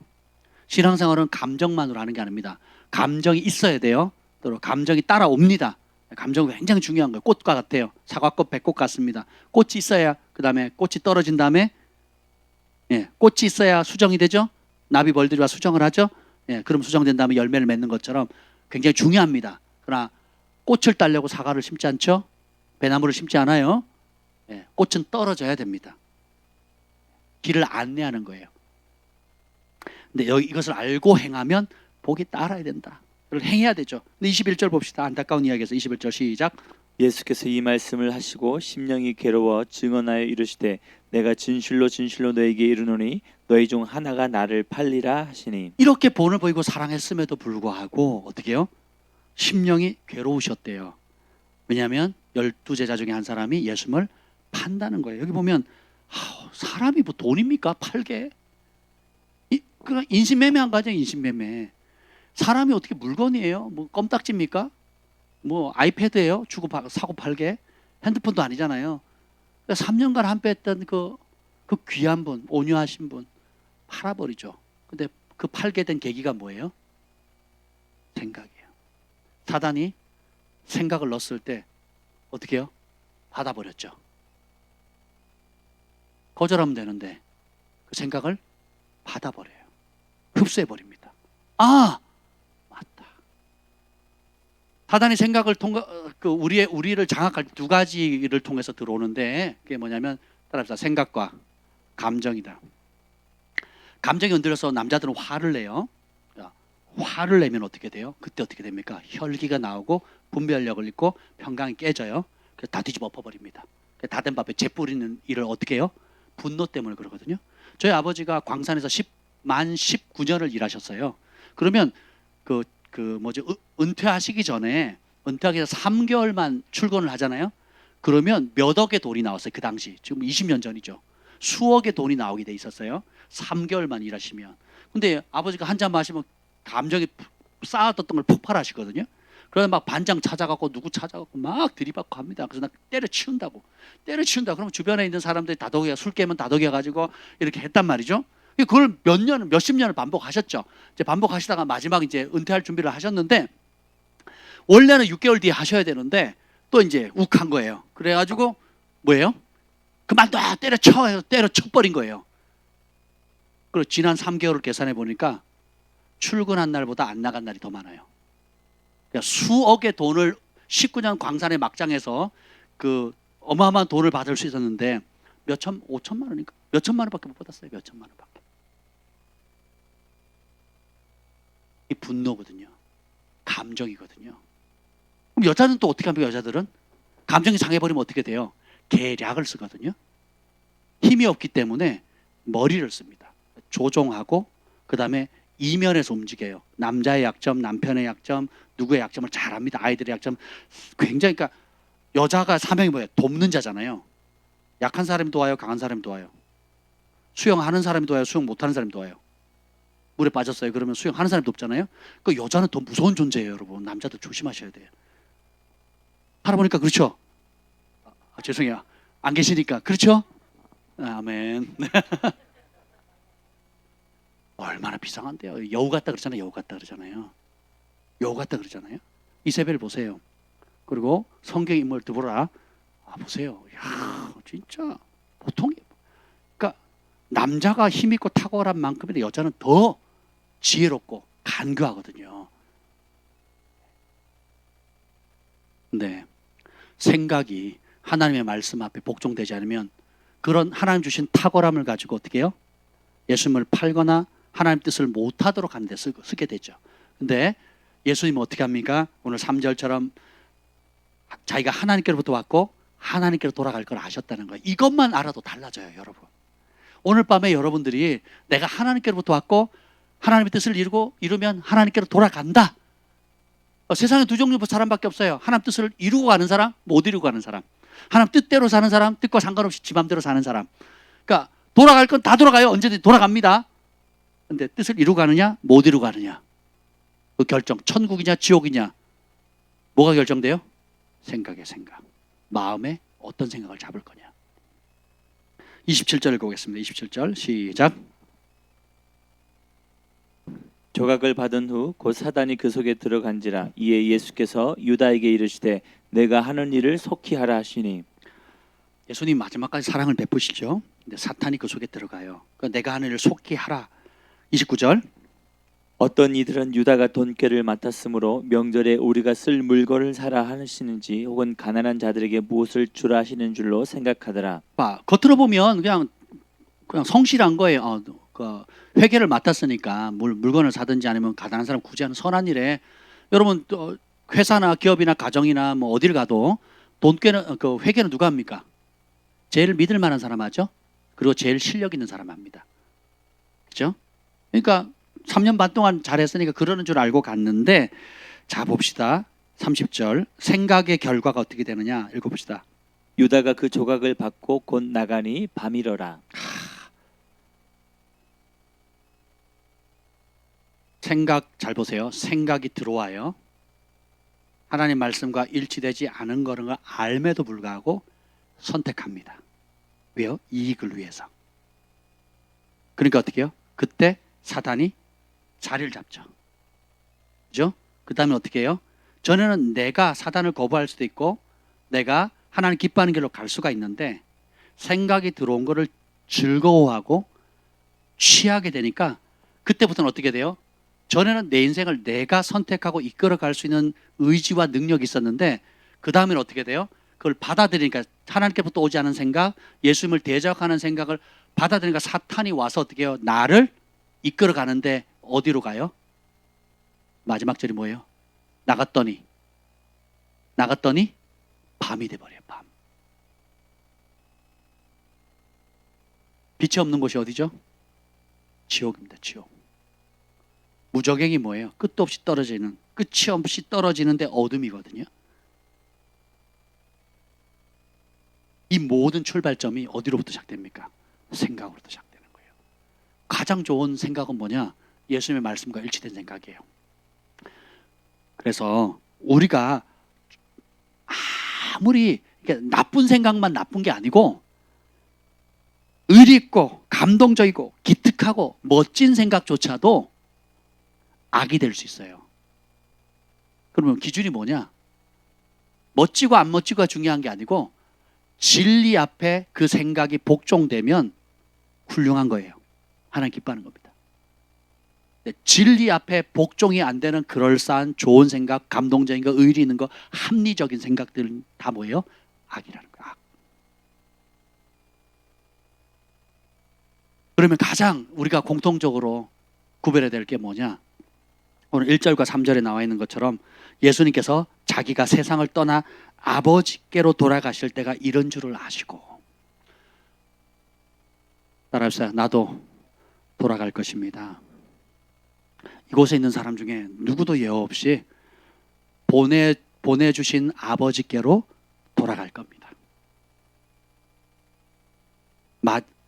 신앙생활은 감정만으로 하는 게 아닙니다. 감정이 있어야 돼요. 또 감정이 따라옵니다. 감정이 굉장히 중요한 거예요. 꽃과 같아요. 사과꽃, 백꽃 같습니다. 꽃이 있어야 그 다음에 꽃이 떨어진 다음에 꽃이 있어야 수정이 되죠. 나비 벌들이 와 수정을 하죠. 그럼 수정된 다음에 열매를 맺는 것처럼 굉장히 중요합니다. 그러나 꽃을 따려고 사과를 심지 않죠. 배나무를 심지 않아요. 꽃은 떨어져야 됩니다. 길을 안내하는 거예요. 근데 여기 이것을 알고 행하면 복이 따라야 된다. 그걸 행해야 되죠. 근데 21절 봅시다. 안타까운 이야기에서 21절 시작. 예수께서 이 말씀을 하시고 심령이 괴로워 증언하여 이르시되 내가 진실로 진실로 너에게 이르노니 너희 중 하나가 나를 팔리라 하시니. 이렇게 본을 보이고 사랑했음에도 불구하고 어떻게 해요? 심령이 괴로우셨대요. 왜냐하면 12제자 중에 한 사람이 예수님을 판다는 거예요. 여기 보면 사람이 뭐 돈입니까? 팔게? 그 인신매매한 거죠. 인신매매. 사람이 어떻게 물건이에요? 뭐 껌딱지입니까? 뭐 아이패드예요? 주고 사고 팔게? 핸드폰도 아니잖아요. 그러니까 3년간 함께 했던 그 귀한 분, 온유하신 분 팔아버리죠. 근데 그 팔게 된 계기가 뭐예요? 생각이에요. 사단이 생각을 넣었을 때 어떻게 해요? 받아버렸죠. 거절하면 되는데 그 생각을 받아버려요. 흡수해버립니다. 아! 맞다. 사단이 생각을 우리를 장악할 두 가지를 통해서 들어오는데 그게 뭐냐면 따라합시다. 생각과 감정이다. 감정이 흔들려서 남자들은 화를 내요. 화를 내면 어떻게 돼요? 그때 어떻게 됩니까? 혈기가 나오고 분별력을 잃고 평강이 깨져요. 그래서 다 뒤집어 엎어버립니다. 다 된 밥에 재 뿌리는 일을 어떻게 해요? 분노 때문에 그러거든요. 저희 아버지가 광산에서 만 19년을 일하셨어요. 그러면 은퇴하시기 전에 은퇴하기 전에 3개월만 출근을 하잖아요. 그러면 몇 억의 돈이 나왔어요. 그 당시 지금 20년 전이죠. 수억의 돈이 나오게 돼 있었어요. 3개월만 일하시면. 근데 아버지가 한 잔 마시면 감정이 쌓아뒀던 걸 폭발하시거든요. 그래서 막 반장 찾아가고 누구 찾아가고 막 들이받고 합니다. 그래서 나 때려치운다고. 그러면 주변에 있는 사람들이 다독여 술 깨면 다독여 가지고 이렇게 했단 말이죠. 그걸 몇십 년을 반복하셨죠. 이제 반복하시다가 마지막 이제 은퇴할 준비를 하셨는데 원래는 6개월 뒤에 하셔야 되는데 또 이제 욱한 거예요. 그래가지고 뭐예요? 그만둬 때려쳐 해서 때려쳐버린 거예요. 그리고 지난 3개월을 계산해 보니까 출근한 날보다 안 나간 날이 더 많아요. 그러니까 수억의 돈을 19년 광산의 막장에서 그 어마어마한 돈을 받을 수 있었는데 5천만 원인가? 몇 천만 원밖에 못 받았어요. 몇 천만 원밖에. 이 분노거든요. 감정이거든요. 그럼 여자는 또 어떻게 합니까? 여자들은 감정이 상해버리면 어떻게 돼요? 계략을 쓰거든요. 힘이 없기 때문에 머리를 씁니다. 조종하고 그 다음에 이면에서 움직여요. 남자의 약점, 남편의 약점, 누구의 약점을 잘 압니다. 아이들의 약점 굉장히. 그러니까 여자가 사명이 뭐예요? 돕는 자잖아요. 약한 사람이 도와요, 강한 사람이 도와요. 수영하는 사람이 도와요, 수영 못하는 사람이 도와요. 물에 빠졌어요. 그러면 수영하는 사람이 돕잖아요. 여자는 더 무서운 존재예요, 여러분. 남자들 조심하셔야 돼요. 살아보니까 그렇죠. 죄송해요. 안 계시니까. 그렇죠? 아멘. 얼마나 비상한데요. 여우 같다 그러잖아요. 여우 같다 그러잖아요. 여우 같다 그러잖아요. 이세벨 보세요. 그리고 성경 인물 드보라 보세요. 야, 진짜 보통이. 그러니까 남자가 힘 있고 탁월한 만큼인데 여자는 더 지혜롭고 간교하거든요. 네, 생각이 하나님의 말씀 앞에 복종되지 않으면 그런 하나님 주신 탁월함을 가지고 어떻게 해요? 예수님을 팔거나 하나님 뜻을 못하도록 하는 데 쓰게 되죠. 근데 예수님은 어떻게 합니까? 오늘 3절처럼 자기가 하나님께로부터 왔고 하나님께로 돌아갈 걸 아셨다는 거예요. 이것만 알아도 달라져요, 여러분. 오늘 밤에 여러분들이 내가 하나님께로부터 왔고 하나님의 뜻을 이루면 하나님께로 돌아간다. 세상에 두 종류 사람밖에 없어요. 하나님 뜻을 이루고 가는 사람, 못 이루고 가는 사람. 하나님 뜻대로 사는 사람, 뜻과 상관없이 지 맘대로 사는 사람. 그러니까 돌아갈 건 다 돌아가요. 언제든지 돌아갑니다. 근데 뜻을 이루고 가느냐, 못 이루고 가느냐. 그 결정, 천국이냐, 지옥이냐. 뭐가 결정돼요? 생각의 생각. 마음에 어떤 생각을 잡을 거냐. 27절 읽어보겠습니다. 27절 시작. 조각을 받은 후 곧 사단이 그 속에 들어간지라. 이에 예수께서 유다에게 이르시되 내가 하는 일을 속히 하라 하시니. 예수님 마지막까지 사랑을 베푸시죠. 근데 사탄이 그 속에 들어가요. 그러니까 내가 하는 일을 속히 하라. 29절. 어떤 이들은 유다가 돈꾀를 맡았으므로 명절에 우리가 쓸 물건을 사라 하시는지 혹은 가난한 자들에게 무엇을 주라 하시는 줄로 생각하더라. 겉으로 보면 그냥 성실한 거예요. 그 회계를 맡았으니까 물건을 사든지 아니면 가난한 사람 구제하는 선한 일에 여러분 회사나 기업이나 가정이나 뭐 어딜 가도 돈꾀는 그 회계는 누가 합니까? 제일 믿을 만한 사람 하죠. 그리고 제일 실력 있는 사람 합니다. 그렇죠? 그러니까 3년 반 동안 잘했으니까 그러는 줄 알고 갔는데 자 봅시다. 30절 생각의 결과가 어떻게 되느냐 읽어봅시다. 유다가 그 조각을 받고 곧 나가니 밤이러라. 생각 잘 보세요. 생각이 들어와요. 하나님 말씀과 일치되지 않은 거를 알매도 불구하고 선택합니다. 왜요? 이익을 위해서. 그러니까 어떻게 해요? 그때 사단이 자리를 잡죠. 그죠? 그 다음에 어떻게 해요? 전에는 내가 사단을 거부할 수도 있고 내가 하나님 기뻐하는 길로 갈 수가 있는데 생각이 들어온 거를 즐거워하고 취하게 되니까 그때부터는 어떻게 돼요? 전에는 내 인생을 내가 선택하고 이끌어갈 수 있는 의지와 능력이 있었는데 그 다음에는 어떻게 돼요? 그걸 받아들이니까 하나님께부터 오지 않은 생각, 예수님을 대적하는 생각을 받아들이니까 사탄이 와서 어떻게 해요? 나를 이끌어가는데 어디로 가요? 마지막 절이 뭐예요? 나갔더니 밤이 돼버려요. 밤. 빛이 없는 곳이 어디죠? 지옥입니다. 지옥. 무적행이 뭐예요? 끝도 없이 떨어지는, 끝이 없이 떨어지는데 어둠이거든요. 이 모든 출발점이 어디로부터 시작됩니까? 생각으로부터 시작되는 거예요. 가장 좋은 생각은 뭐냐? 예수님의 말씀과 일치된 생각이에요. 그래서 우리가 아무리 나쁜 생각만 나쁜 게 아니고 의리 있고 감동적이고 기특하고 멋진 생각조차도 악이 될 수 있어요. 그러면 기준이 뭐냐? 멋지고 안 멋지고가 중요한 게 아니고 진리 앞에 그 생각이 복종되면 훌륭한 거예요. 하나님 기뻐하는 겁니다. 진리 앞에 복종이 안 되는 그럴싸한 좋은 생각, 감동적인 거, 의리 있는 거, 합리적인 생각들은 다 뭐예요? 악이라는 거야. 악. 그러면 가장 우리가 공통적으로 구별해야 될 게 뭐냐? 오늘 1절과 3절에 나와 있는 것처럼 예수님께서 자기가 세상을 떠나 아버지께로 돌아가실 때가 이런 줄을 아시고, 따라합시다. 나도 돌아갈 것입니다. 이곳에 있는 사람 중에 누구도 예외 없이 보내주신 아버지께로 돌아갈 겁니다.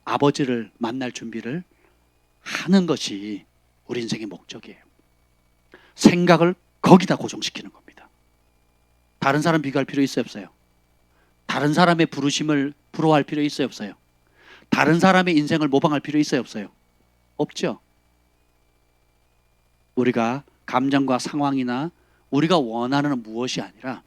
아버지를 만날 준비를 하는 것이 우리 인생의 목적이에요. 생각을 거기다 고정시키는 겁니다. 다른 사람 비교할 필요 있어요, 없어요? 다른 사람의 부르심을 부러워할 필요 있어요, 없어요? 다른 사람의 인생을 모방할 필요 있어요, 없어요? 없죠. 우리가 감정과 상황이나 우리가 원하는 무엇이 아니라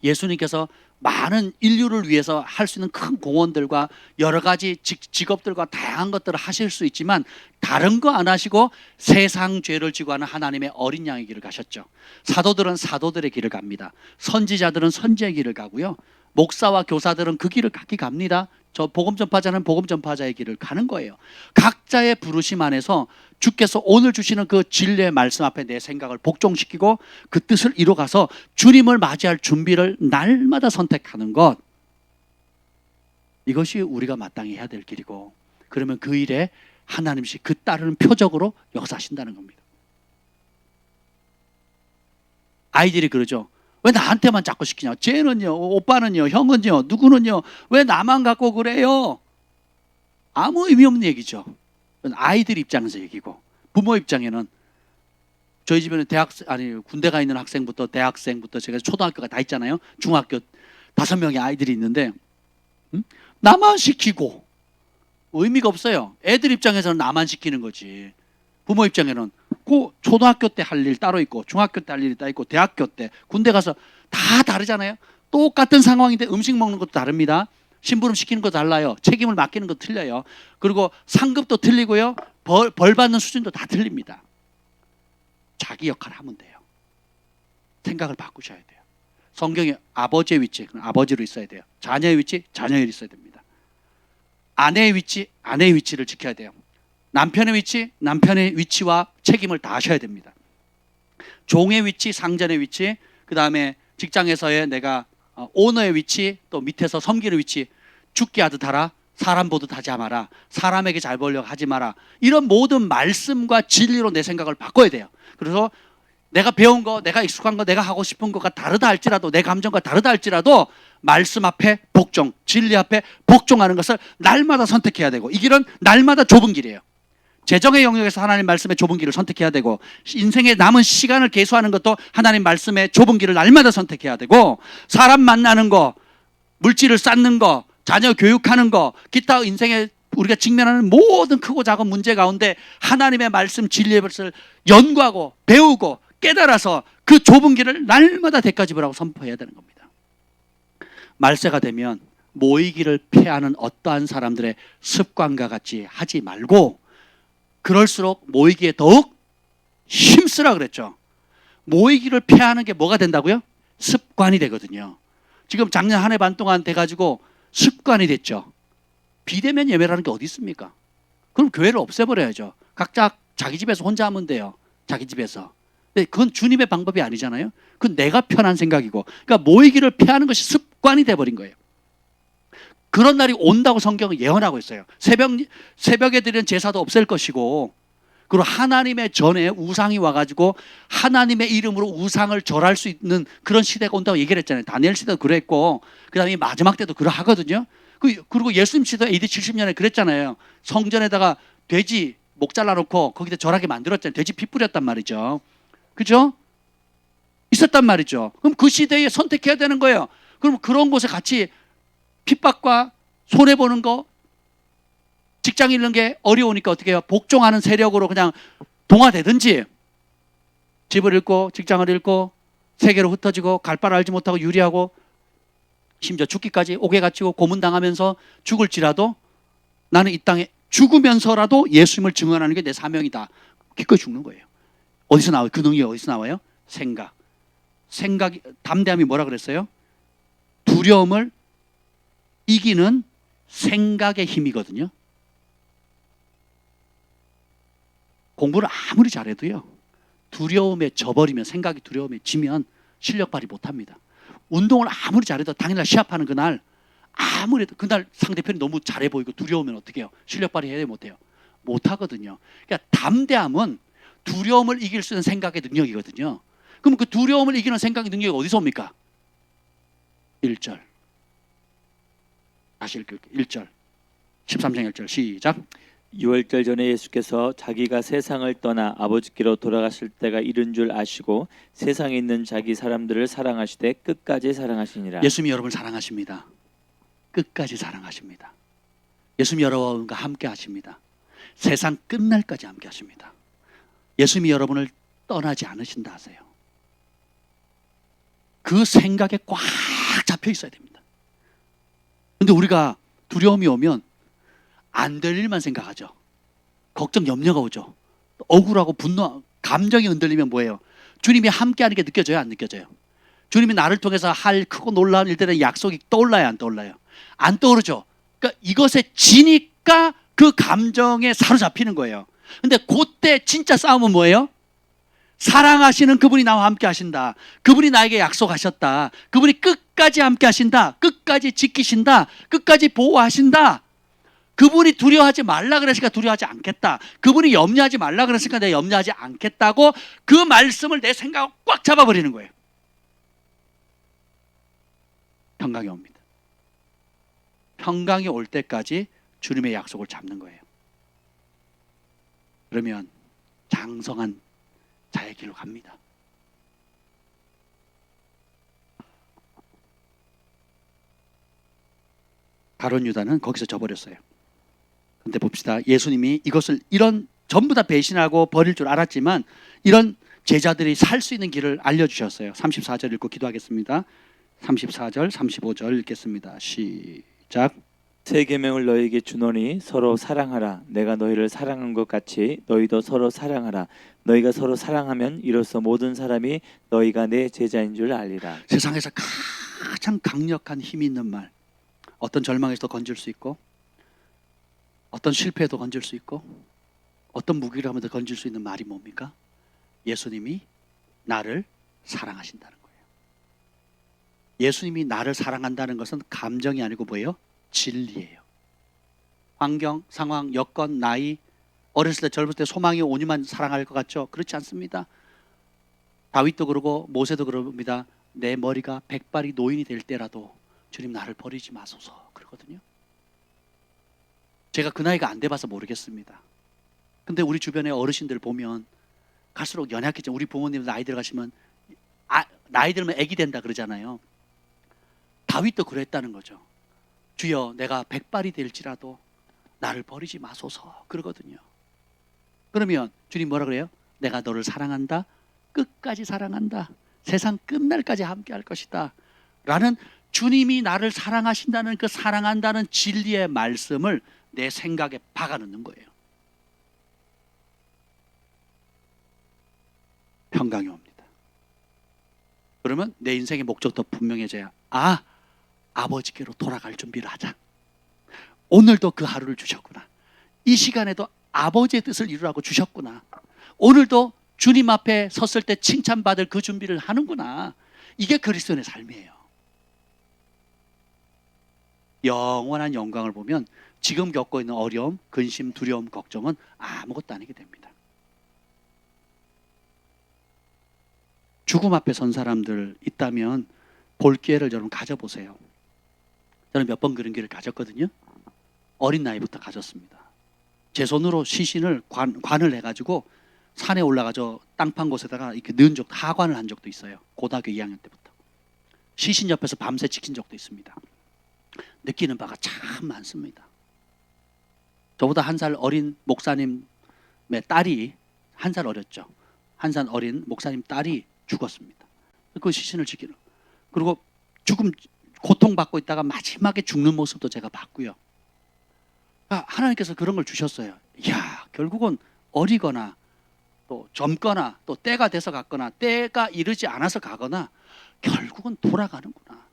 예수님께서 많은 인류를 위해서 할 수 있는 큰 공헌들과 여러 가지 직업들과 다양한 것들을 하실 수 있지만 다른 거 안 하시고 세상 죄를 지고 하는 하나님의 어린 양의 길을 가셨죠. 사도들은 사도들의 길을 갑니다. 선지자들은 선지의 길을 가고요. 목사와 교사들은 그 길을 각기 갑니다. 저 복음 전파자는 복음 전파자의 길을 가는 거예요. 각자의 부르심 안에서 주께서 오늘 주시는 그 진리의 말씀 앞에 내 생각을 복종시키고 그 뜻을 이뤄가서 주님을 맞이할 준비를 날마다 선택하는 것, 이것이 우리가 마땅히 해야 될 길이고, 그러면 그 일에 하나님이 그 따르는 표적으로 역사하신다는 겁니다. 아이들이 그러죠. 왜 나한테만 자꾸 시키냐? 쟤는요, 오빠는요, 형은요, 누구는요, 왜 나만 갖고 그래요? 아무 의미 없는 얘기죠. 아이들 입장에서 얘기고, 부모 입장에는 저희 집에는 군대 가 있는 학생부터 대학생부터 제가 초등학교가 다 있잖아요. 중학교 5명의 아이들이 있는데 나만 시키고 의미가 없어요. 애들 입장에서는 나만 시키는 거지. 부모 입장에는 그 초등학교 때 할 일 따로 있고 중학교 때 할 일이 따로 있고 대학교 때 군대 가서 다 다르잖아요. 똑같은 상황인데 음식 먹는 것도 다릅니다. 심부름 시키는 것도 달라요. 책임을 맡기는 것도 틀려요. 그리고 상급도 틀리고요. 벌 받는 수준도 다 틀립니다. 자기 역할을 하면 돼요. 생각을 바꾸셔야 돼요. 성경에 아버지의 위치, 아버지로 있어야 돼요. 자녀의 위치, 자녀로 있어야 됩니다. 아내의 위치, 아내의 위치를 지켜야 돼요. 남편의 위치, 남편의 위치와 책임을 다하셔야 됩니다. 종의 위치, 상전의 위치, 그 다음에 직장에서의 내가 오너의 위치, 또 밑에서 섬기는 위치, 죽게 하듯 하라, 사람 보듯 하지 마라, 사람에게 잘 보려고 하지 마라. 이런 모든 말씀과 진리로 내 생각을 바꿔야 돼요. 그래서 내가 배운 거, 내가 익숙한 거, 내가 하고 싶은 거가 다르다 할지라도, 내 감정과 다르다 할지라도 말씀 앞에 복종, 진리 앞에 복종하는 것을 날마다 선택해야 되고, 이 길은 날마다 좁은 길이에요. 재정의 영역에서 하나님 말씀의 좁은 길을 선택해야 되고, 인생의 남은 시간을 계수하는 것도 하나님 말씀의 좁은 길을 날마다 선택해야 되고, 사람 만나는 거, 물질을 쌓는 거, 자녀 교육하는 거, 기타 인생에 우리가 직면하는 모든 크고 작은 문제 가운데 하나님의 말씀 진리의 것을 연구하고 배우고 깨달아서 그 좁은 길을 날마다 대가집으라고 선포해야 되는 겁니다. 말세가 되면 모이기를 패하는 어떠한 사람들의 습관과 같이 하지 말고, 그럴수록 모이기에 더욱 힘쓰라 그랬죠. 모이기를 패하는 게 뭐가 된다고요? 습관이 되거든요. 지금 작년 한 해 반 동안 돼가지고 습관이 됐죠. 비대면 예배라는 게 어디 있습니까? 그럼 교회를 없애버려야죠. 각자 자기 집에서 혼자 하면 돼요. 자기 집에서. 근데 그건 주님의 방법이 아니잖아요. 그건 내가 편한 생각이고, 그러니까 모이기를 피하는 것이 습관이 돼버린 거예요. 그런 날이 온다고 성경은 예언하고 있어요. 새벽에 드리는 제사도 없앨 것이고, 그리고 하나님의 전에 우상이 와가지고 하나님의 이름으로 우상을 절할 수 있는 그런 시대가 온다고 얘기를 했잖아요. 다니엘 시대도 그랬고, 그 다음에 마지막 때도 그러하거든요. 그리고 예수님 시대 AD 70년에 그랬잖아요. 성전에다가 돼지 목 잘라놓고 거기다 절하게 만들었잖아요. 돼지 피 뿌렸단 말이죠. 그죠? 있었단 말이죠. 그럼 그 시대에 선택해야 되는 거예요. 그럼 그런 곳에 같이 핍박과 손해보는 거, 직장 잃는 게 어려우니까 어떻게 해요? 복종하는 세력으로 그냥 동화되든지, 집을 잃고 직장을 잃고 세계로 흩어지고 갈 바를 알지 못하고 유리하고 심지어 죽기까지 옥에 갇히고 고문당하면서 죽을지라도 나는 이 땅에 죽으면서라도 예수님을 증언하는 게 내 사명이다. 기꺼이 죽는 거예요. 어디서 나와요? 그 능력이 어디서 나와요? 생각이, 담대함이 뭐라 그랬어요? 두려움을 이기는 생각의 힘이거든요. 공부를 아무리 잘해도요, 두려움에 져버리면, 생각이 두려움에 지면 실력 발휘 못합니다. 운동을 아무리 잘해도 당일날 시합하는 그날, 아무래도 그날 상대편이 너무 잘해 보이고 두려우면 어떻게 해요? 실력 발휘해야 못해요? 못하거든요. 그러니까 담대함은 두려움을 이길 수 있는 생각의 능력이거든요. 그럼 그 두려움을 이기는 생각의 능력이 어디서 옵니까? 1절. 다시 읽을게요. 1절. 13장 1절 시작. 유월절 전에 예수께서 자기가 세상을 떠나 아버지께로 돌아가실 때가 이른 줄 아시고 세상에 있는 자기 사람들을 사랑하시되 끝까지 사랑하시니라. 예수님이 여러분을 사랑하십니다. 끝까지 사랑하십니다. 예수님이 여러분과 함께 하십니다. 세상 끝날까지 함께 하십니다. 예수님이 여러분을 떠나지 않으신다 하세요. 그 생각에 꽉 잡혀 있어야 됩니다. 근데 우리가 두려움이 오면 안 될 일만 생각하죠. 걱정, 염려가 오죠. 억울하고 분노, 감정이 흔들리면 뭐예요? 주님이 함께하는 게 느껴져요? 안 느껴져요? 주님이 나를 통해서 할 크고 놀라운 일들의 약속이 떠올라요? 안 떠올라요? 안 떠오르죠. 그러니까 이것에 지니까 그 감정에 사로잡히는 거예요. 근데 그때 진짜 싸움은 뭐예요? 사랑하시는 그분이 나와 함께 하신다. 그분이 나에게 약속하셨다. 그분이 끝까지 함께 하신다. 끝까지 지키신다. 끝까지 보호하신다. 그분이 두려워하지 말라 그랬으니까 두려워하지 않겠다. 그분이 염려하지 말라 그랬으니까 내가 염려하지 않겠다고 그 말씀을 내 생각을 꽉 잡아버리는 거예요. 평강이 옵니다. 평강이 올 때까지 주님의 약속을 잡는 거예요. 그러면 장성한 자의 길로 갑니다. 가룟 유다는 거기서 져버렸어요. 근데 봅시다. 예수님이 이것을 이런 전부 다 배신하고 버릴 줄 알았지만 이런 제자들이 살 수 있는 길을 알려주셨어요. 34절 읽고 기도하겠습니다. 34절 35절 읽겠습니다. 시작. 새 계명을 너희에게 주노니 서로 사랑하라. 내가 너희를 사랑한 것 같이 너희도 서로 사랑하라. 너희가 서로 사랑하면 이로써 모든 사람이 너희가 내 제자인 줄 알리라. 세상에서 가장 강력한 힘이 있는 말, 어떤 절망에서도 건질 수 있고 어떤 실패에도 건질 수 있고 어떤 무기를 하면서 건질 수 있는 말이 뭡니까? 예수님이 나를 사랑하신다는 거예요. 예수님이 나를 사랑한다는 것은 감정이 아니고 뭐예요? 진리예요. 환경, 상황, 여건, 나이, 어렸을 때 젊을 때 소망이 오니만 사랑할 것 같죠? 그렇지 않습니다. 다윗도 그러고 모세도 그럽니다. 내 머리가 백발이 노인이 될 때라도 주님 나를 버리지 마소서 그러거든요. 제가 그 나이가 안 돼봐서 모르겠습니다. 근데 우리 주변의 어르신들 보면 갈수록 연약해져. 우리 부모님 나이 들어가시면 나이 들면 애기 된다 그러잖아요. 다윗도 그랬다는 거죠. 주여 내가 백발이 될지라도 나를 버리지 마소서 그러거든요. 그러면 주님 뭐라 그래요? 내가 너를 사랑한다. 끝까지 사랑한다. 세상 끝날까지 함께 할 것이다. 라는 주님이 나를 사랑하신다는 그 사랑한다는 진리의 말씀을 내 생각에 박아넣는 거예요. 평강이 옵니다. 그러면 내 인생의 목적도 분명해져야 아버지께로 돌아갈 준비를 하자. 오늘도 그 하루를 주셨구나. 이 시간에도 아버지의 뜻을 이루라고 주셨구나. 오늘도 주님 앞에 섰을 때 칭찬받을 그 준비를 하는구나. 이게 그리스도인의 삶이에요. 영원한 영광을 보면 지금 겪고 있는 어려움, 근심, 두려움, 걱정은 아무것도 아니게 됩니다. 죽음 앞에 선 사람들 있다면 볼 기회를 여러분 가져보세요. 저는 몇 번 그런 기회를 가졌거든요. 어린 나이부터 가졌습니다. 제 손으로 시신을 관을 해가지고 산에 올라가서 땅 판 곳에다가 이렇게 넣은 적도, 하관을 한 적도 있어요. 고등학교 2학년 때부터. 시신 옆에서 밤새 지킨 적도 있습니다. 느끼는 바가 참 많습니다. 저보다 1살 어린 목사님의 딸이 1살 어렸죠. 1살 어린 목사님 딸이 죽었습니다. 그 시신을 지키는. 그리고 고통받고 있다가 마지막에 죽는 모습도 제가 봤고요. 하나님께서 그런 걸 주셨어요. 이야, 결국은 어리거나 또 젊거나 또 때가 돼서 갔거나 때가 이르지 않아서 가거나 결국은 돌아가는구나.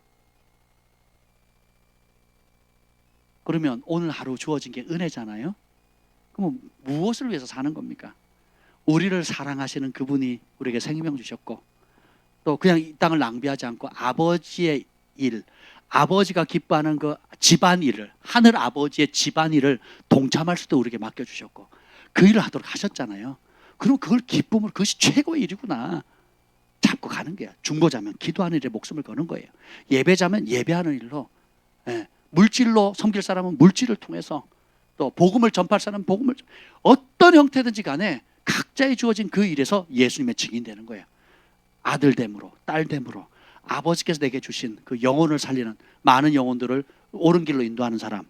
그러면 오늘 하루 주어진 게 은혜잖아요. 그럼 무엇을 위해서 사는 겁니까? 우리를 사랑하시는 그분이 우리에게 생명 주셨고 또 그냥 이 땅을 낭비하지 않고 아버지의 일, 아버지가 기뻐하는 그 집안일을, 하늘 아버지의 집안일을 동참할 수도 우리에게 맡겨주셨고 그 일을 하도록 하셨잖아요. 그럼 그걸 기쁨으로, 그것이 최고의 일이구나 잡고 가는 거야. 중보자면 기도하는 일에 목숨을 거는 거예요. 예배자면 예배하는 일로, 물질로 섬길 사람은 물질을 통해서 또 복음을 전파할 사람 복음을 어떤 형태든지 간에 각자의 주어진 그 일에서 예수님의 증인 되는 거예요. 아들됨으로 딸됨으로 아버지께서 내게 주신 그 영혼을 살리는 많은 영혼들을 옳은 길로 인도하는 사람은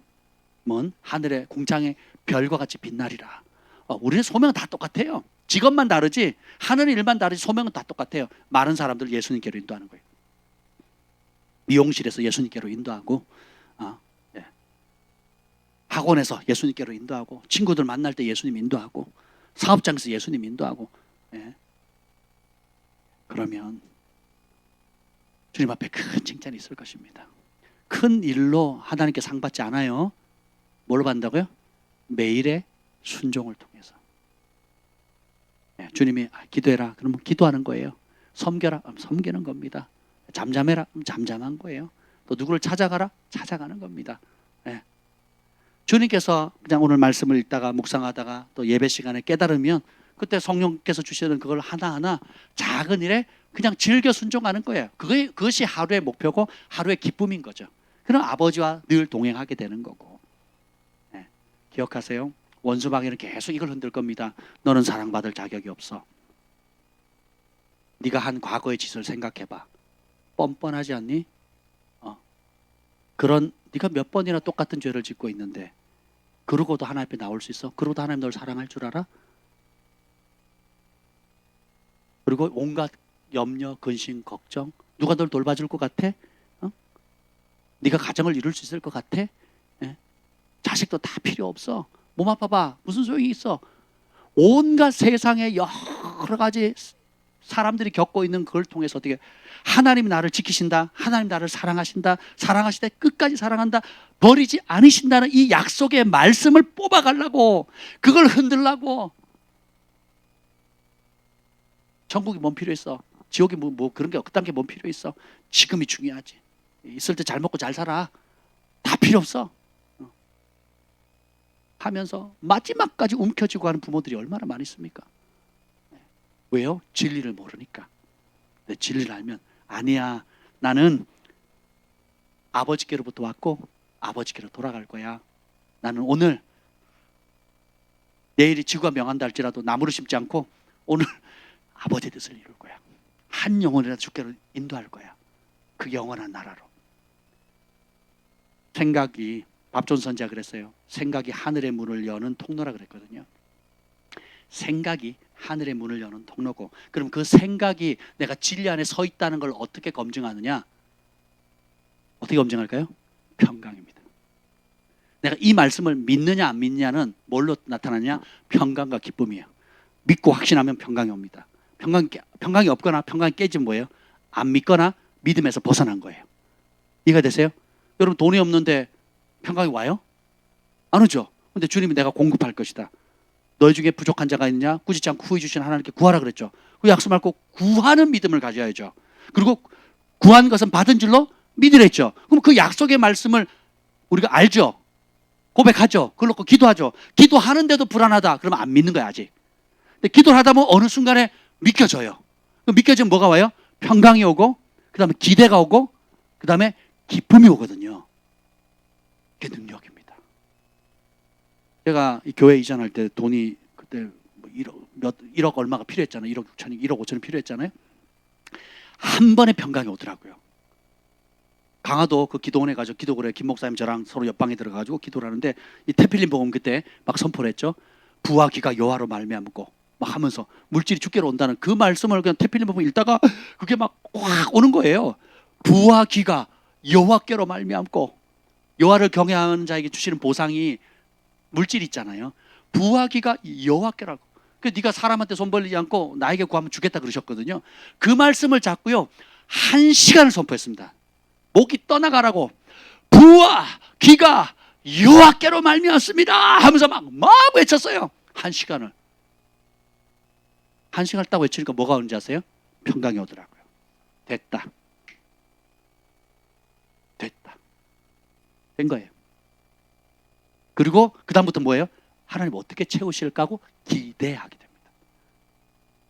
하늘의 공창의 별과 같이 빛나리라. 우리의 소명은 다 똑같아요. 직업만 다르지 하는 일만 다르지 소명은 다 똑같아요. 많은 사람들 예수님께로 인도하는 거예요. 미용실에서 예수님께로 인도하고 예. 학원에서 예수님께로 인도하고 친구들 만날 때 예수님 인도하고 사업장에서 예수님 인도하고 예. 그러면 주님 앞에 큰 칭찬이 있을 것입니다. 큰 일로 하나님께 상 받지 않아요. 뭘로 받는다고요? 매일의 순종을 통해서. 주님이 기도해라 그러면 기도하는 거예요. 섬겨라 그럼 섬기는 겁니다. 잠잠해라 그럼 잠잠한 거예요. 또 누구를 찾아가라 찾아가는 겁니다. 주님께서 그냥 오늘 말씀을 읽다가 묵상하다가 또 예배 시간에 깨달으면 그때 성령께서 주시는 그걸 하나하나 작은 일에 그냥 즐겨 순종하는 거예요. 그것이 하루의 목표고 하루의 기쁨인 거죠. 그럼 아버지와 늘 동행하게 되는 거고. 기억하세요. 원수마귀는 계속 이걸 흔들 겁니다. 너는 사랑받을 자격이 없어. 네가 한 과거의 짓을 생각해봐. 뻔뻔하지 않니? 그런 네가 몇 번이나 똑같은 죄를 짓고 있는데 그러고도 하나님 앞에 나올 수 있어? 그러고도 하나님 널 사랑할 줄 알아? 그리고 온갖 염려, 근심, 걱정 누가 널 돌봐줄 것 같아? 네가 가정을 이룰 수 있을 것 같아? 자식도 다 필요 없어. 몸 아파봐. 무슨 소용이 있어? 온갖 세상의 여러 가지 사람들이 겪고 있는 그걸 통해서 어떻게 하나님이 나를 지키신다. 하나님 나를 사랑하신다. 사랑하실 때 끝까지 사랑한다. 버리지 않으신다는 이 약속의 말씀을 뽑아가려고 그걸 흔들라고. 천국이 뭔 필요 있어? 지옥이 뭐 그런 게 그딴 게 뭔 필요 있어? 지금이 중요하지. 있을 때 잘 먹고 잘 살아. 다 필요 없어. 하면서 마지막까지 움켜쥐고 하는 부모들이 얼마나 많이 있습니까? 왜요? 진리를 모르니까. 근데 진리를 알면 아니야. 나는 아버지께로부터 왔고 아버지께로 돌아갈 거야. 나는 오늘 내일이 지구가 명한다 할지라도 나무를 심지 않고 오늘 아버지의 뜻을 이룰 거야. 한 영혼이라도 주께로 인도할 거야. 그 영원한 나라로. 생각이 밥존 선지자가 그랬어요. 생각이 하늘의 문을 여는 통로라 그랬거든요. 생각이 하늘의 문을 여는 통로고, 그럼 그 생각이 내가 진리 안에 서 있다는 걸 어떻게 검증하느냐? 어떻게 검증할까요? 평강입니다. 내가 이 말씀을 믿느냐 안 믿느냐는 뭘로 나타나냐? 평강과 기쁨이에요. 믿고 확신하면 평강이 옵니다. 평강이 없거나 평강이 깨지면 뭐예요? 안 믿거나 믿음에서 벗어난 거예요. 이해가 되세요? 여러분 돈이 없는데 평강이 와요? 안 오죠. 근데 주님이 내가 공급할 것이다. 너희 중에 부족한 자가 있느냐? 꾸짖지 않고 후히 주신 하나님께 구하라 그랬죠. 그 약속 말고 구하는 믿음을 가져야죠. 그리고 구한 것은 받은 줄로 믿으랬죠. 그럼 그 약속의 말씀을 우리가 알죠. 고백하죠. 그걸 놓고 기도하죠. 기도하는데도 불안하다. 그러면 안 믿는 거야 아직. 근데 기도를 하다 보면 어느 순간에 믿겨져요. 믿겨지면 뭐가 와요? 평강이 오고, 그 다음에 기대가 오고, 그 다음에 기쁨이 오거든요. 그게 능력입니다. 제가 이 교회 이전할 때 돈이 그때 뭐 1억 얼마가 필요했잖아요. 1억 6천이, 1억 5천이 필요했잖아요. 한 번에 평강이 오더라고요. 강화도 그 기도원에 가서 기도를 해. 김 목사님 저랑 서로 옆방에 들어가가지고 기도를 하는데 이 테필린 복음 그때 막 선포를 했죠. 부와 기가 여호와로 말미암고 막 하면서 물질이 주께로 온다는 그 말씀을 그냥 테필린 복음 읽다가 그게 막 확 오는 거예요. 부와 기가 여호와께로 말미암고, 여호와를 경외하는 자에게 주시는 보상이 물질 있잖아요. 부와 기가 여호와께라고. 그 네가 사람한테 손 벌리지 않고 나에게 구하면 주겠다 그러셨거든요. 그 말씀을 잡고요 1시간을 선포했습니다. 목이 떠나가라고. 부와 기가 여호와께로 말미암습니다 하면서 막 외쳤어요. 1시간을. 1시간을 딱 외치니까 뭐가 오는지 아세요? 평강이 오더라고요. 됐다. 된 거예요. 그리고 그 다음부터 뭐예요? 하나님 어떻게 채우실까 하고 기대하게 됩니다.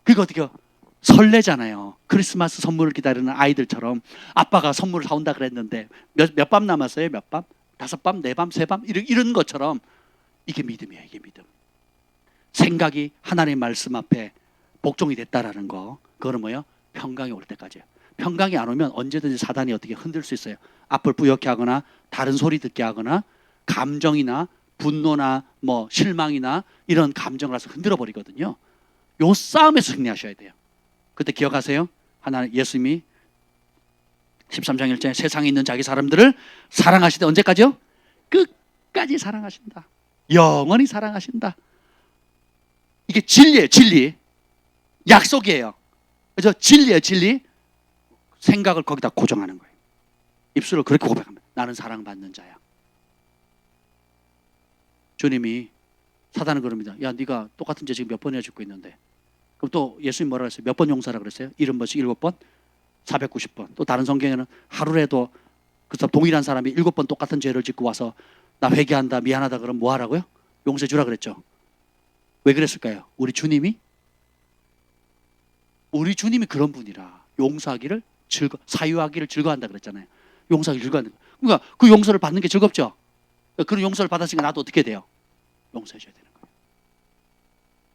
그리고 어떻게 설레잖아요. 크리스마스 선물을 기다리는 아이들처럼 아빠가 선물을 사온다 그랬는데 몇 밤 남았어요? 몇 밤? 5밤? 4밤? 3밤? 이런 것처럼 이게 믿음이에요. 이게 믿음. 생각이 하나님의 말씀 앞에 복종이 됐다라는 거. 그거는 뭐예요? 평강이 올 때까지예요. 평강이 안 오면 언제든지 사단이 어떻게 흔들 수 있어요. 앞을 부옇게 하거나 다른 소리 듣게 하거나 감정이나 분노나 뭐 실망이나 이런 감정을 해서 흔들어 버리거든요. 요 싸움에서 승리하셔야 돼요. 그때 기억하세요. 하나님 예수님이 13장 1절에 세상에 있는 자기 사람들을 사랑하시되 언제까지요? 끝까지 사랑하신다. 영원히 사랑하신다. 이게 진리예요. 진리. 약속이에요. 그래서 진리예요. 진리. 생각을 거기다 고정하는 거예요. 입술을 그렇게 고백합니다. 나는 사랑받는 자야. 주님이 사단은 그럽니다. 야, 네가 똑같은 죄 지금 몇 번이나 짓고 있는데. 그럼 또 예수님 뭐라 그랬어요? 몇 번 용서하라 그랬어요? 70번씩 7번? 490번. 또 다른 성경에는 하루라도 그 동일한 사람이 7번 똑같은 죄를 짓고 와서 나 회개한다, 미안하다 그러면 뭐 하라고요? 용서해 주라 그랬죠. 왜 그랬을까요? 우리 주님이 그런 분이라 용서하기를 사유하기를 즐거워한다 그랬잖아요. 용서하기를 즐거워한다. 그러니까 그 용서를 받는 게 즐겁죠. 그런 용서를 받았으니까 나도 어떻게 돼요? 용서해 줘야 되는 거예요.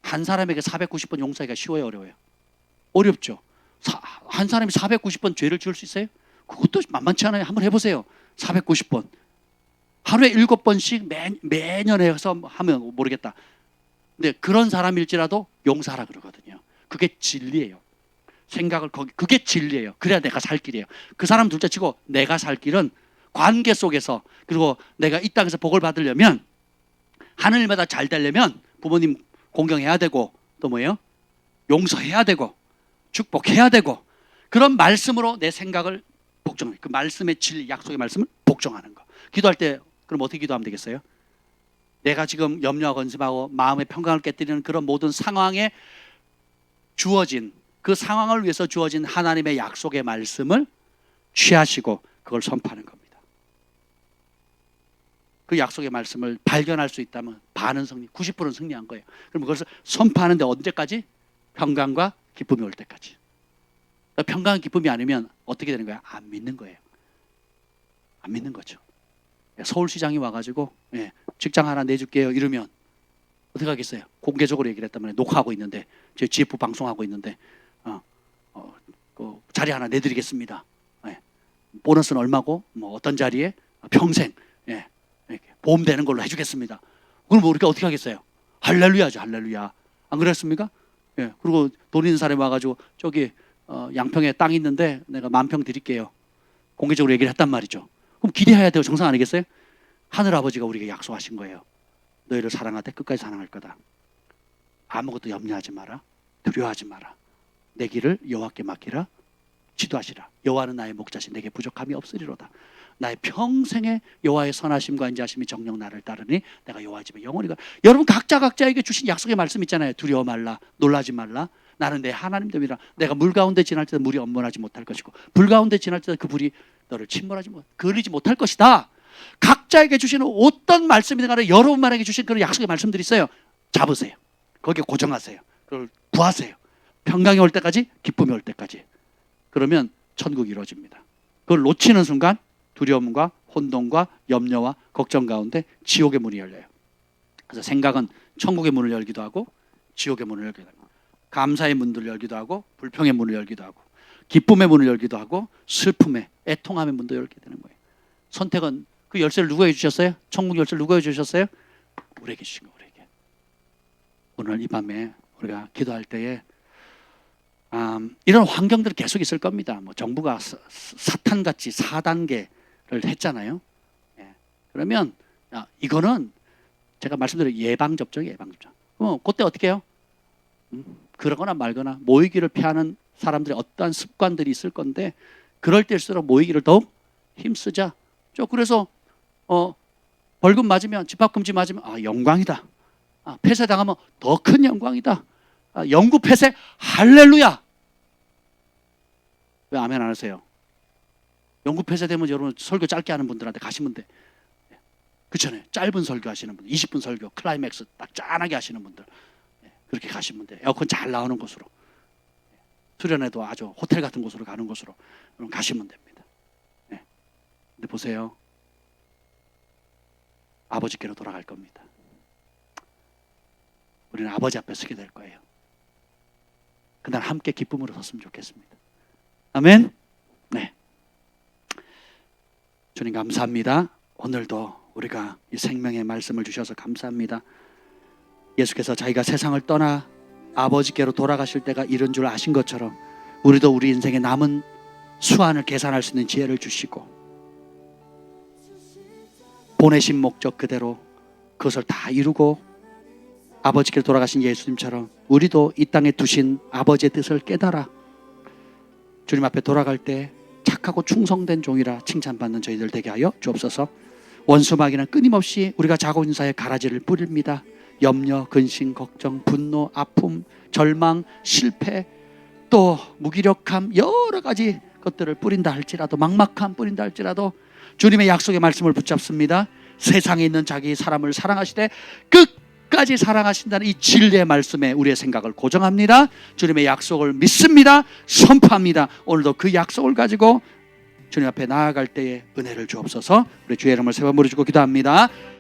한 사람에게 490번 용서하기가 쉬워요, 어려워요? 어렵죠. 한 사람이 490번 죄를 지을 수 있어요? 그것도 만만치 않아요. 한번 해보세요. 490번. 하루에 7번씩 매년 해서 하면 모르겠다. 근데 그런 사람일지라도 용서하라 그러거든요. 그게 진리예요. 생각을 그게 진리예요. 그래야 내가 살 길이에요. 그 사람 둘째 치고 내가 살 길은 관계 속에서, 그리고 내가 이 땅에서 복을 받으려면, 하늘마다 잘 되려면 부모님 공경해야 되고, 또 뭐예요? 용서해야 되고 축복해야 되고, 그런 말씀으로 내 생각을 복종하는, 그 말씀의 진리, 약속의 말씀을 복종하는 거. 기도할 때 그럼 어떻게 기도하면 되겠어요? 내가 지금 염려하고 근심하고 마음의 평강을 깨뜨리는 그런 모든 상황에 주어진, 그 상황을 위해서 주어진 하나님의 약속의 말씀을 취하시고 그걸 선포하는 겁니다. 그 약속의 말씀을 발견할 수 있다면 반은 승리, 90%는 승리한 거예요. 그럼 그것을 선포하는데 언제까지? 평강과 기쁨이 올 때까지. 그러니까 평강과 기쁨이 아니면 어떻게 되는 거야? 안 믿는 거예요. 안 믿는 거죠. 서울시장이 와가지고 직장 하나 내줄게요 이러면 어떻게 하겠어요? 공개적으로 얘기를 했단 말이에요. 녹화하고 있는데, 제 GF 방송하고 있는데 그 자리 하나 내드리겠습니다. 보너스는 얼마고 뭐 어떤 자리에 평생 보험 되는 걸로 해주겠습니다. 그럼 우리가 어떻게 하겠어요? 할렐루야죠. 할렐루야. 안 그랬습니까? 그리고 돈 있는 사람이 와가지고 저기 양평에 땅 있는데 내가 10,000평 드릴게요. 공개적으로 얘기를 했단 말이죠. 그럼 기대해야 돼요. 정상 아니겠어요? 하늘 아버지가 우리에게 약속하신 거예요. 너희를 사랑하되 끝까지 사랑할 거다. 아무것도 염려하지 마라. 두려워하지 마라. 내 길을 여호와께 맡기라. 지도하시라. 여호와는 나의 목자신 내게 부족함이 없으리로다. 나의 평생의 여호와의 선하심과 인자하심이 정녕 나를 따르니 내가 여호와의 집에 영원히 가. 여러분 각자에게 주신 약속의 말씀 있잖아요. 두려워 말라. 놀라지 말라. 나는 내 하나님 됨이라. 내가 물 가운데 지날 때도 물이 엄몰하지 못할 것이고 불 가운데 지날 때도 그 불이 너를 그리지 못할 것이다. 각자에게 주시는 어떤 말씀이든 간에 여러분만에게 주신 그런 약속의 말씀들이 있어요. 잡으세요. 거기에 고정하세요. 그걸 구하세요. 평강이 올 때까지, 기쁨이 올 때까지. 그러면 천국이 이루어집니다. 그걸 놓치는 순간 두려움과 혼돈과 염려와 걱정 가운데 지옥의 문이 열려요. 그래서 생각은 천국의 문을 열기도 하고 지옥의 문을 열기도 하고, 감사의 문들을 열기도 하고 불평의 문을 열기도 하고 기쁨의 문을 열기도 하고 슬픔의, 애통함의 문도 열게 되는 거예요. 선택은, 그 열쇠를 누가 해주셨어요? 천국 열쇠를 누가 해주셨어요? 우리에게 주신 거예요. 우리에게. 오늘 이 밤에 우리가 기도할 때에 이런 환경들이 계속 있을 겁니다. 뭐 정부가 사탄같이 4단계를 했잖아요. 그러면 이거는 제가 말씀드린 예방접종이에요. 예방접종. 그럼 그때 어떻게 해요? 그러거나 말거나 모이기를 피하는 사람들의 어떠한 습관들이 있을 건데, 그럴 때일수록 모이기를 더욱 힘쓰자. 그래서 벌금 맞으면, 집합금지 맞으면 영광이다. 폐쇄당하면 더 큰 영광이다. 영구 폐쇄 할렐루야. 왜 아멘 안 하세요? 영구 폐쇄되면 여러분 설교 짧게 하는 분들한테 가시면 돼. 그렇잖아요. 짧은 설교 하시는 분들, 20분 설교, 클라이맥스 딱 짠하게 하시는 분들, 그렇게 가시면 돼. 에어컨 잘 나오는 곳으로, 수련회도 아주 호텔 같은 곳으로 가는 곳으로 가시면 됩니다. 근데 보세요. 아버지께로 돌아갈 겁니다. 우리는 아버지 앞에 서게 될 거예요. 그날 함께 기쁨으로 섰으면 좋겠습니다. 아멘. 네. 주님 감사합니다. 오늘도 우리가 이 생명의 말씀을 주셔서 감사합니다. 예수께서 자기가 세상을 떠나 아버지께로 돌아가실 때가 이른 줄 아신 것처럼 우리도 우리 인생의 남은 수완을 계산할 수 있는 지혜를 주시고 보내신 목적 그대로 그것을 다 이루고 아버지께로 돌아가신 예수님처럼 우리도 이 땅에 두신 아버지의 뜻을 깨달아 주님 앞에 돌아갈 때 착하고 충성된 종이라 칭찬받는 저희들 되게 하여 주옵소서. 원수 마귀는 끊임없이 우리가 자고 있는 사이에 가라지를 뿌립니다. 염려, 근심, 걱정, 분노, 아픔, 절망, 실패, 또 무기력함, 여러 가지 것들을 뿌린다 할지라도, 막막함 뿌린다 할지라도 주님의 약속의 말씀을 붙잡습니다. 세상에 있는 자기 사람을 사랑하시되 끝까지 사랑하신다는 이 진리의 말씀에 우리의 생각을 고정합니다. 주님의 약속을 믿습니다. 선포합니다. 오늘도 그 약속을 가지고 주님 앞에 나아갈 때에 은혜를 주옵소서. 우리 주의 이름을 세 번 부르시고 기도합니다.